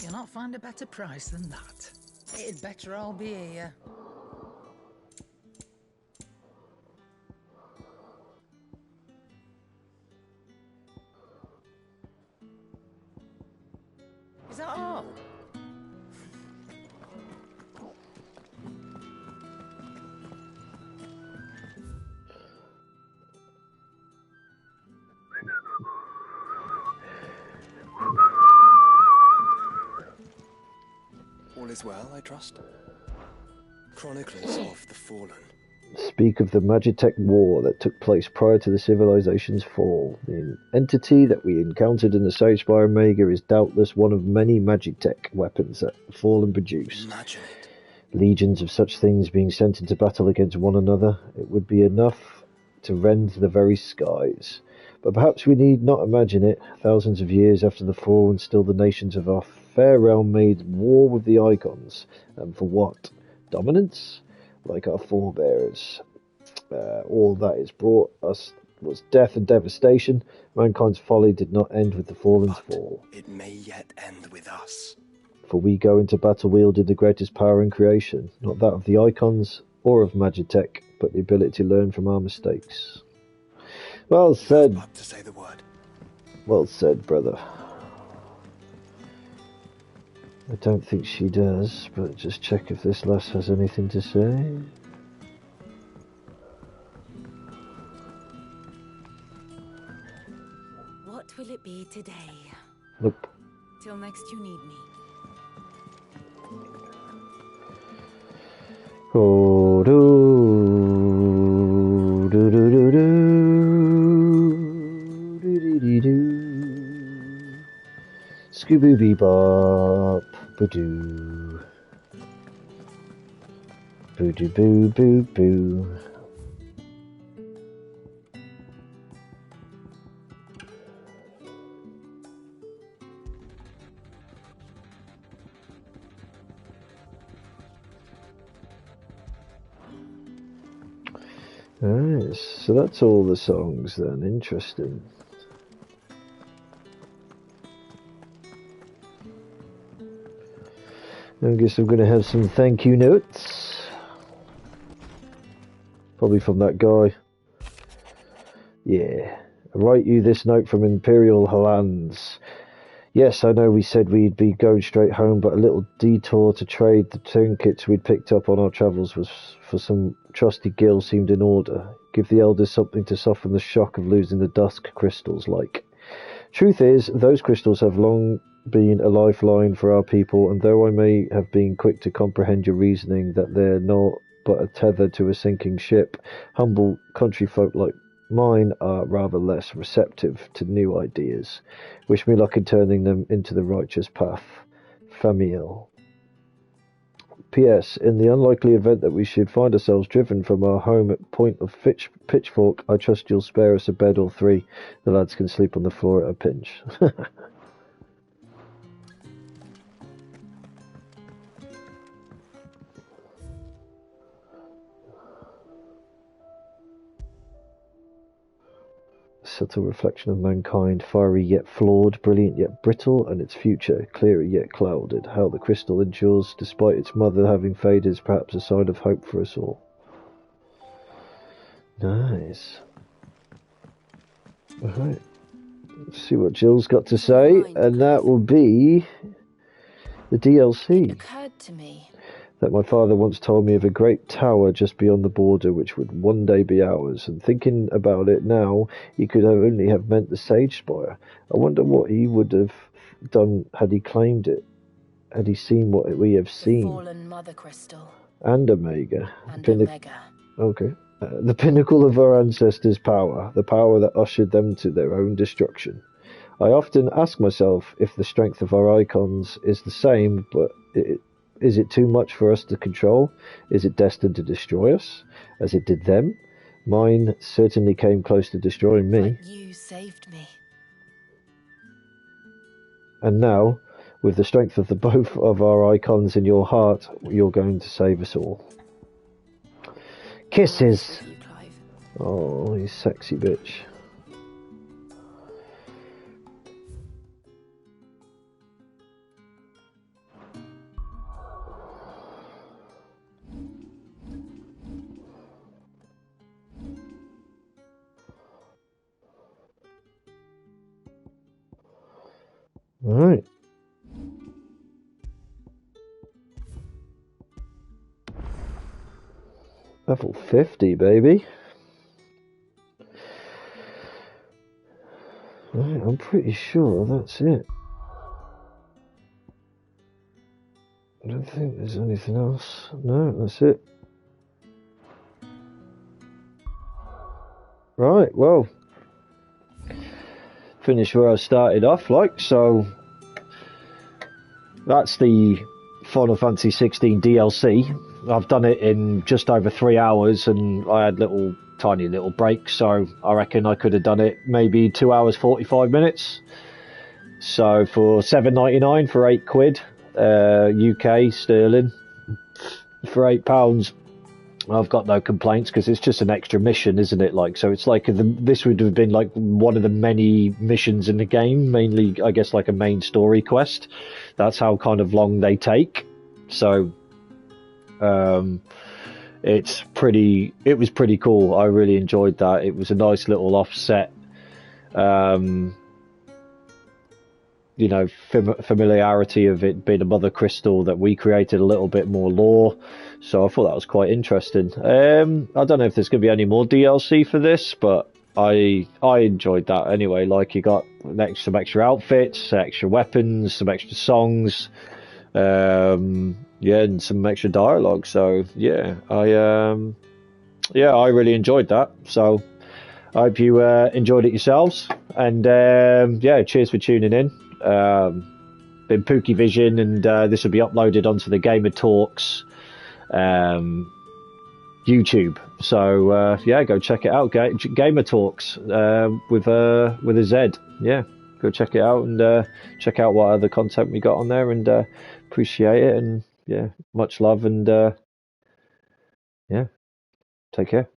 You'll not find a better price than that. It'd better all be here. Is that all? All is well, I trust? Chroniclers of the Fallen. Speak of the Magitech war that took place prior to the civilization's fall. The entity that we encountered in the Sage Spire Omega is doubtless one of many Magitech weapons that the Fallen produced. Imagine it. Legions of such things being sent into battle against one another, it would be enough to rend the very skies. But perhaps we need not imagine it. Thousands of years after the fall, and still the nations of our fair realm made war with the Icons. And for what? Dominance? Like our forebears. All that is brought us was death and devastation. Mankind's folly did not end with the Fallen's fall. It may yet end with us. For we go into battle wielding the greatest power in creation, not that of the Icons or of Magitech, but the ability to learn from our mistakes. Well said. About to say the word. Well said, brother. I don't think she does, but just check if this lass has anything to say. What will it be today? Nope. Till next you need me. Oh, do do do do do do do do. Scooby Bop, ba-doo. Boo-doo boo boo boo. Nice. So that's all the songs then. Interesting. I guess I'm going to have some thank you notes. Probably from that guy. Yeah. I write you this note from Imperial Hollands. Yes, I know we said we'd be going straight home, but a little detour to trade the trinkets we'd picked up on our travels was for some trusty gil seemed in order. Give the elders something to soften the shock of losing the dusk crystals like. Truth is, those crystals have long been a lifeline for our people, and though I may have been quick to comprehend your reasoning that they're not but a tether to a sinking ship, humble country folk like mine are rather less receptive to new ideas. Wish me luck in turning them into the righteous path. Famiel. P.S. In the unlikely event that we should find ourselves driven from our home at point of pitchfork, I trust you'll spare us a bed or three. The lads can sleep on the floor at a pinch. Subtle reflection of mankind, fiery yet flawed, brilliant yet brittle, and its future, clearer yet clouded. How the crystal endures, despite its mother having faded, is perhaps a sign of hope for us all. Nice. Alright. Let's see what Jill's got to say, and that will be the DLC. It occurred to me That my father once told me of a great tower just beyond the border which would one day be ours, and thinking about it now, he could only have meant the Sage Spire. I wonder what he would have done had he claimed it, had he seen what we have seen. fallen mother crystal And Omega. and Omega. Okay. The pinnacle of our ancestors' power, the power that ushered them to their own destruction. I often ask myself if the strength of our icons is the same, but is it too much for us to control? Is it destined to destroy us, as it did them? Mine certainly came close to destroying me. But you saved me. And now, with the strength of the both of our icons in your heart, you're going to save us all. Kisses! Oh, you sexy bitch. Alright. Level 50, baby. Right, I'm pretty sure that's it. I don't think there's anything else. No, that's it. Right, well. Finish where I started off, like, so that's the Final Fantasy 16 DLC. I've done it in just over 3 hours, and I had tiny little breaks, so I reckon I could have done it maybe 2 hours 45 minutes. So for £7.99 for £8, UK sterling, for £8, I've got no complaints, because it's just an extra mission, isn't it? Like, so it's like this would have been like one of the many missions in the game, mainly, I guess, like a main story quest. That's how kind of long they take. So, it was pretty cool. I really enjoyed that. It was a nice little offset. You know, familiarity of it being a mother crystal, that we created a little bit more lore. So I thought that was quite interesting. I don't know if there's going to be any more DLC for this, but I enjoyed that anyway. Like, you got some extra outfits, extra weapons, some extra songs, yeah, and some extra dialogue. So yeah, I really enjoyed that. So I hope you enjoyed it yourselves, and yeah, cheers for tuning in. Been Pookie Vision, and this will be uploaded onto the Gamer Talks YouTube. So yeah, go check it out. Gamer Talks with a Z. Yeah, go check it out, and check out what other content we got on there, and appreciate it. And yeah, much love, and yeah, take care.